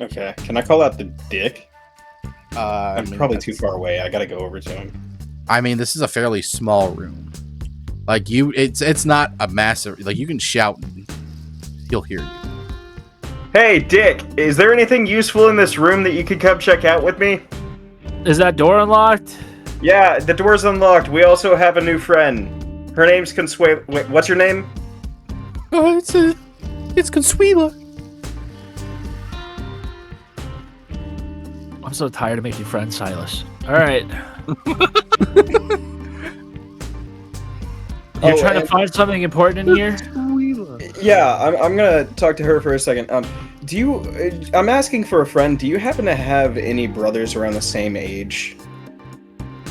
Okay. Can I call out the dick? I'm probably too far away. I gotta go over to him. I mean, this is a fairly small room. Like it's not a massive. Like you can shout and he'll hear you. Hey, Dick, is there anything useful in this room that you could come check out with me? Is that door unlocked? Yeah, the door's unlocked. We also have a new friend. Her name's Consuela. Wait, what's your name? Oh, it's Consuela. I'm so tired of making friends, Silas. All right. You're trying to find something important in here? Yeah, I'm gonna talk to her for a second. I'm asking for a friend. Do you happen to have any brothers around the same age?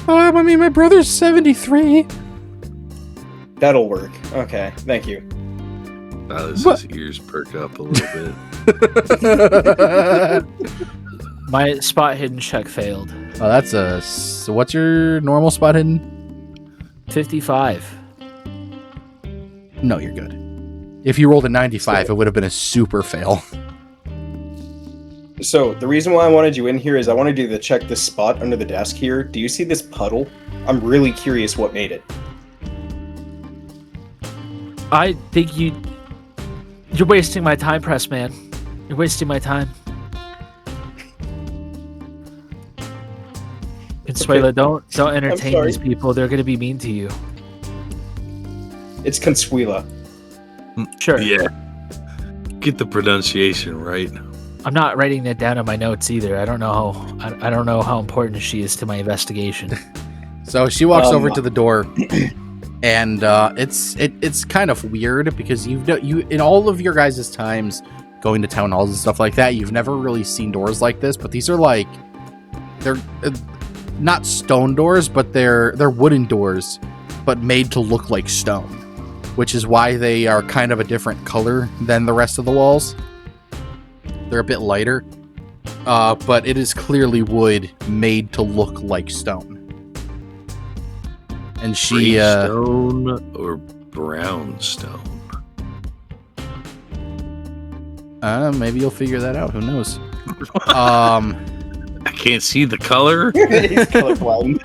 I mean, my brother's 73. That'll work. Okay, thank you. Silas's ears perk up a little bit. My spot hidden check failed. Oh, so what's your normal spot hidden? 55. No, you're good. If you rolled a 95, it would have been a super fail. So, the reason why I wanted you in here is I wanted you to check this spot under the desk here. Do you see this puddle? I'm really curious what made it. I think you're wasting my time, press man. You're wasting my time. Consuela, don't entertain these people. They're gonna be mean to you. It's Consuela. Sure. Yeah. Get the pronunciation right. I'm not writing that down in my notes either. I don't know how important she is to my investigation. So she walks over to the door, and it's kind of weird because you in all of your guys' times going to town halls and stuff like that, you've never really seen doors like this. But these are like they're not stone doors, but they're wooden doors, but made to look like stone, which is why they are kind of a different color than the rest of the walls. They're a bit lighter, but it is clearly wood made to look like stone. And she Gray stone or brown stone? Maybe you'll figure that out. Who knows? I can't see the color. He's colorblind.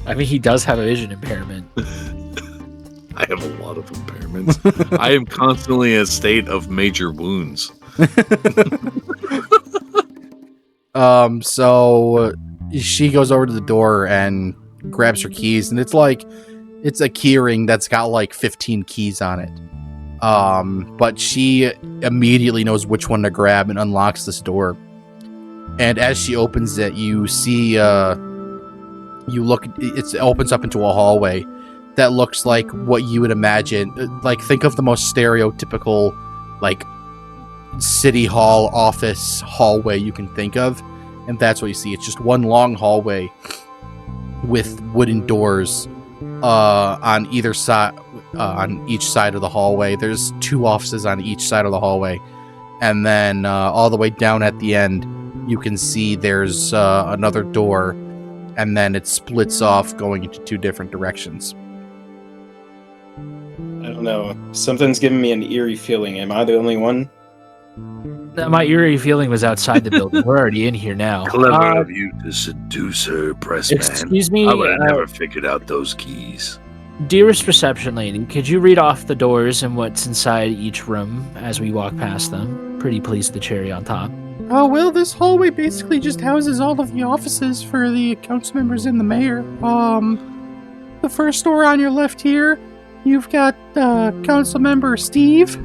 I mean, he does have a vision impairment. I have a lot of impairments. I am constantly in a state of major wounds. So she goes over to the door and grabs her keys, and it's a key ring that's got like 15 keys on it. But she immediately knows which one to grab and unlocks this door. And as she opens it, you see, it opens up into a hallway that looks like what you would imagine. Like, think of the most stereotypical, like, city hall office hallway you can think of. And that's what you see. It's just one long hallway with wooden doors on either side, on each side of the hallway. There's 2 offices on each side of the hallway. And then all the way down at the end, you can see there's another door. And then it splits off going into 2 different directions. I don't know. Something's giving me an eerie feeling. Am I the only one? My eerie feeling was outside the building. We're already in here now. Clever of you to seduce her, Pressman. Excuse me? I would have never figured out those keys. Dearest reception lady, could you read off the doors and what's inside each room as we walk past them? Pretty please the cherry on top. Oh, well, this hallway basically just houses all of the offices for the council members and the mayor. The first door on your left here you've got Council Member Steve.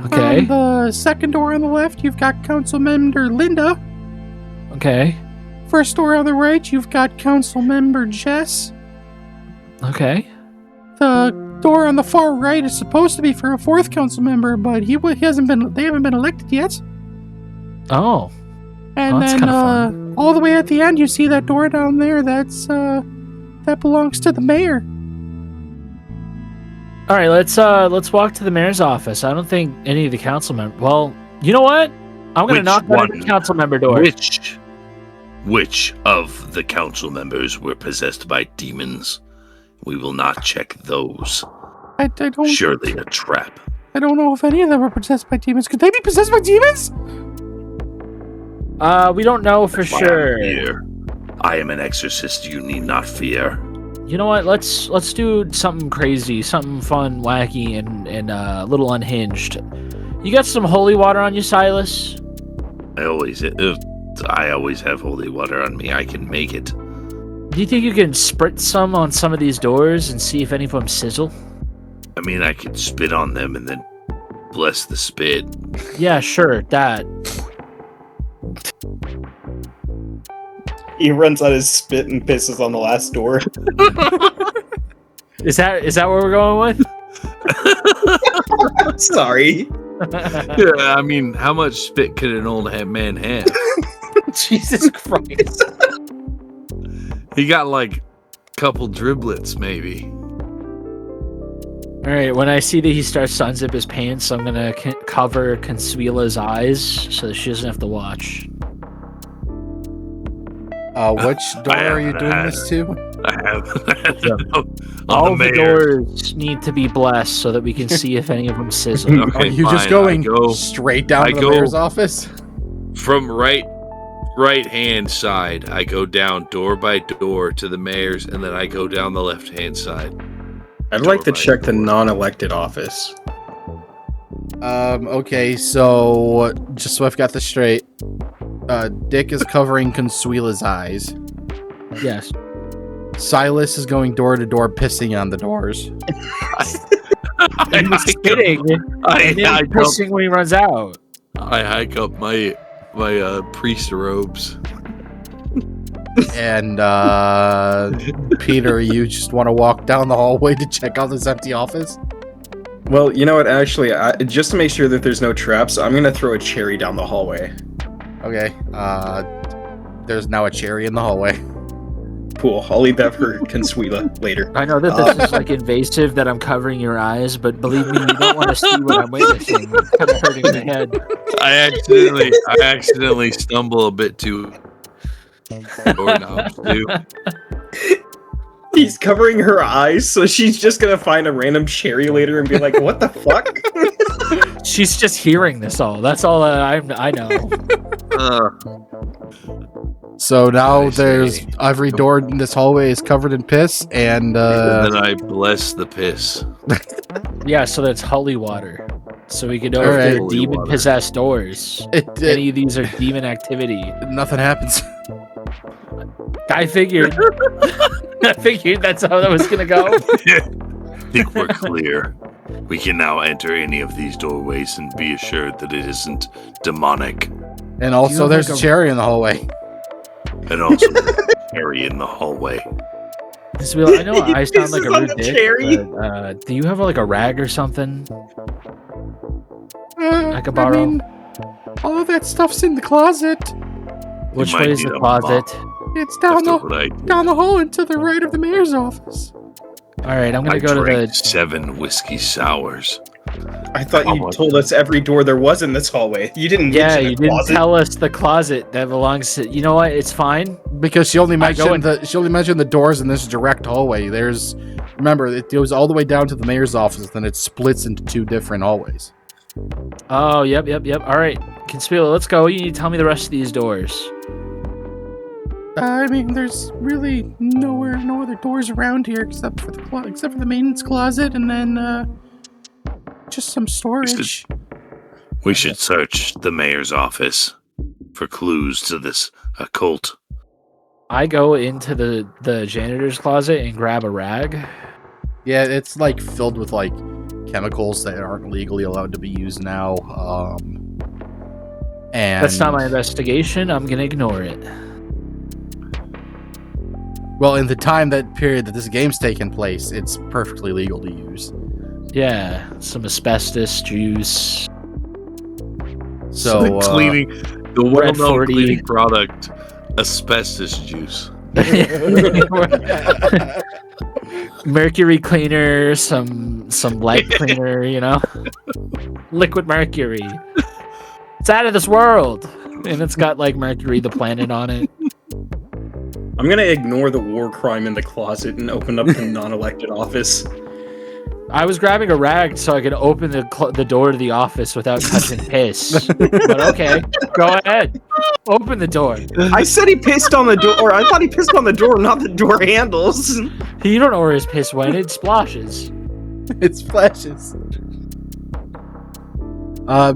Okay. On the second door on the left, you've got Council Member Linda. Okay. First door on the right, you've got Council Member Jess. Okay. The door on the far right is supposed to be for a fourth council member, but he hasn't been. They haven't been elected yet. Oh. And Well, that's then kinda fun. all the way at the end, you see that door down there. That belongs to the mayor. All right, let's walk to the mayor's office. I don't think any of the council members. Well, you know what? I'm gonna Which knock on one? the council member door. Which of the council members were possessed by demons? We will not check those. I don't. Surely a trap. I don't know if any of them are possessed by demons. Could they be possessed by demons? We don't know for Why I'm sure. here. I am an exorcist. You need not fear. You know what? Let's do something crazy, something fun, wacky, and a little unhinged. You got some holy water on you, Silas? I always have holy water on me. I can make it. Do you think you can spritz some on some of these doors and see if any of them sizzle? I mean, I could spit on them and then bless the spit. Yeah, sure, that. He runs out his spit and pisses on the last door. Is that what we're going with? Sorry. Yeah, I mean, how much spit could an old man have? Jesus Christ. He got like a couple driblets, maybe. All right, when I see that he starts to unzip his pants, I'm going to cover Consuela's eyes so that she doesn't have to watch. Which door are you doing this to? I have. All the doors need to be blessed so that we can see if any of them sizzle. Okay, Are you just fine, going straight down to the mayor's office? From right hand side, I go down door by door to the mayor's, and then I go down the left hand side. I'd like to check the non-elected office. Okay, so just so I've got this straight, Dick is covering Consuela's eyes. Yes. Silas is going door to door, pissing on the doors. And he's spitting. And then he's pissing when he runs out. I hike up my priest robes. And Peter, you just want to walk down the hallway to check out this empty office? Well, you know what? Actually, just to make sure that there's no traps, I'm gonna throw a cherry down the hallway. Okay. There's now a cherry in the hallway. Cool. I'll leave that for Consuela later. I know that this is like invasive that I'm covering your eyes, but believe me, you don't want to see what I'm witnessing. It's kind of hurting my head. I accidentally stumble a bit too. Doorknobs too. He's covering her eyes, so she's just gonna find a random cherry later and be like, "What the fuck?" She's just hearing this all. That's all I know. So now I there's see. every door in this hallway is covered in piss, and And then I bless the piss. Yeah, so that's holy water. So we can know All if they're right. Holy demon-possessed doors. Any of these are demon activity. nothing happens. I figured. I figured that's how that was gonna go. Think we're clear. We can now enter any of these doorways and be assured that it isn't demonic. And also, have there's like a a- cherry in the hallway. And also cherry in the hallway. Isabel, I know I sound like a Pisses on rude the dick, cherry. but do you have like a rag or something? I could I borrow. mean, all of that stuff's in the closet. Which might way is need the a closet? It's down After the what I did. down the hall and to the right of the mayor's office. All right, I'm gonna I go to drank the. 7 whiskey sours. I thought you Oh, told us every door there was in this hallway. You didn't. Yeah, mention the you didn't closet. tell us the closet that belongs to. You know what? It's fine. Because she only I go mentioned the doors in this direct hallway. Remember, it goes all the way down to the mayor's office, then it splits into 2 different hallways. Oh, yep. All right, Conspira, let's go. You need to tell me the rest of these doors. I mean, there's really no other doors around here except for the maintenance closet, and then just some storage. We should search the mayor's office for clues to this occult. I go into the janitor's closet and grab a rag. Yeah, it's like filled with like chemicals that aren't legally allowed to be used now. And That's not my investigation. I'm gonna ignore it. well, in the time that period that this game's taken place, it's perfectly legal to use. Yeah, some asbestos juice. So the cleaning, the Red well-known 40. cleaning product, asbestos juice. Mercury cleaner, some lead cleaner, liquid mercury. It's out of this world, and it's got like Mercury the planet on it. I'm gonna ignore the war crime in the closet and open up the non-elected office. I was grabbing a rag so I could open the door to the office without touching piss. But okay, go ahead, open the door. I said he pissed on the door, or I thought he pissed on the door, not the door handles. You don't know where his piss went. It splashes. It splashes.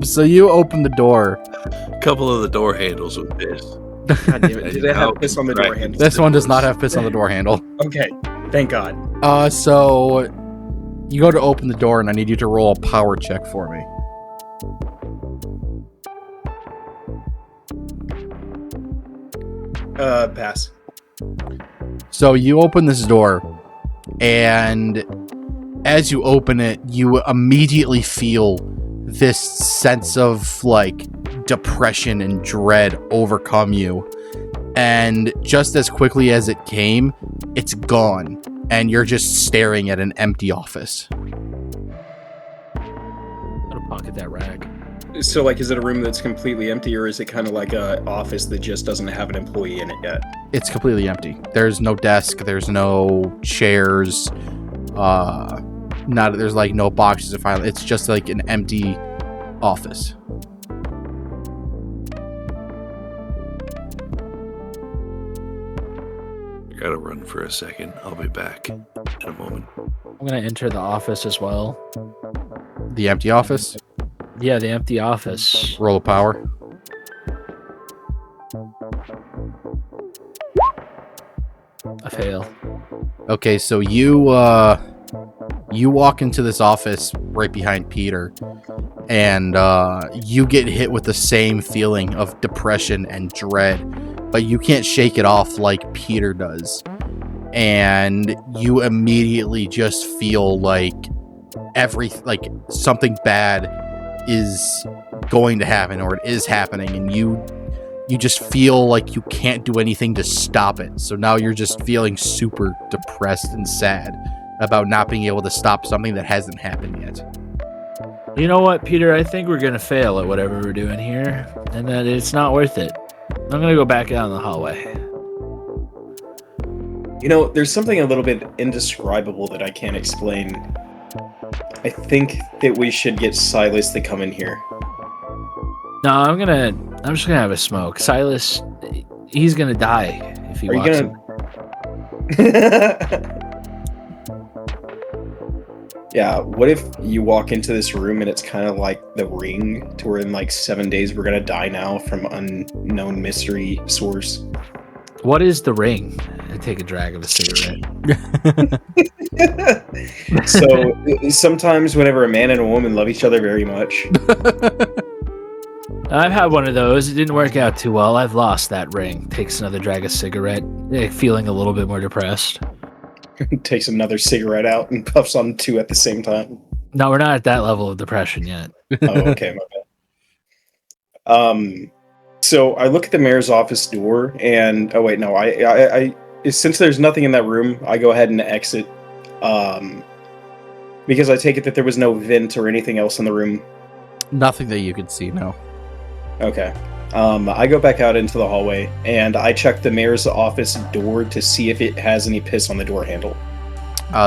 So you open the door. A couple of the door handles with this. God damn it! Did it have piss on the door handles? This one does not have piss on the door handle. Okay, thank God. So you go to open the door, and I need you to roll a power check for me. Pass. So you open this door, and as you open it, you immediately feel this sense of like depression and dread overcome you. And just as quickly as it came, it's gone, and you're just staring at an empty office. I'm gonna pocket that rag. So, like, is it a room that's completely empty, or is it kind of like a office that just doesn't have an employee in it yet? It's completely empty. There's no desk. There's no chairs. There's like no boxes of files. It's just like an empty office. Gotta run for a second. I'll be back in a moment. I'm gonna enter the office as well. The empty office. Yeah, the empty office. Roll of power. I fail. Okay, so you walk into this office right behind Peter, and you get hit with the same feeling of depression and dread, but you can't shake it off like Peter does. And you immediately just feel like something bad is going to happen, or it is happening, and you just feel like you can't do anything to stop it. So now you're just feeling super depressed and sad about not being able to stop something that hasn't happened yet. You know what, Peter? I think we're gonna fail at whatever we're doing here, and that it's not worth it. I'm gonna go back out in the hallway. You know, there's something a little bit indescribable that I can't explain. I think that we should get Silas to come in here. No, I'm just gonna have a smoke. Silas, he's gonna die if he walks in. Yeah, what if you walk into this room and it's kind of like The Ring, to where in like 7 days we're gonna die now from unknown mystery source? What is the ring? I take a drag of a cigarette. So sometimes whenever a man and a woman love each other very much, I've had one of those. It didn't work out too well. I've lost that ring. Takes another drag of cigarette, feeling a little bit more depressed. takes another cigarette out and puffs on two at the same time. No, we're not at that level of depression yet. Oh, okay, my bad. So I look at the mayor's office door, and oh wait, no, I since there's nothing in that room, I go ahead and exit. Because I take it that there was no vent or anything else in the room. Nothing that you could see, no. Okay. I go back out into the hallway, and I check the mayor's office door to see if it has any piss on the door handle.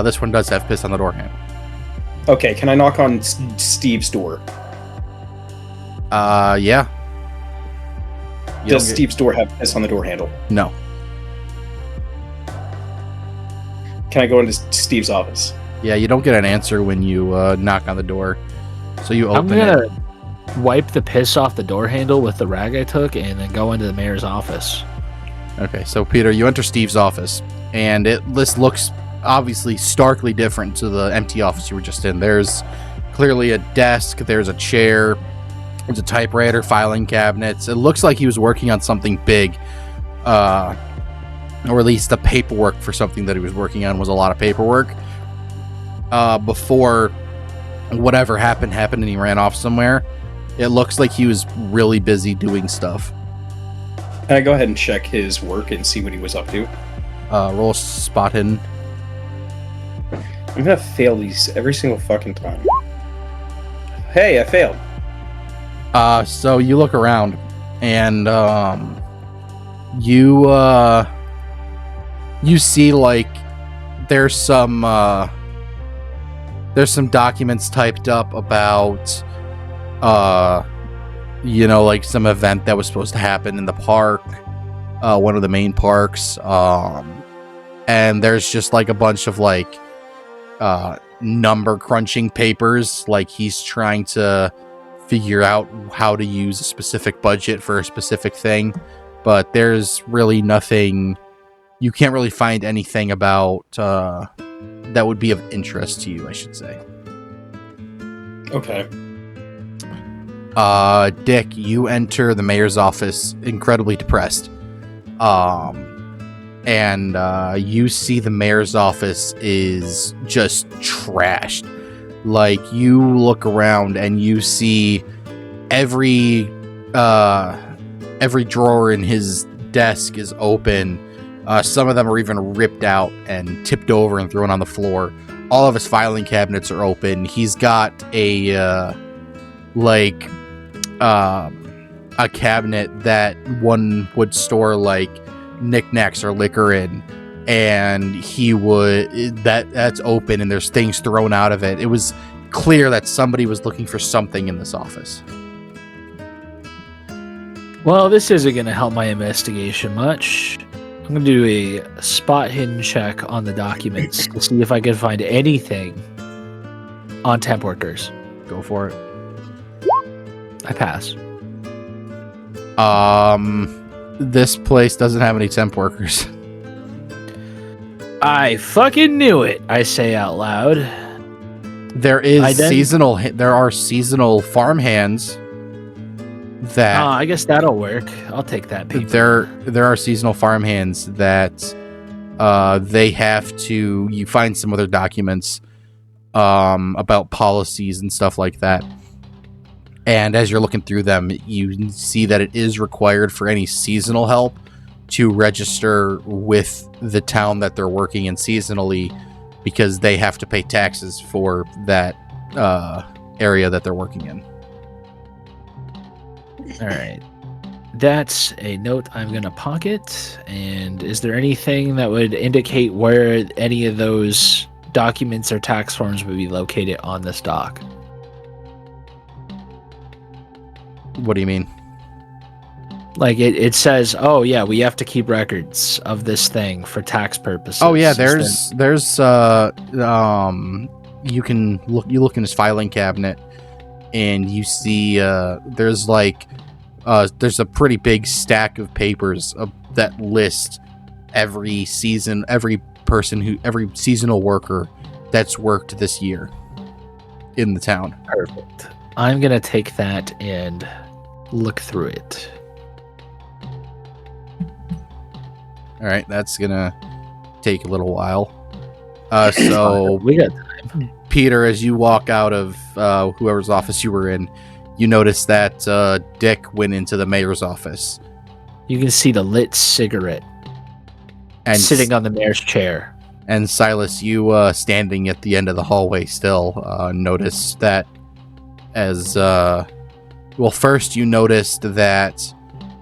This one does have piss on the door handle. Okay, can I knock on Steve's door? Yeah. Does Steve's door have piss on the door handle? No. Can I go into Steve's office? Yeah, you don't get an answer when you knock on the door. So you open I'm it. gonna wipe the piss off the door handle with the rag I took and then go into the mayor's office. Okay, so Peter, you enter Steve's office, and this looks obviously starkly different to the empty office you were just in. There's clearly a desk, there's a chair, there's a typewriter, filing cabinets. It looks like he was working on something big, or at least the paperwork for something that he was working on was a lot of paperwork. Before whatever happened and he ran off somewhere. It looks like he was really busy doing stuff. Can I go ahead and check his work and see what he was up to? Roll spot hidden. I'm gonna fail these every single fucking time. Hey, I failed. So you look around and you see like there's some documents typed up about like some event that was supposed to happen in the park, one of the main parks, and there's just like a bunch of like number crunching papers, like he's trying to figure out how to use a specific budget for a specific thing, but there's really nothing, you can't really find anything about that would be of interest to you, I should say. Okay. Dick, you enter the mayor's office incredibly depressed. And you see the mayor's office is just trashed. Like, you look around and you see every drawer in his desk is open. Some of them are even ripped out and tipped over and thrown on the floor. All of his filing cabinets are open. He's got a cabinet that one would store like knickknacks or liquor in, and that's open and there's things thrown out of it. It was clear that somebody was looking for something in this office. Well, this isn't going to help my investigation much. I'm going to do a spot hidden check on the documents to see if I can find anything on temp workers. Go for it. I pass. This place doesn't have any temp workers. I fucking knew it, I say out loud. There are seasonal farmhands that I guess that'll work. I'll take that paper. There are seasonal farmhands that they have to, you find some other documents about policies and stuff like that. And as you're looking through them, you see that it is required for any seasonal help to register with the town that they're working in seasonally, because they have to pay taxes for that area that they're working in. All right. That's a note I'm going to pocket. And is there anything that would indicate where any of those documents or tax forms would be located on this dock? What do you mean? Like it says, oh yeah, we have to keep records of this thing for tax purposes. Oh yeah, there's you look in his filing cabinet and you see there's a pretty big stack of papers that list every seasonal worker that's worked this year in the town. Perfect. I'm gonna take that and look through it. All right, that's gonna take a little while. So we got time. Peter, as you walk out of whoever's office you were in, you notice that Dick went into the mayor's office. You can see the lit cigarette and sitting on the mayor's chair. And Silas, you standing at the end of the hallway still, notice that first you noticed that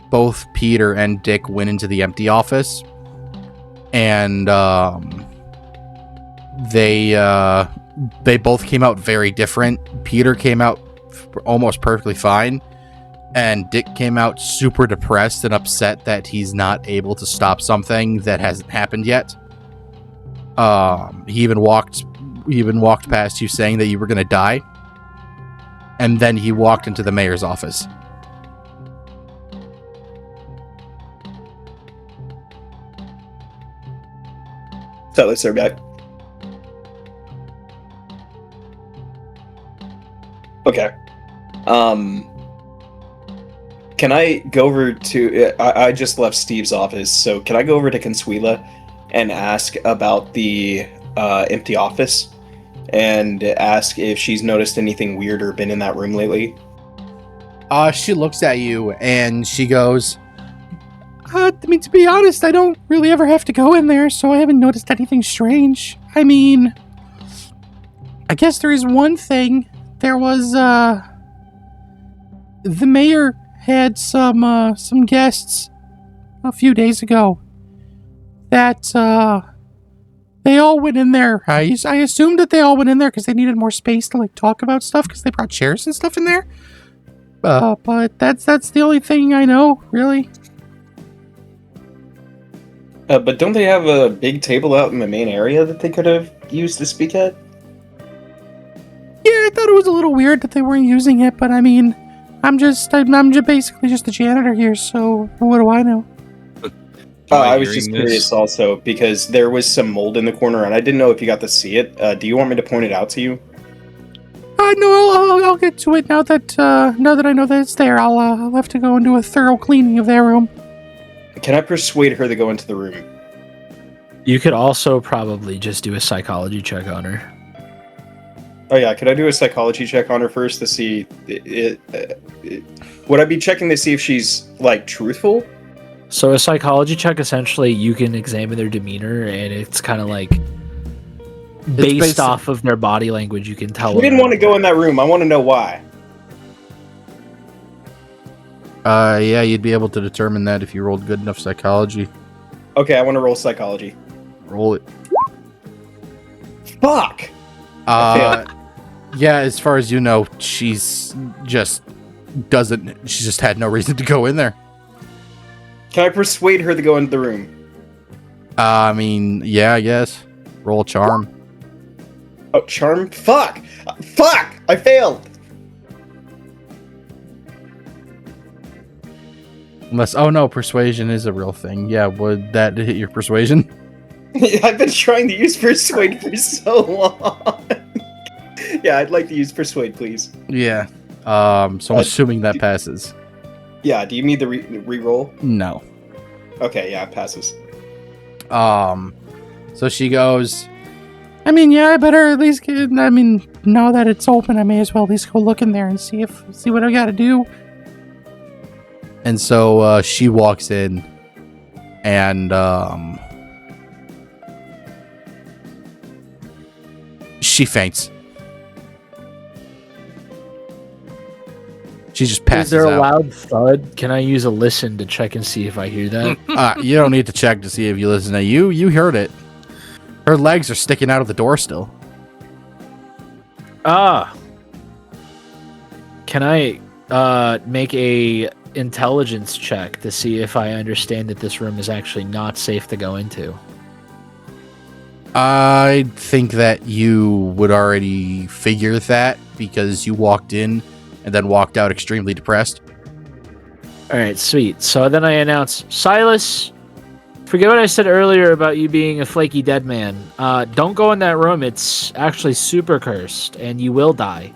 both Peter and Dick went into the empty office, and they both came out very different. Peter came out almost perfectly fine, and Dick came out super depressed and upset that he's not able to stop something that hasn't happened yet. He even walked past you saying that you were going to die, and then he walked into the mayor's office. So let's start back. Okay. Can I go over to... I just left Steve's office, so can I go over to Consuela and ask about the empty office? And ask if she's noticed anything weird or been in that room lately? She looks at you and she goes, I mean, to be honest, I don't really ever have to go in there, so I haven't noticed anything strange. I mean, I guess there is one thing. There was, the mayor had some guests a few days ago that, they all went in there. I assumed that they all went in there because they needed more space to, like, talk about stuff because they brought chairs and stuff in there. But that's the only thing I know, really. But don't they have a big table out in the main area that they could have used to speak at? Yeah, I thought it was a little weird that they weren't using it, but I mean, I'm just basically just a janitor here, so what do I know? I was just curious also, because there was some mold in the corner, and I didn't know if you got to see it. Do you want me to point it out to you? No, I'll get to it now that I know that it's there. I'll have to go and do a thorough cleaning of their room. Can I persuade her to go into the room? You could also probably just do a psychology check on her. Oh yeah, could I do a psychology check on her first to see... would I be checking to see if she's, like, truthful? So a psychology check, essentially, you can examine their demeanor, and it's kind of like... Based off of their body language, you can tell. We didn't want to go in that room. I want to know why. Yeah, you'd be able to determine that if you rolled good enough psychology. Okay, I want to roll psychology. Roll it. Fuck! Yeah, as far as you know, she's just had no reason to go in there. Can I persuade her to go into the room? I mean, yeah, I guess. Roll charm. Oh, charm? Fuck! Fuck! I failed! Unless, oh no, persuasion is a real thing. Yeah, would that hit your persuasion? I've been trying to use persuade for so long. Yeah, I'd like to use persuade, please. Yeah. So I'm assuming that passes. Yeah, do you need the re-roll? No. Okay, yeah, it passes. So she goes, I mean, yeah, I better at least now that it's open, I may as well at least go look in there and see what I gotta do. And so, she walks in and, she faints. She just passes out. Is there a loud thud? Can I use a listen to check and see if I hear that? You don't need to check to see if you listen to you. You heard it. Her legs are sticking out of the door still. Can I make a intelligence check to see if I understand that this room is actually not safe to go into? I think that you would already figure that because you walked in and then walked out extremely depressed. All right, sweet. So then I announce, Silas, forget what I said earlier about you being a flaky dead man. Don't go in that room. It's actually super cursed, and you will die.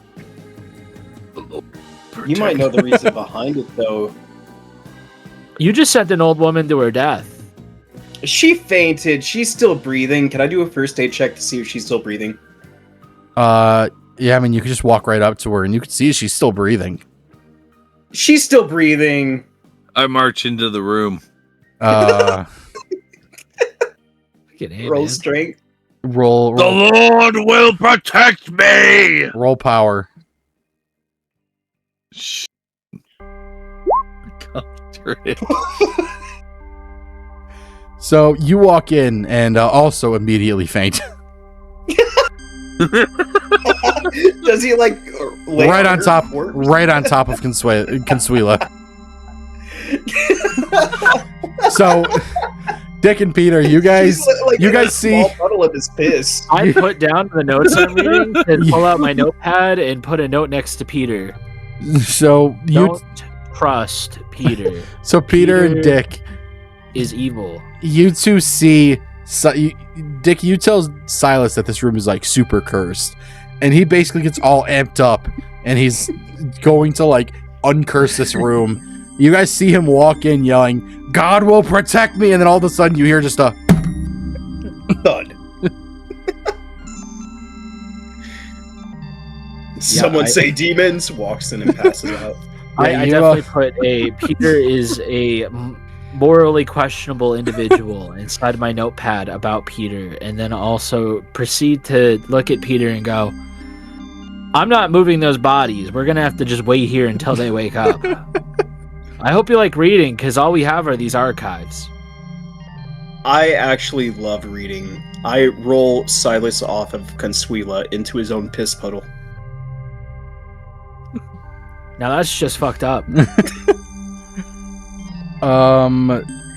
You might know the reason behind it, though. You just sent an old woman to her death. She fainted. She's still breathing. Can I do a first aid check to see if she's still breathing? Yeah, I mean, you could just walk right up to her and you could see she's still breathing. She's still breathing. I march into the room. Roll Man. strength. Roll. The Lord will protect me! Roll power. So you walk in and also immediately faint. Does he like lay right on top of Consuela. So Dick and Peter, you guys see puddle of his piss. I put down the notes I'm reading and pull out my notepad and put a note next to Peter. So you don't trust Peter. So Peter and Dick is evil. You two see, Dick. You tell Silas that this room is like super cursed, and he basically gets all amped up and he's going to like uncurse this room. You guys see him walk in yelling, "God will protect me," and then all of a sudden you hear just a Thud. Someone say demons, walks in and passes out. I definitely put Peter is a morally questionable individual inside my notepad about Peter, and then also proceed to look at Peter and go, I'm not moving those bodies. We're going to have to just wait here until they wake up. I hope you like reading, because all we have are these archives. I actually love reading. I roll Silas off of Consuela into his own piss puddle. Now that's just fucked up.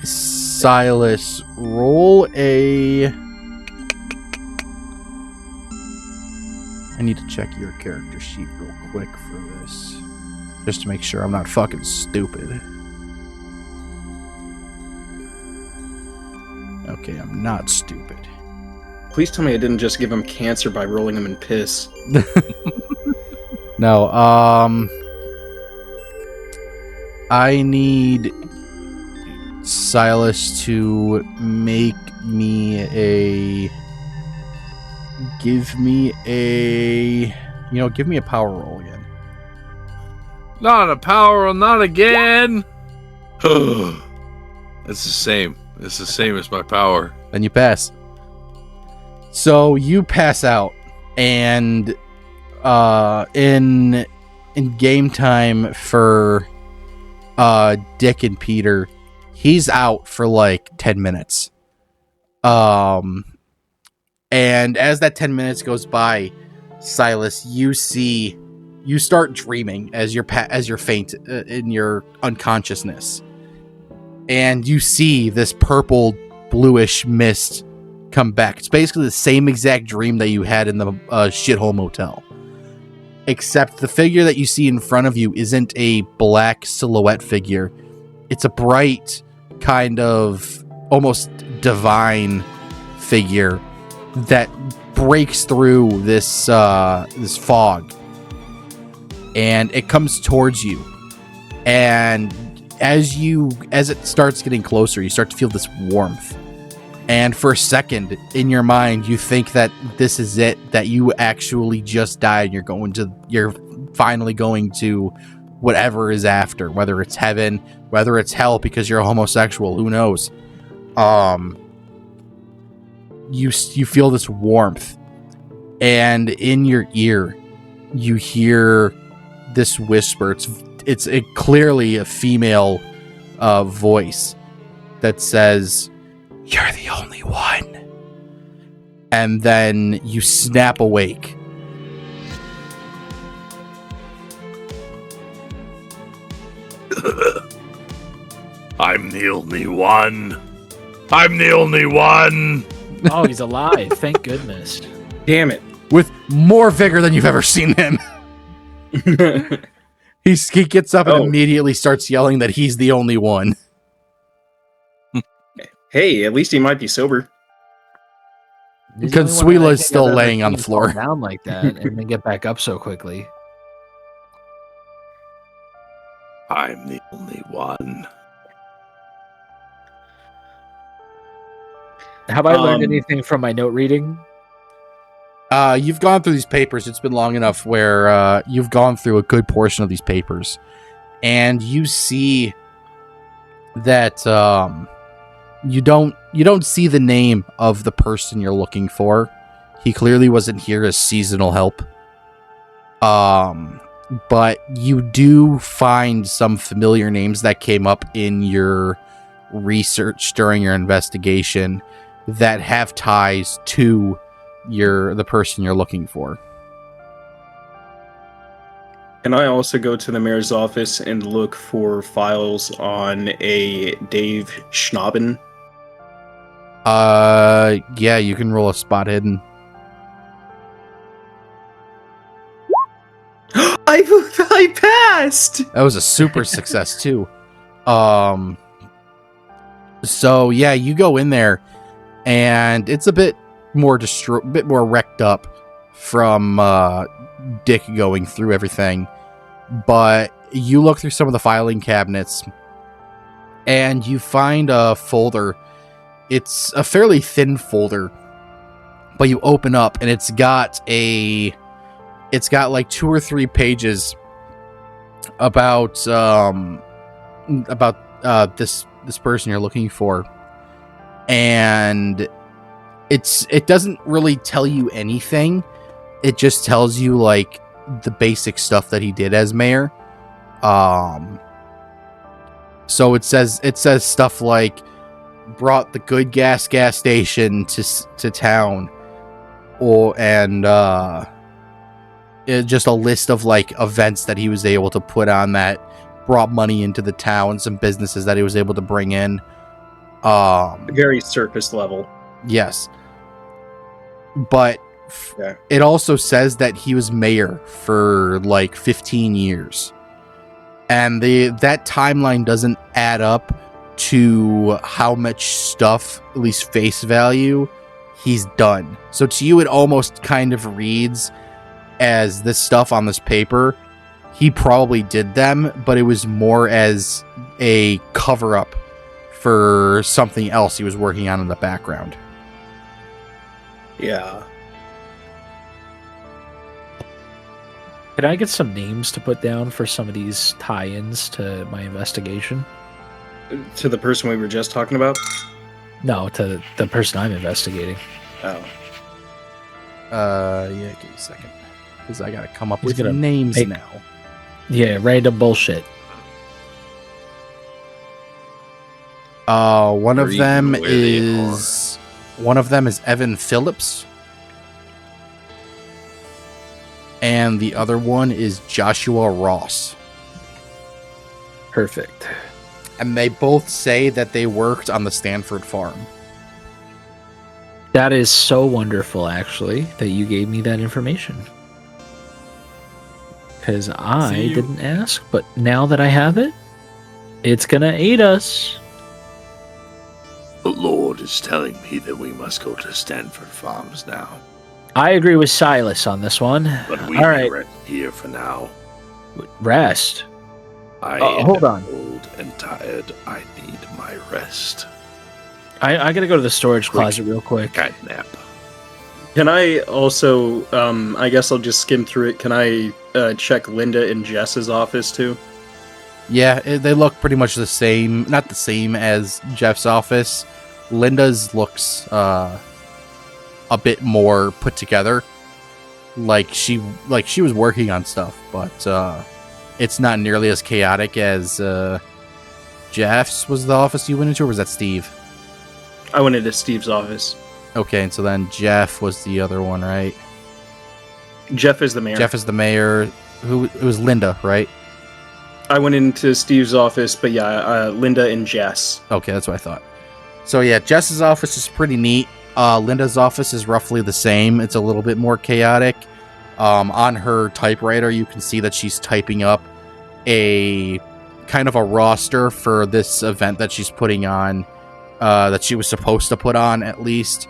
Silas, roll a... I need to check your character sheet real quick for this. Just to make sure I'm not fucking stupid. Okay, I'm not stupid. Please tell me I didn't just give him cancer by rolling him in piss. No, I need Silas to make me a... Give me a power roll again. Not a power roll, not again. It's the same. It's the same as my power. Then you pass. So you pass out, and in game time for Dick and Peter, he's out for like 10 minutes. And as that 10 minutes goes by, Silas, you start dreaming as you're faint in your unconsciousness, and you see this purple bluish mist come back. It's basically the same exact dream that you had in the shithole motel, except the figure that you see in front of you isn't a black silhouette figure. It's a bright, kind of almost divine figure that breaks through this fog, and it comes towards you. And as it starts getting closer, you start to feel this warmth. And for a second in your mind, you think that this is it, that you actually just died. You're finally going to whatever is after, whether it's heaven, whether it's hell because you're a homosexual, who knows? You feel this warmth, and in your ear you hear this whisper. It's clearly a female voice that says, "You're the only one." And then you snap awake. I'm the only one. I'm the only one. Oh, he's alive. Thank goodness. Damn it. With more vigor than you've ever seen him. He gets up and immediately starts yelling that he's the only one. Hey, at least he might be sober. Consuela is still laying on the floor. Down like that and then get back up so quickly. I'm the only one. Have I learned anything from my note reading? You've gone through these papers. It's been long enough where you've gone through a good portion of these papers, and you see that you don't see the name of the person you're looking for. He clearly wasn't here as seasonal help. But you do find some familiar names that came up in your research during your investigation that have ties to the person you're looking for. Can I also go to the mayor's office and look for files on a Dave Schnaben? Yeah, you can roll a spot hidden. I passed! That was a super success too. So yeah, you go in there, and it's a bit more wrecked up from Dick going through everything. But you look through some of the filing cabinets and you find a folder. It's a fairly thin folder, but you open up and it's got like 2 or 3 pages about this person you're looking for, and it doesn't really tell you anything. It just tells you like the basic stuff that he did as mayor. So it says stuff like brought the good gas station to town, just a list of like events that he was able to put on that brought money into the town, some businesses that he was able to bring in. Very surface level. Yes. But it also says that he was mayor for like 15 years. And that timeline doesn't add up to how much stuff, at least face value, he's done. So to you, it almost kind of reads as this stuff on this paper, he probably did them, but it was more as a cover-up for something else he was working on in the background. Yeah. Can I get some names to put down for some of these tie-ins to my investigation? To the person we were just talking about? No, to the person I'm investigating. Oh. Yeah, give me a second. Because I gotta come up He's with gonna names make- now. Yeah, random bullshit. One Or of even them where they is Evan Phillips. And the other one is Joshua Ross. Perfect. And they both say that they worked on the Stanford farm. That is so wonderful, actually, that you gave me that information. Because I didn't ask, but now that I have it, it's gonna aid us. The Lord is telling me that we must go to Stanford Farms now. I agree with Silas on this one. But we All may right, rest here for now. rest. I hold am on. old and tired. I need my rest. I gotta go to the storage closet real quick. Cat nap. Can I also, I guess I'll just skim through it. Can I check Linda and Jess's office too? Yeah, they look pretty much the same. Not the same as Jeff's office. Linda's looks a bit more put together. Like she was working on stuff, but it's not nearly as chaotic as Jeff's was the office you went into, or was that Steve? I went into Steve's office. Okay, and so then Jeff was the other one, right? Jeff is the mayor. Jeff is the mayor. It was Linda, right? I went into Steve's office, but yeah, Linda and Jess. Okay, that's what I thought. So yeah, Jess's office is pretty neat. Linda's office is roughly the same. It's a little bit more chaotic. On her typewriter, you can see that she's typing up a kind of a roster for this event that she's putting on, that she was supposed to put on at least,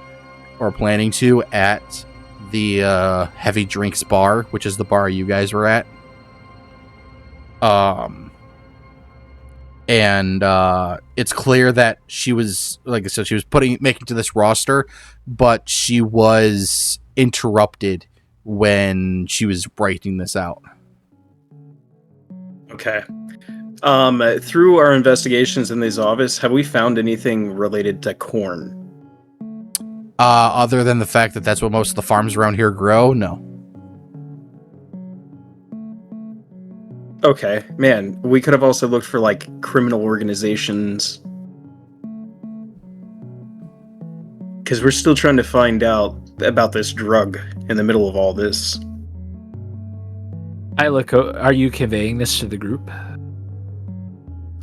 or planning to, at the Heavy Drinks bar, which is the bar you guys were at. And it's clear that she was, like I said, she was making to this roster, but she was interrupted when she was writing this out. Okay. Through our investigations in this office, have we found anything related to corn? Other than the fact that that's what most of the farms around here grow, no. Okay, man, we could have also looked for, like, criminal organizations. Because we're still trying to find out about this drug in the middle of all this. Are you conveying this to the group?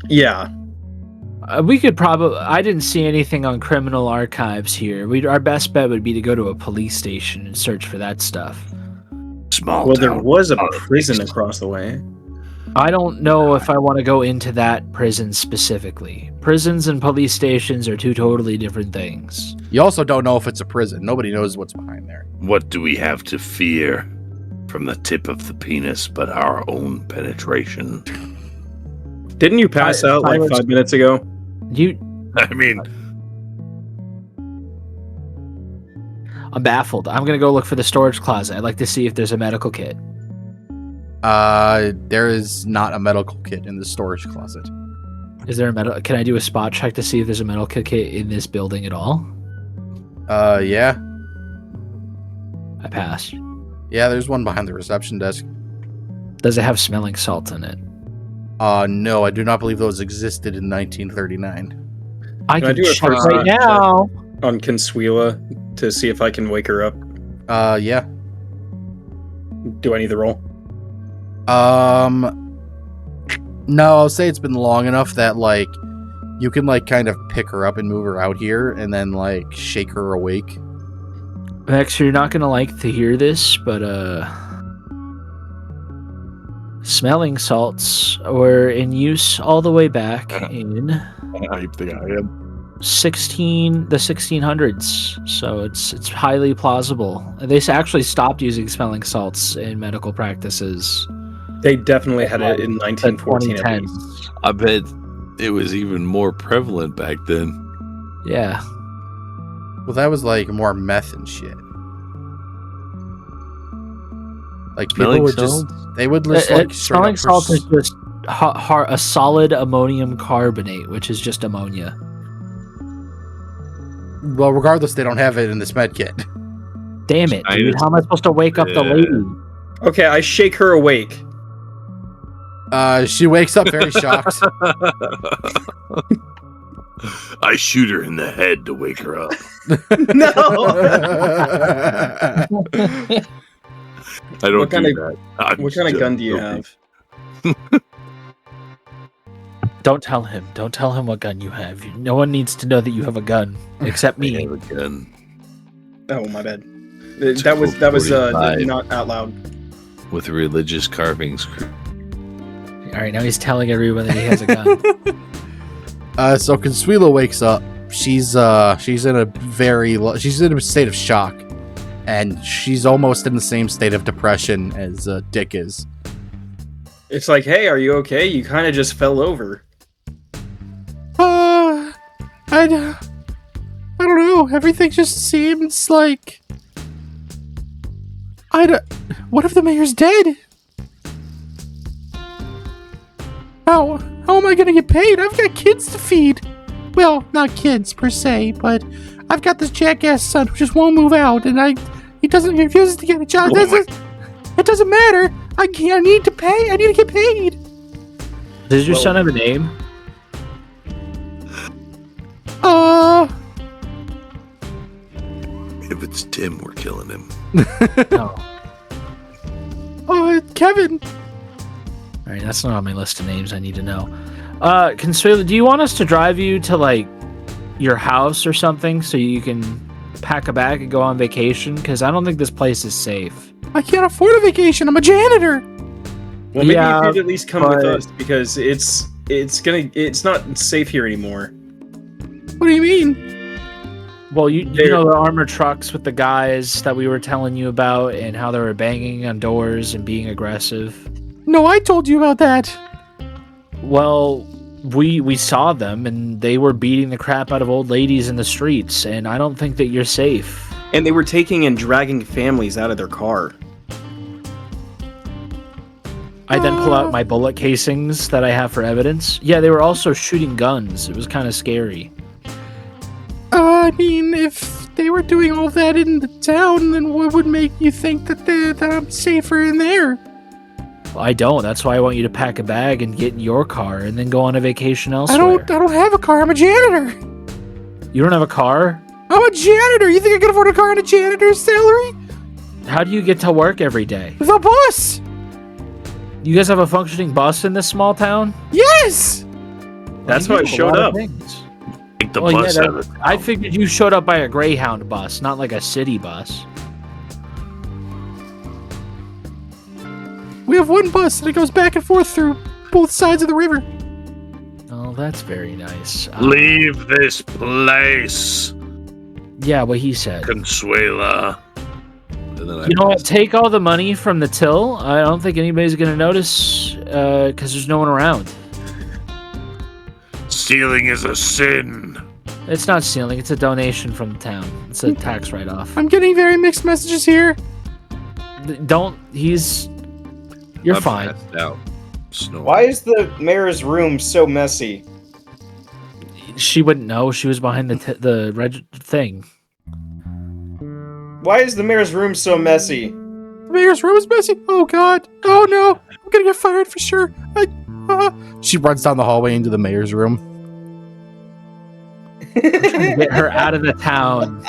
Yeah. We could probably... I didn't see anything on criminal archives here. Our best bet would be to go to a police station and search for that stuff. Small Well, there town was a politics. prison across the way. I don't know if I want to go into that prison specifically. Prisons and police stations are two totally different things. You also don't know if it's a prison. Nobody knows what's behind there. What do we have to fear from the tip of the penis but our own penetration? Didn't you pass out like 5 minutes ago? I mean, I'm baffled. I'm gonna go look for the storage closet. I'd like to see if there's a medical kit. There is not a medical kit in the storage closet. Is there a medical? Can I do a spot check to see if there's a medical kit in this building at all? Yeah. I passed. Yeah, there's one behind the reception desk. Does it have smelling salts in it? No, I do not believe those existed in 1939. I Can I can do a check first right now. On Consuela to see if I can wake her up. Yeah. Do I need the roll? No, I'll say it's been long enough that, like, you can, like, kind of pick her up and move her out here and then, like, shake her awake. Max, you're not gonna like to hear this, but smelling salts were in use all the way back in I think I am. the 1600s. So it's highly plausible. They actually stopped using smelling salts in medical practices. They definitely had it in 1914 at 2010. least. I bet it was even more prevalent back then. Yeah. Well, that was, like, more meth and shit. Like, people Smelling would just... salts? They would just, like, straight smelling up salt is just a solid ammonium carbonate, which is just ammonia. Well, regardless, they don't have it in this med kit. Damn it, dude. How am I supposed to wake up the Yeah. lady? Okay, I shake her awake. She wakes up very shocked. I shoot her in the head to wake her up. No! I don't What kind do of- that. What kind of gun do you have? Don't tell him. Don't tell him what gun you have. No one needs to know that you have a gun, except I me. have a gun. Oh, my bad. That was 45. not out loud. With religious carvings. All right, now he's telling everyone that he has a gun. So Consuela wakes up. She's in a she's in a state of shock, and she's almost in the same state of depression as Dick is. It's like, hey, are you okay? You kind of just fell over. I don't know. Everything just seems like what if the mayor's dead? How am I gonna get paid? I've got kids to feed. Well, not kids per se, but I've got this jackass son who just won't move out, and he refuses to get a job. It doesn't matter. I need to pay. I need to get paid. Does your son have a name? If it's Tim, we're killing him. No. Kevin. All right, that's not on my list of names I need to know. Consuela, do you want us to drive you to, like, your house or something so you can pack a bag and go on vacation? Because I don't think this place is safe. I can't afford a vacation. I'm a janitor. Well, maybe Yeah, you could at least come with but- us because it's not safe here anymore. What do you mean? Well, you know the armored trucks with the guys that we were telling you about and how they were banging on doors and being aggressive? No, I told you about that. Well, we saw them and they were beating the crap out of old ladies in the streets, and I don't think that you're safe. And they were taking and dragging families out of their car. I then pull out my bullet casings that I have for evidence. Yeah, they were also shooting guns. It was kind of scary. I mean, if they were doing all that in the town, then what would make you think that I'm safer in there? Well, I don't. That's why I want you to pack a bag and get in your car and then go on a vacation I elsewhere. don't have a car. I'm a janitor. You don't have a car? I'm a janitor. You think I can afford a car on a janitor's salary? How do you get to work every day? The bus. You guys have a functioning bus in this small town? Yes. That's You why I do a showed lot of up. things. Take the Well, bus yeah, out of I figured you showed up by a Greyhound bus, not like a city bus. We have one bus and it goes back and forth through both sides of the river. Oh, that's very nice. Leave this place, Yeah, what he said. Consuela. And then I You know what? Take all the money from the till. I don't think anybody's gonna notice because there's no one around. Stealing is a sin. It's not stealing. It's a donation from the town. It's a tax write-off. I'm getting very mixed messages here. Don't. You're I'm fine. passed out. Snoring. Why is the mayor's room so messy? She wouldn't know. She was behind the red thing. Why is the mayor's room so messy? The mayor's room is messy. Oh God. Oh no. I'm gonna get fired for sure. She runs down the hallway into the mayor's room. Get her out of the town.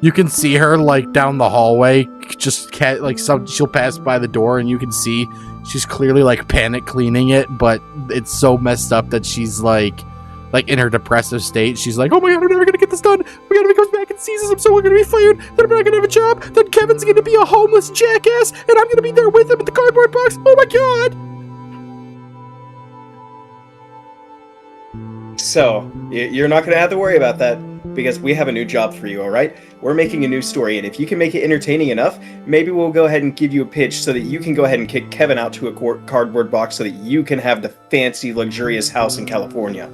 You can see her like down the hallway. She'll pass by the door and you can see she's clearly like panic cleaning it, but it's so messed up that she's like in her depressive state. She's like, oh my God, I'm never gonna get this done. We gotta comes back and sees us. I'm so gonna be fired. Then I'm not gonna have a job. Then Kevin's gonna be a homeless jackass, and I'm gonna be there with him in the cardboard box. Oh my God. So, you're not going to have to worry about that, because we have a new job for you, alright? We're making a new story, and if you can make it entertaining enough, maybe we'll go ahead and give you a pitch so that you can go ahead and kick Kevin out to a cardboard box so that you can have the fancy, luxurious house in California.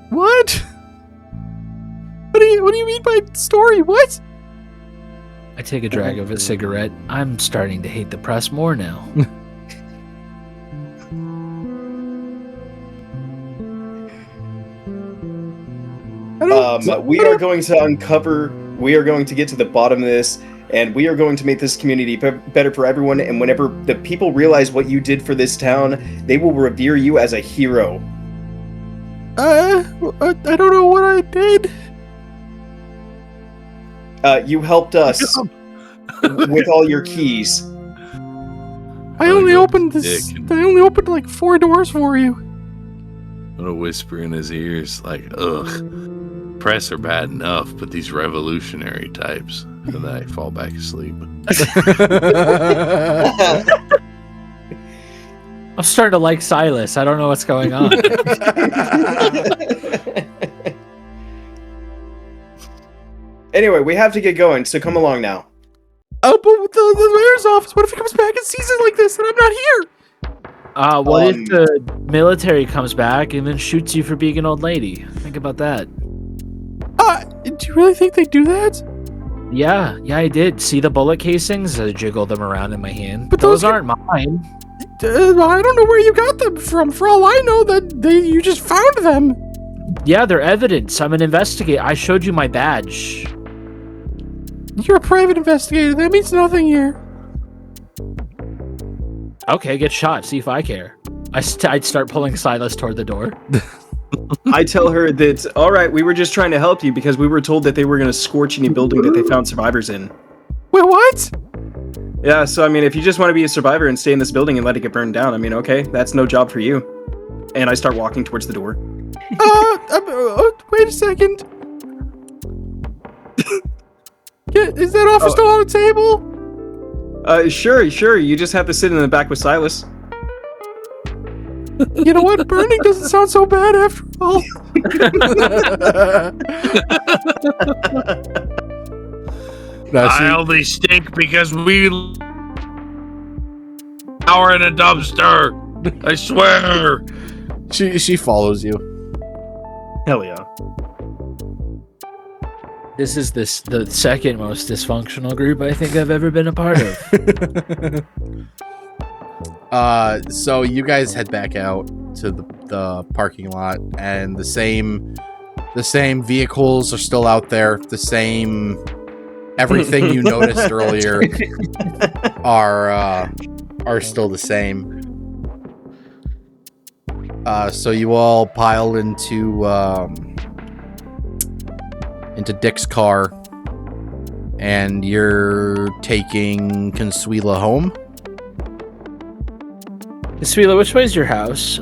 What? What do you mean by story? What? I take a drag of a cigarette. I'm starting to hate the press more now. We are going to uncover, we are going to get to the bottom of this, and we are going to make this community better for everyone, and whenever the people realize what you did for this town, they will revere you as a hero. I don't know what I did. You helped us with all your keys. I only opened like 4 doors for you. I'm gonna whisper in his ears, like, ugh, press are bad enough, but these revolutionary types. And then I fall back asleep. I'm starting to like Silas. I don't know what's going on. Anyway, we have to get going, so come along now. Oh, but the mayor's office. What if he comes back and sees it like this and I'm not here? What if the military comes back and then shoots you for being an old lady? Think about that. Do you really think they do that? Yeah, I did. See the bullet casings? I jiggle them around in my hand. But those aren't mine. I don't know where you got them from. For all I know, you just found them. Yeah, they're evidence. I'm an investigator. I showed you my badge. You're a private investigator. That means nothing here. Okay, get shot. See if I care. I'd start pulling Silas toward the door. I tell her that, alright, we were just trying to help you because we were told that they were going to scorch any building that they found survivors in. Wait, what? Yeah, so I mean, if you just want to be a survivor and stay in this building and let it get burned down, I mean, okay, that's no job for you. And I start walking towards the door. Wait a second. Is that offer still on the table? Sure, you just have to sit in the back with Silas. You know what? Burning doesn't sound so bad after all. I only stink because we are in a dumpster. I swear. She follows you. Hell yeah. This is the second most dysfunctional group I think I've ever been a part of. So you guys head back out to the parking lot, and the same vehicles are still out there. The same everything you noticed earlier are still the same. So you all pile into Dick's car, and you're taking Consuela home. Consuela, which way is your house?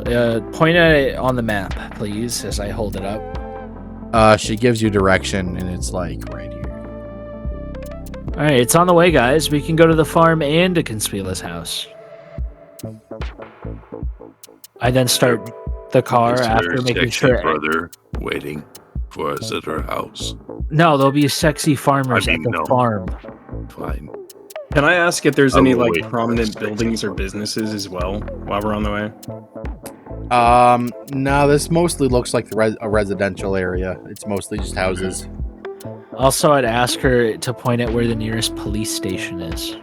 Point at it on the map, please, as I hold it up. She gives you direction, and it's like right here. All right, it's on the way, guys. We can go to the farm and to Consuela's house. I then start the car Is after her making sexy sure. brother waiting for us at her house? No, there'll be sexy farmers at the no. farm. Fine. Can I ask if there's I any will like wait for prominent us. buildings or businesses as well while we're on the way? No, this mostly looks like a residential area. It's mostly just houses. Also, I'd ask her to point out where the nearest police station is.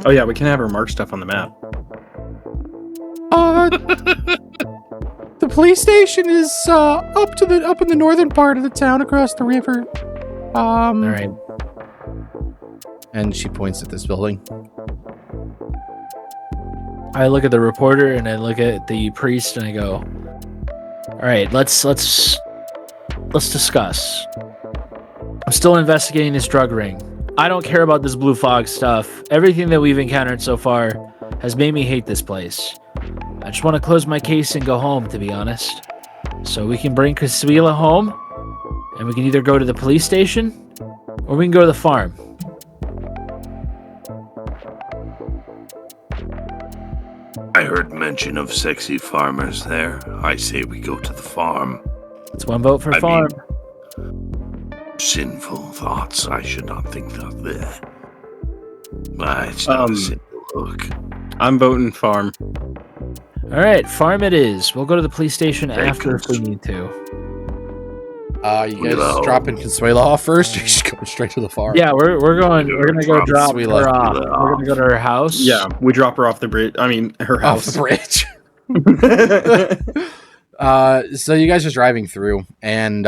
Oh yeah, we can have her mark stuff on the map. The police station is up in the northern part of the town across the river. All right. And she points at this building. I look at the reporter and I look at the priest and I go, "All right, let's discuss. I'm still investigating this drug ring. I don't care about this blue fog stuff. Everything that we've encountered so far has made me hate this place. I just want to close my case and go home, to be honest. So we can bring Consuela home, and we can either go to the police station or we can go to the farm." I heard mention of sexy farmers there. I say we go to the farm. It's one vote for I farm. Sinful thoughts. I should not think of that. It's not a sinful look. I'm voting farm. All right, farm it is. We'll go to the police station Thank after if we you. need to. You guys No. dropping Consuela off first, or you just going straight to the farm? Yeah, we're going. We're gonna go drop Consuela. her off. We're gonna go to her house. Yeah, we drop her off the bridge. I mean, her Off house. the bridge. So you guys are driving through, and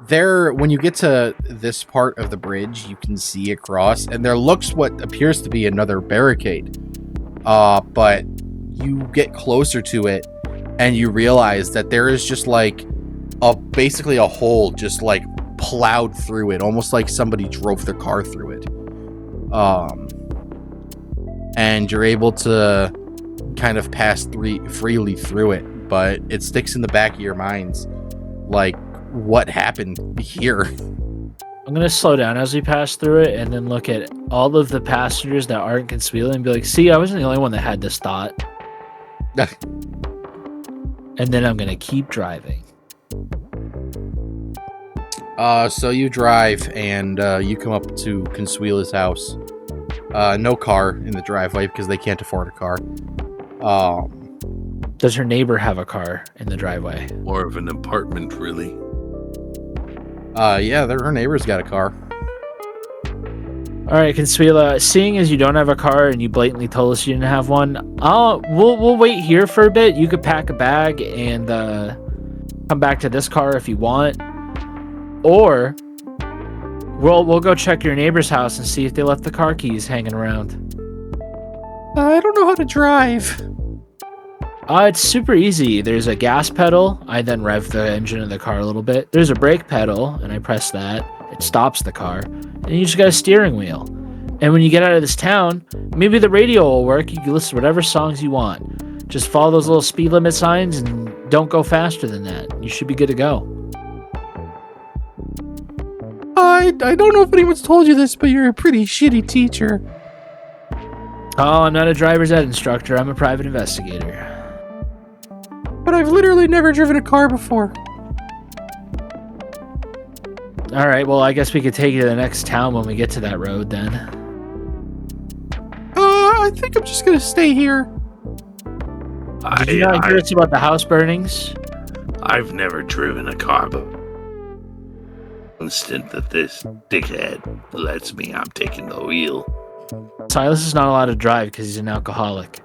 there, when you get to this part of the bridge, you can see across, and there looks what appears to be another barricade. But you get closer to it, and you realize that there is just like basically a hole just like plowed through it, almost like somebody drove their car through it. And you're able to kind of pass freely through it, but it sticks in the back of your minds, like, what happened here? I'm gonna slow down as we pass through it, and then look at all of the passengers that aren't Consuela and be like, "See, I wasn't the only one that had this thought." And then I'm gonna keep driving. So you drive, and you come up to Consuela's house. No car in the driveway because they can't afford a car. Does her neighbor have a car in the driveway? More of an apartment, really. Yeah, her neighbor's got a car. All right, Consuela, seeing as you don't have a car and you blatantly told us you didn't have one, we'll wait here for a bit. You could pack a bag and come back to this car if you want, or we'll go check your neighbor's house and see if they left the car keys hanging around. I don't know how to drive. It's super easy. There's a gas pedal. I then rev the engine of the car a little bit. There's a brake pedal, and I press that. It stops the car. And you just got a steering wheel. And when you get out of this town, maybe the radio will work. You can listen to whatever songs you want. Just follow those little speed limit signs and don't go faster than that. You should be good to go. I don't know if anyone's told you this, but you're a pretty shitty teacher. Oh, I'm not a driver's ed instructor. I'm a private investigator. But I've literally never driven a car before. All right, well, I guess we could take you to the next town when we get to that road then. I think I'm just gonna stay here. Did you not hear us about the house burnings? I've never driven a car, but instant that this dickhead lets me, I'm taking the wheel. Silas is not allowed to drive because he's an alcoholic.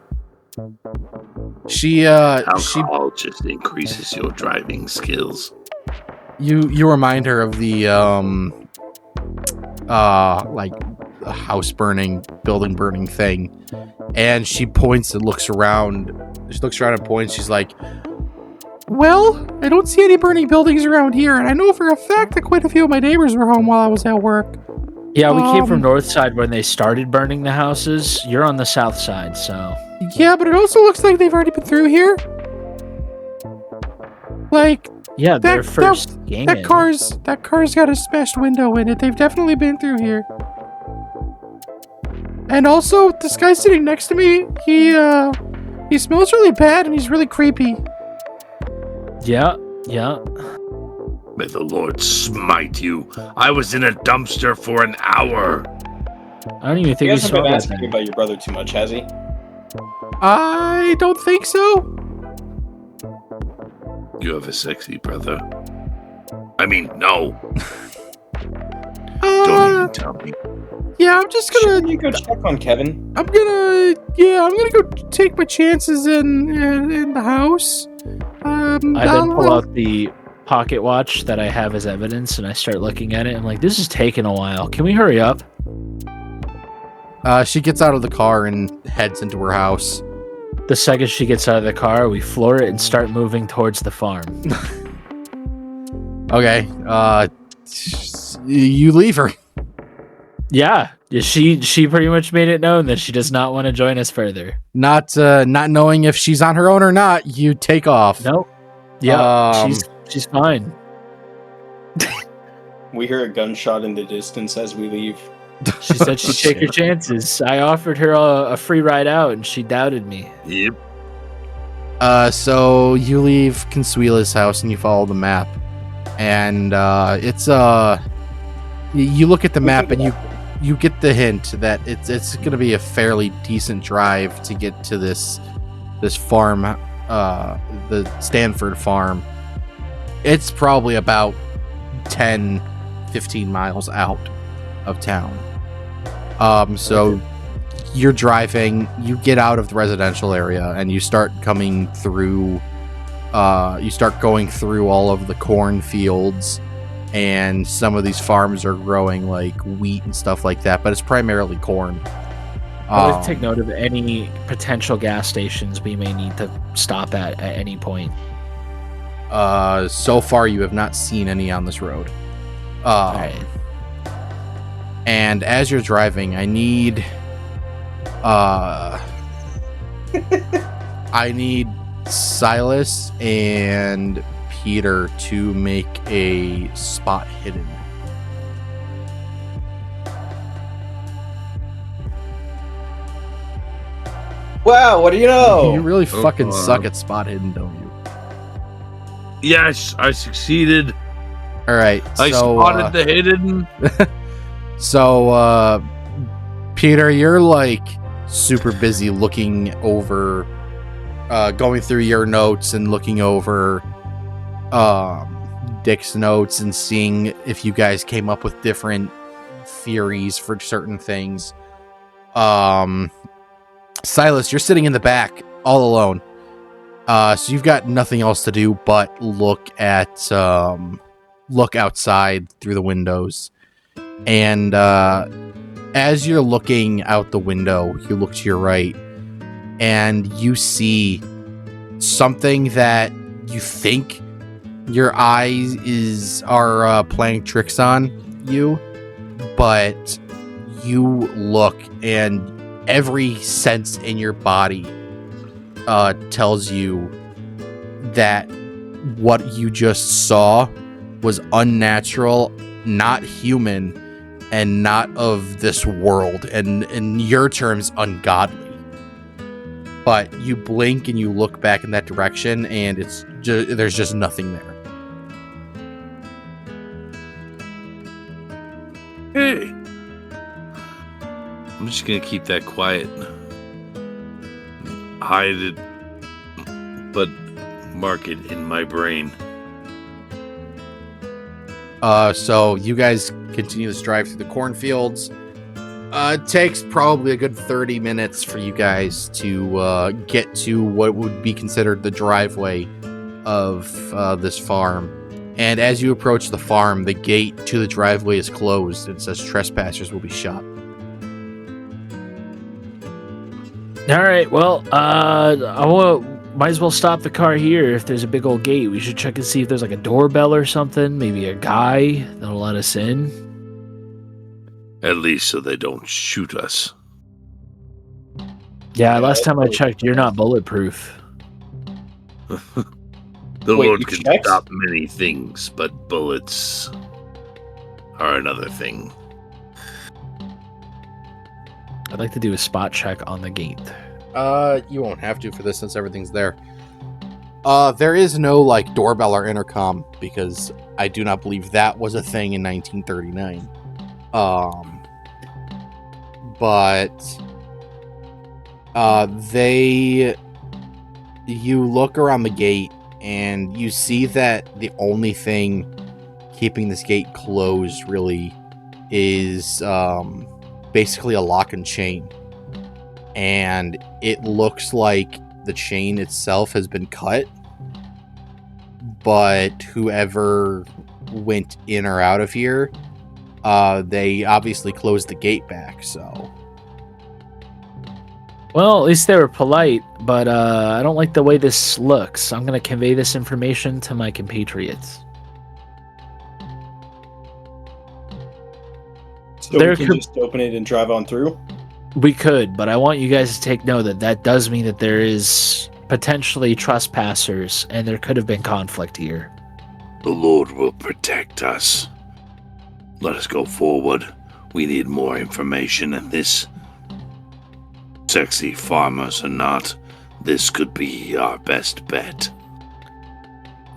Alcohol just increases your driving skills. You remind her of the like a house burning, building burning thing, and she points and looks around. She looks around and points. She's like, "Well, I don't see any burning buildings around here, and I know for a fact that quite a few of my neighbors were home while I was at work." Yeah, we came from north side when they started burning the houses. You're on the south side, so... Yeah, but it also looks like they've already been through here. Like, Yeah, their first gang. That car's got a smashed window in it. They've definitely been through here. And also, this guy sitting next to me, he smells really bad and he's really creepy. Yeah. May the Lord smite you. I was in a dumpster for an hour. I don't even think You we guys have saw been that asking me thing. about your brother too much, has he? I don't think so. You have a sexy brother. I mean, no. Don't even tell me. Yeah, I'm just gonna. Shouldn't you go check on Kevin? I'm gonna go take my chances in the house. I then pull out the pocket watch that I have as evidence, and I start looking at it. I'm like, this is taking a while. Can we hurry up? She gets out of the car and heads into her house. The second she gets out of the car, we floor it and start moving towards the farm. Okay. You leave her. Yeah, she pretty much made it known that she does not want to join us further. Not knowing if she's on her own or not, you take off. Nope. Yeah, she's fine. We hear a gunshot in the distance as we leave. She said she'd take her chances. I offered her a free ride out, and she doubted me. Yep. So you leave Consuela's house and you follow the map, and it's you look at the map and you get the hint that it's going to be a fairly decent drive to get to this farm, the Stanford farm. It's probably about 10-15 miles out of town. So you're driving, you get out of the residential area and you start coming through, you start going through all of the cornfields, and some of these farms are growing like wheat and stuff like that, but it's primarily corn. Let's take note of any potential gas stations we may need to stop at any point. So far you have not seen any on this road. Alright. And as you're driving, I need Silas and Peter to make a spot hidden. Wow, what do you know? You really fucking suck at spot hidden, don't you? Yes, I succeeded. All right. I spotted the hidden. So, Peter, you're like super busy looking over, going through your notes and looking over Dick's notes and seeing if you guys came up with different theories for certain things. Silas, you're sitting in the back all alone. So you've got nothing else to do but look outside through the windows. And as you're looking out the window, you look to your right and you see something that you think your eyes are playing tricks on you, but you look and every sense in your body tells you that what you just saw was unnatural, not human, and not of this world, and in your terms, ungodly. But you blink and you look back in that direction, and there's just nothing there. Hey, I'm just gonna keep that quiet. hide it, but mark it in my brain. So you guys continue this drive through the cornfields. It takes probably a good 30 minutes for you guys to get to what would be considered the driveway of this farm. And as you approach the farm, the gate to the driveway is closed. It says trespassers will be shot. All right, well, might as well stop the car here. If there's a big old gate, we should check and see if there's like a doorbell or something, maybe a guy that'll let us in. At least so they don't shoot us. Yeah, last time I checked, you're not bulletproof. The Wait, Lord you can checked? stop many things, but bullets are another thing. I'd like to do a spot check on the gate. You won't have to for this since everything's there. There is no like doorbell or intercom because I do not believe that was a thing in 1939. But you look around the gate and you see that the only thing keeping this gate closed really is basically a lock and chain. And it looks like the chain itself has been cut, but whoever went in or out of here, they obviously closed the gate back, so. Well, at least they were polite, but I don't like the way this looks. I'm going to convey this information to my compatriots. So There we can could- just open it and drive on through? We could, but I want you guys to take note that that does mean that there is potentially trespassers, and there could have been conflict here. The Lord will protect us. Let us go forward. We need more information, and this, sexy farmers or not, this could be our best bet.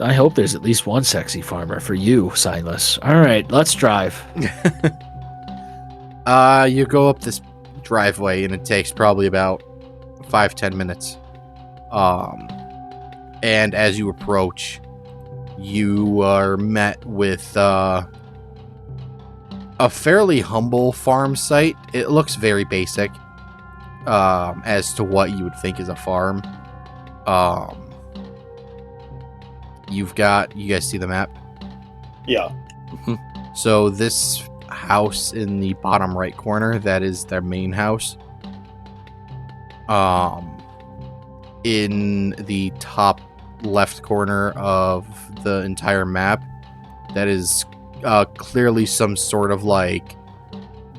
I hope there's at least one sexy farmer for you, Silas. All right, let's drive. You go up this driveway and it takes probably about 5-10 minutes. And as you approach, you are met with a fairly humble farm site. It looks very basic as to what you would think is a farm. You guys see the map? Yeah. So this house in the bottom right corner, that is their main house. In the top left corner of the entire map, that is clearly some sort of like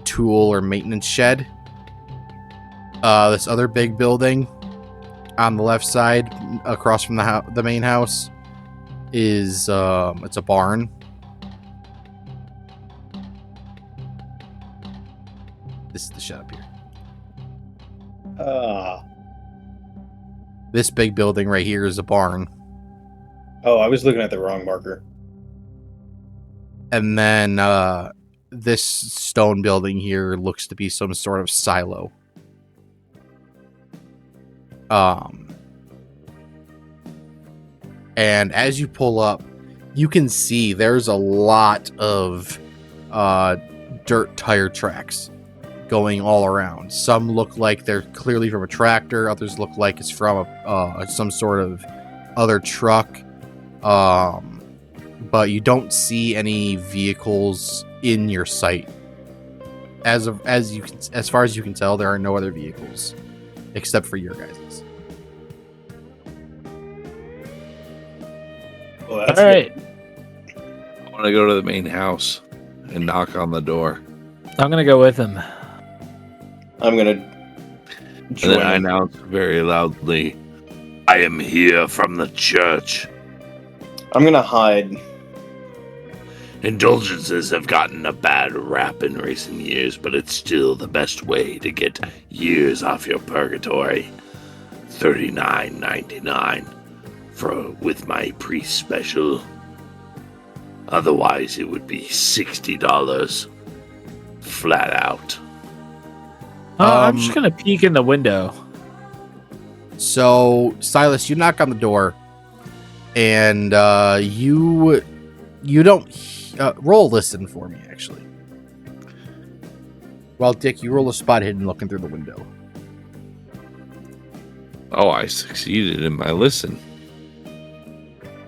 tool or maintenance shed. This other big building on the left side across from the main house is it's a barn. This is the shed up here. This big building right here is a barn. Oh, I was looking at the wrong marker. And then this stone building here looks to be some sort of silo. And as you pull up, you can see there's a lot of dirt tire tracks going all around. Some look like they're clearly from a tractor. Others look like it's from some sort of other truck. But you don't see any vehicles in your sight. As far as you can tell, there are no other vehicles except for your guys's. Well, that's All right, I want to go to the main house and knock on the door. I'm going to go with him. I'm gonna And join. then I announce very loudly, I am here from the church. I'm gonna hide. Indulgences have gotten a bad rap in recent years, but it's still the best way to get years off your purgatory. $39.99 with my priest special. Otherwise, it would be $60 flat out. I'm just going to peek in the window. So, Silas, you knock on the door, and you don't roll listen for me, actually. Well, Dick, you roll a spot hidden looking through the window. Oh, I succeeded in my listen.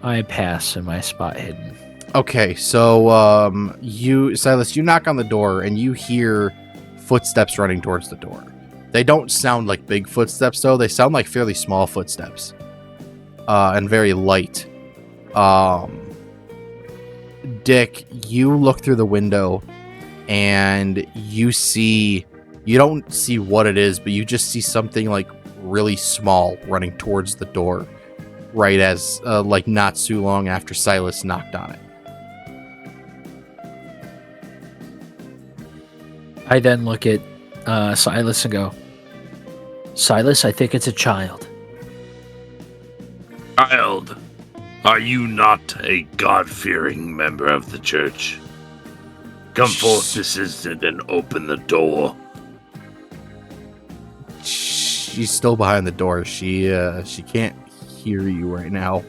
I pass in my spot hidden. Okay, so Silas, you knock on the door, and you hear footsteps running towards the door. They don't sound like big footsteps, though. They sound like fairly small footsteps, and very light. Dick, you look through the window, and you don't see what it is, but you just see something like really small running towards the door right as like not too long after Silas knocked on it. I then look at Silas and go, Silas, I think it's a child. Child, are you not a God-fearing member of the church? Come forth this instant and open the door. She's still behind the door. She can't hear you right now.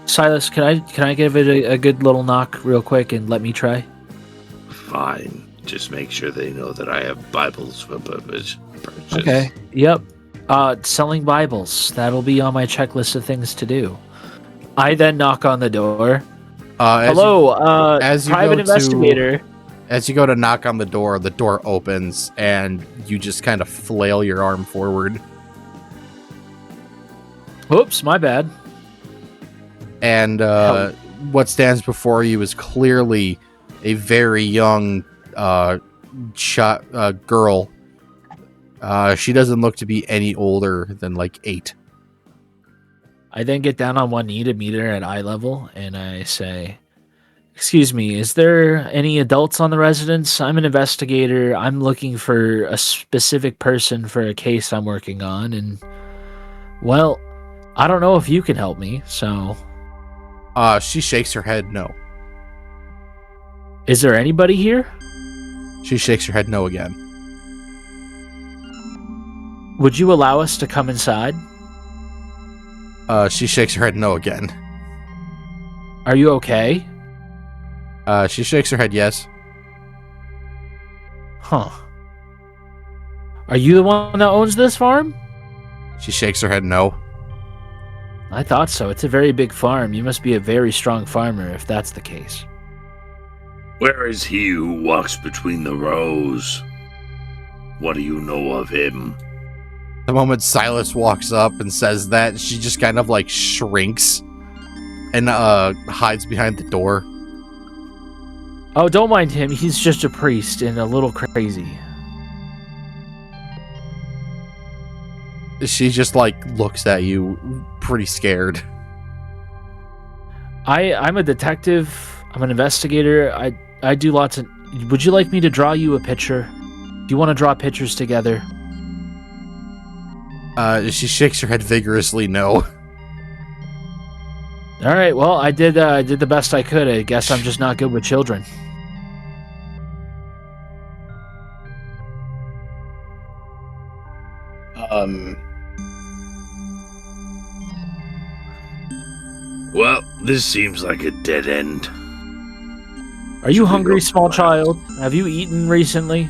Silas, can I give it a good little knock real quick and let me try? Fine. Just make sure they know that I have Bibles for purchase. Okay. Yep. Selling Bibles. That'll be on my checklist of things to do. I then knock on the door. Hello, as you private go investigator. As you go to knock on the door opens, and you just kind of flail your arm forward. Oops, my bad. And what stands before you is clearly a very young girl. She doesn't look to be any older than like 8. I then get down on one knee to meet her at eye level, and I say, excuse me, is there any adults on the residence? I'm an investigator. I'm looking for a specific person for a case I'm working on, and, well, I don't know if you can help me, so... She shakes her head no. Is there anybody here? She shakes her head no again. Would you allow us to come inside? She shakes her head no again. Are you okay? She shakes her head yes. Huh. Are you the one that owns this farm? She shakes her head no. I thought so. It's a very big farm. You must be a very strong farmer if that's the case. Where is he who walks between the rows? What do you know of him? The moment Silas walks up and says that, she just kind of like shrinks and hides behind the door. Oh, don't mind him. He's just a priest and a little crazy. She just like looks at you pretty scared. I'm a detective. I'm an investigator. I do lots of... Would you like me to draw you a picture? Do you want to draw pictures together? She shakes her head vigorously no. All right, well, I did the best I could. I guess I'm just not good with children. Well, this seems like a dead end. Are you hungry, small child? Have you eaten recently?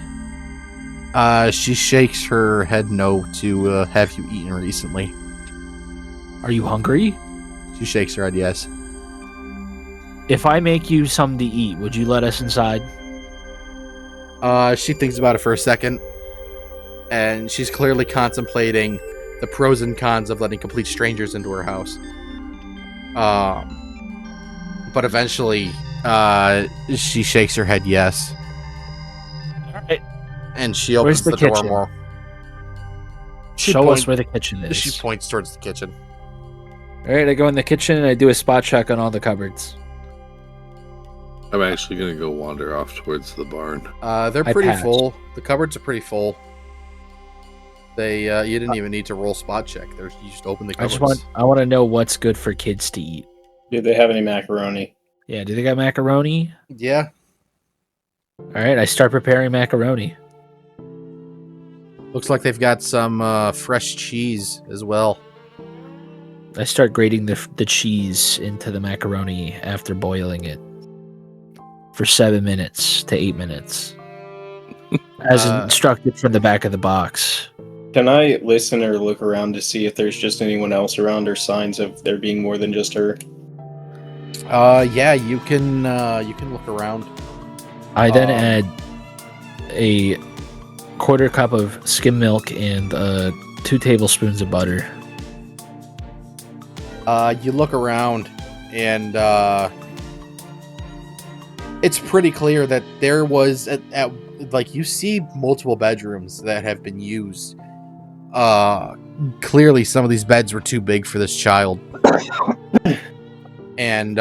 She shakes her head no to have you eaten recently. Are you hungry? She shakes her head yes. If I make you something to eat, would you let us inside? She thinks about it for a second, and she's clearly contemplating the pros and cons of letting complete strangers into her house. But eventually, she shakes her head yes. All right. And she opens the door kitchen? more. Show us where the kitchen is. She points towards the kitchen. All right, I go in the kitchen and I do a spot check on all the cupboards. I'm actually going to go wander off towards the barn. They're pretty full. The cupboards are pretty full. They you didn't even need to roll spot check. You just open the cupboards. I want to know what's good for kids to eat. Do they have any macaroni? Yeah, do they got macaroni? Yeah. All right, I start preparing macaroni. Looks like they've got some fresh cheese as well. I start grating the cheese into the macaroni after boiling it for 7 minutes to 8 minutes, as instructed from the back of the box. Can I listen or look around to see if there's just anyone else around or signs of there being more than just her? Yeah, you can look around. I then add a quarter cup of skim milk and 2 tablespoons of butter. You look around, and it's pretty clear that there was like you see multiple bedrooms that have been used clearly some of these beds were too big for this child. And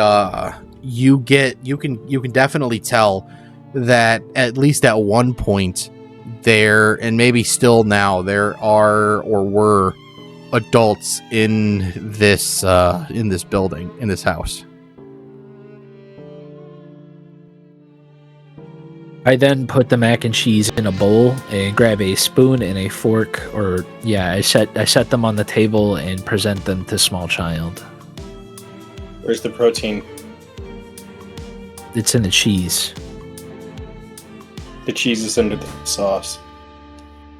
you can definitely tell that at least at one point there, and maybe still now, there are or were adults in this building, in this house. I then put the mac and cheese in a bowl and grab a spoon and a fork, I set them on the table and present them to small child. Where's the protein? It's in the cheese. The cheese is under the sauce.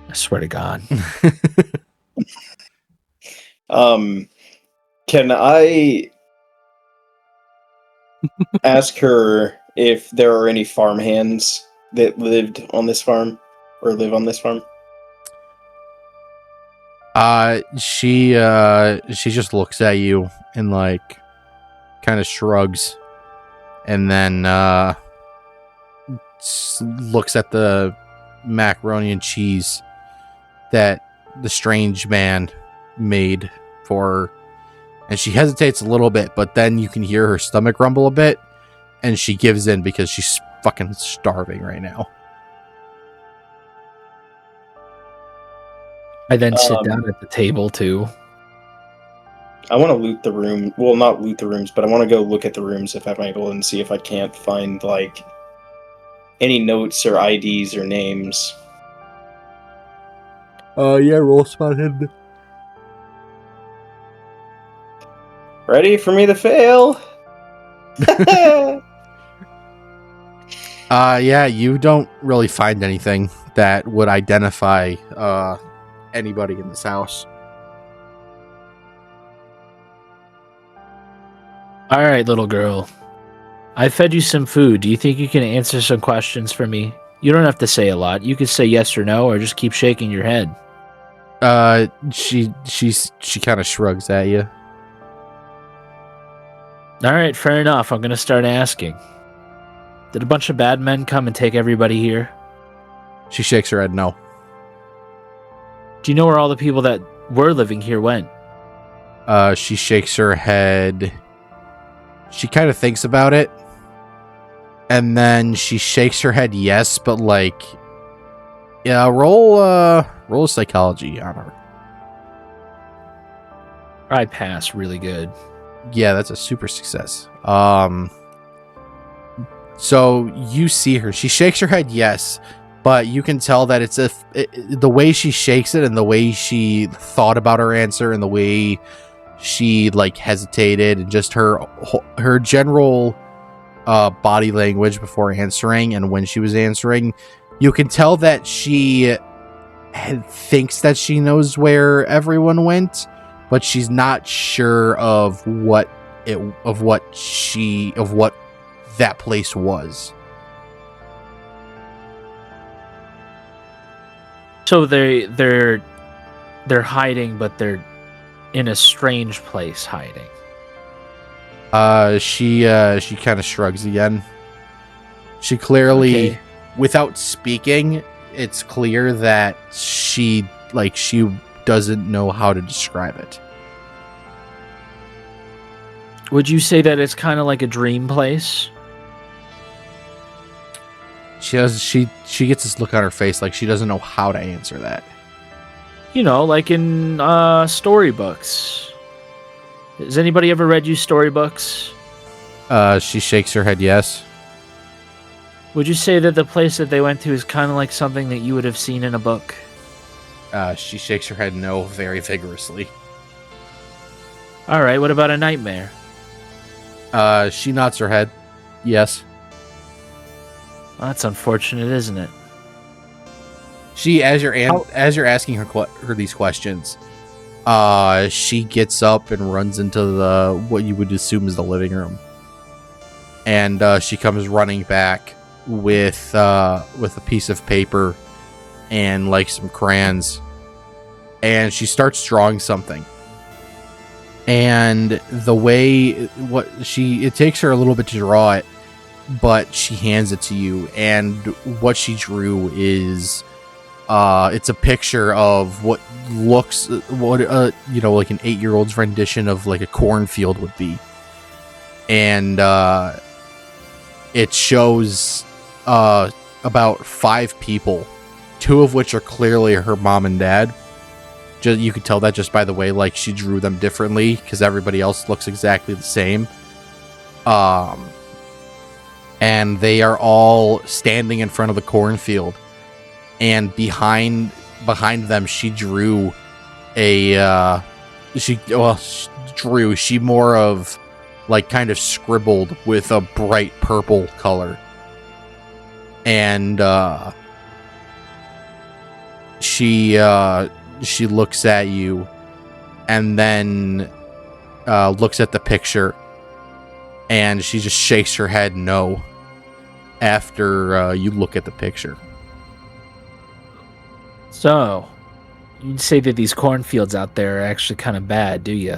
I swear to God. Can I ask her if there are any farmhands that lived on this farm or live on this farm? She just looks at you and like kind of shrugs, and then looks at the macaroni and cheese that the strange man made for her, and she hesitates a little bit, but then you can hear her stomach rumble a bit, and she gives in because she's fucking starving right now. I then sit down at the table too. I want to loot the room. Well, not loot the rooms, but I want to go look at the rooms if I'm able and see if I can't find like any notes or IDs or names. Yeah, roll spot hidden. Ready for me to fail? Yeah, you don't really find anything that would identify anybody in this house. All right, little girl. I fed you some food. Do you think you can answer some questions for me? You don't have to say a lot. You could say yes or no, or just keep shaking your head. She kind of shrugs at you. All right, fair enough. I'm gonna start asking. Did a bunch of bad men come and take everybody here? She shakes her head no. Do you know where all the people that were living here went? She shakes her head. She kind of thinks about it, and then she shakes her head yes, but like, yeah, roll psychology on her. I pass really good. Yeah, that's a super success. So you see her. She shakes her head yes, but you can tell that it's the way she shakes it and the way she thought about her answer and the way she like hesitated and just her general body language before answering and when she was answering, you can tell that she thinks that she knows where everyone went, but she's not sure of what that place was. So they're hiding, but they're in a strange place hiding. She kind of shrugs again. She clearly, Okay. without speaking, it's clear that she doesn't know how to describe it. Would you say that it's kind of like a dream place? She gets this look on her face like she doesn't know how to answer that. You know, like in storybooks. Has anybody ever read you storybooks? She shakes her head yes. Would you say that the place that they went to is kind of like something that you would have seen in a book? She shakes her head no very vigorously. All right, what about a nightmare? She nods her head yes. Well, that's unfortunate, isn't it? She, as you're asking her these questions, she gets up and runs into what you would assume is the living room, and she comes running back with a piece of paper and like some crayons, and she starts drawing something. And the way it takes her a little bit to draw it, but she hands it to you, and what she drew is It's a picture of what looks like an 8-year-old's rendition of like a cornfield would be, and it shows about 5 people, 2 of which are clearly her mom and dad. You could tell that just by the way like she drew them differently, because everybody else looks exactly the same. And they are all standing in front of the cornfield, and behind them she drew she more of like kind of scribbled with a bright purple color, and she looks at you and then looks at the picture, and she just shakes her head no after you look at the picture. So, you'd say that these cornfields out there are actually kind of bad, do you?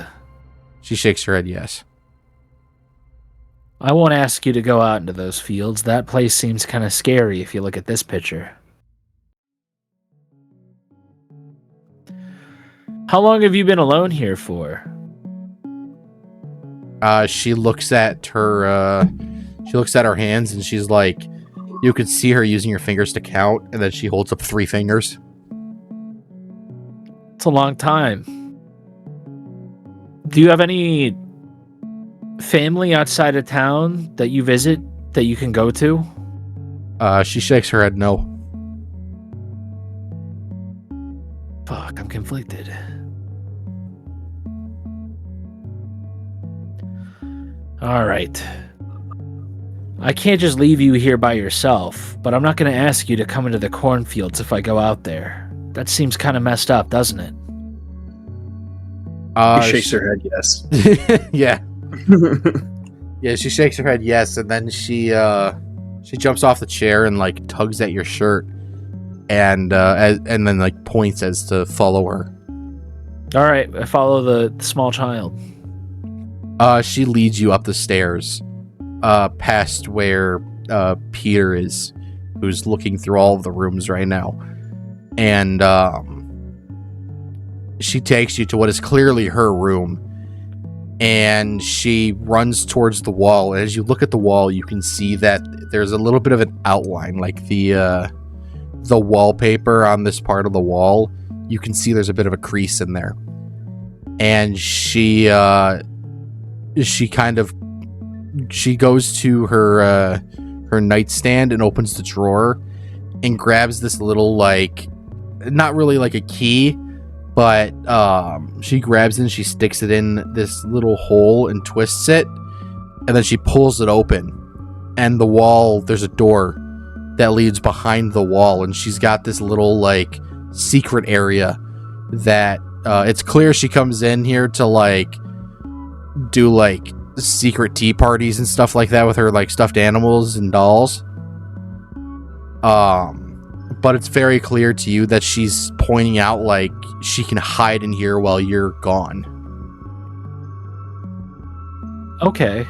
She shakes her head yes. I won't ask you to go out into those fields. That place seems kind of scary if you look at this picture. How long have you been alone here for? She looks at her hands, and she's like, you could see her using her fingers to count, and then she holds up 3 fingers. It's a long time. Do you have any family outside of town that you visit that you can go to? She shakes her head no. Fuck, I'm conflicted. Alright. I can't just leave you here by yourself, but I'm not going to ask you to come into the cornfields if I go out there. That seems kind of messed up, doesn't it? She shakes her head yes. Yeah. Yeah, she shakes her head yes, and then she jumps off the chair and like tugs at your shirt, and then like points as to follow her. All right, I follow the small child. She leads you up the stairs, past where Peter is, who's looking through all of the rooms right now, and she takes you to what is clearly her room, and she runs towards the wall. And as you look at the wall, you can see that there's a little bit of an outline, like the wallpaper on this part of the wall. You can see there's a bit of a crease in there, and she goes to her nightstand and opens the drawer and grabs this little, like, not really like a key, but she grabs it and she sticks it in this little hole and twists it, and then she pulls it open, and the wall, there's a door that leads behind the wall, and she's got this little like secret area that it's clear she comes in here to like do like secret tea parties and stuff like that with her like stuffed animals and dolls. But it's very clear to you that she's pointing out like she can hide in here while you're gone. Okay.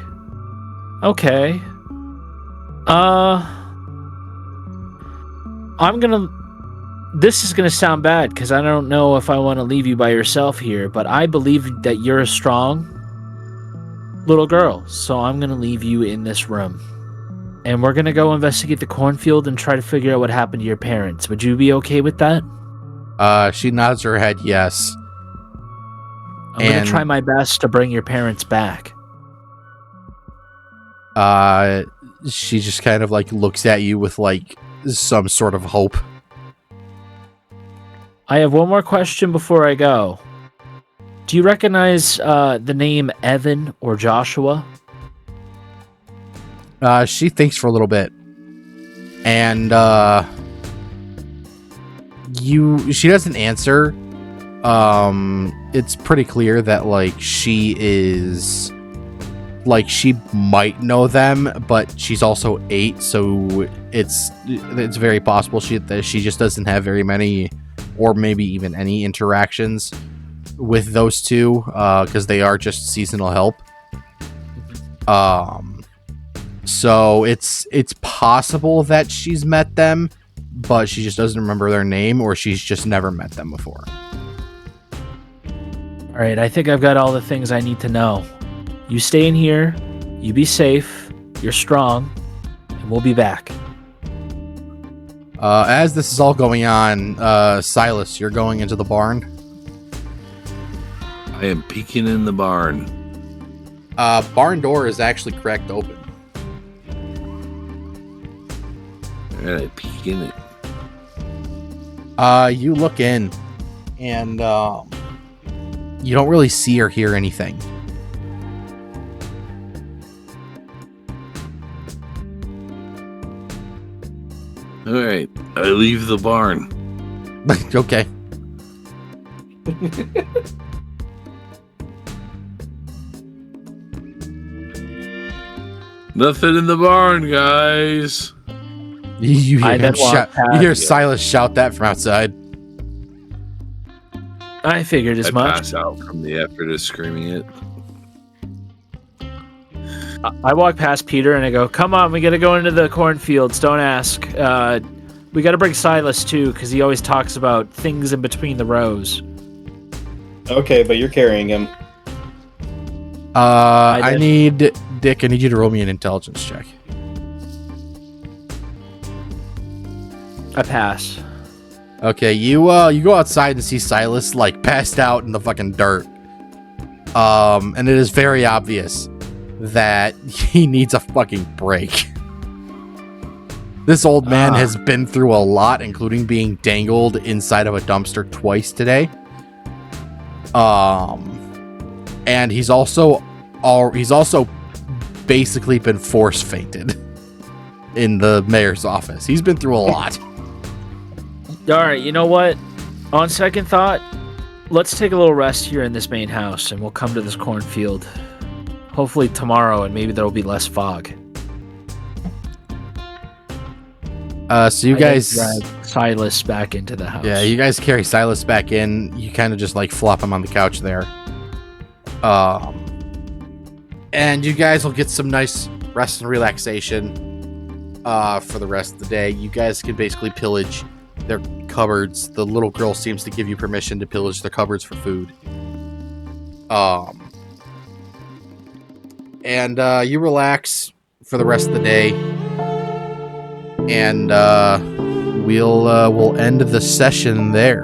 This is gonna sound bad because I don't know if I want to leave you by yourself here, but I believe that you're a strong little girl, so I'm gonna leave you in this room, and we're gonna go investigate the cornfield and try to figure out what happened to your parents. Would you be okay with that? She nods her head yes. I'm gonna try my best to bring your parents back. She just kind of like looks at you with like some sort of hope. I have one more question before I go. Do you recognize the name Evan or Joshua? She thinks for a little bit, and she doesn't answer. It's pretty clear that like she might know them, but she's also 8, so it's very possible that she just doesn't have very many, or maybe even any interactions with those two, because they are just seasonal help. So it's possible that she's met them, but she just doesn't remember their name, or she's just never met them before. All right, I think I've got all the things I need to know. You stay in here, you be safe, you're strong, and we'll be back. As this is all going on, Silas, you're going into the barn. I am peeking in the barn. Barn door is actually cracked open. And I peek in it. You look in, and you don't really see or hear anything. All right, I leave the barn. Okay. Nothing in the barn, guys. You hear, I then walk you past- hear Silas shout that from outside. I figured as I much. pass out from the effort of screaming it. I walk past Peter and I go, "Come on, we gotta go into the cornfields. Don't ask. We gotta bring Silas too, because he always talks about things in between the rows." Okay, but you're carrying him. I need Dick. I need you to roll me an intelligence check. I pass. Okay, you go outside and see Silas like passed out in the fucking dirt. And it is very obvious that he needs a fucking break. This old man has been through a lot, including being dangled inside of a dumpster twice today. And he's also basically been force fainted in the mayor's office. He's been through a lot. All right, you know what? On second thought, let's take a little rest here in this main house, and we'll come to this cornfield. Hopefully tomorrow, and maybe there'll be less fog. So you I guys then drag Silas back into the house. Yeah, you guys carry Silas back in. You kind of just like flop him on the couch there. And you guys will get some nice rest and relaxation for the rest of the day. You guys can basically pillage their cupboards. The little girl seems to give you permission to pillage their cupboards for food. And you relax for the rest of the day. And we'll end the session there.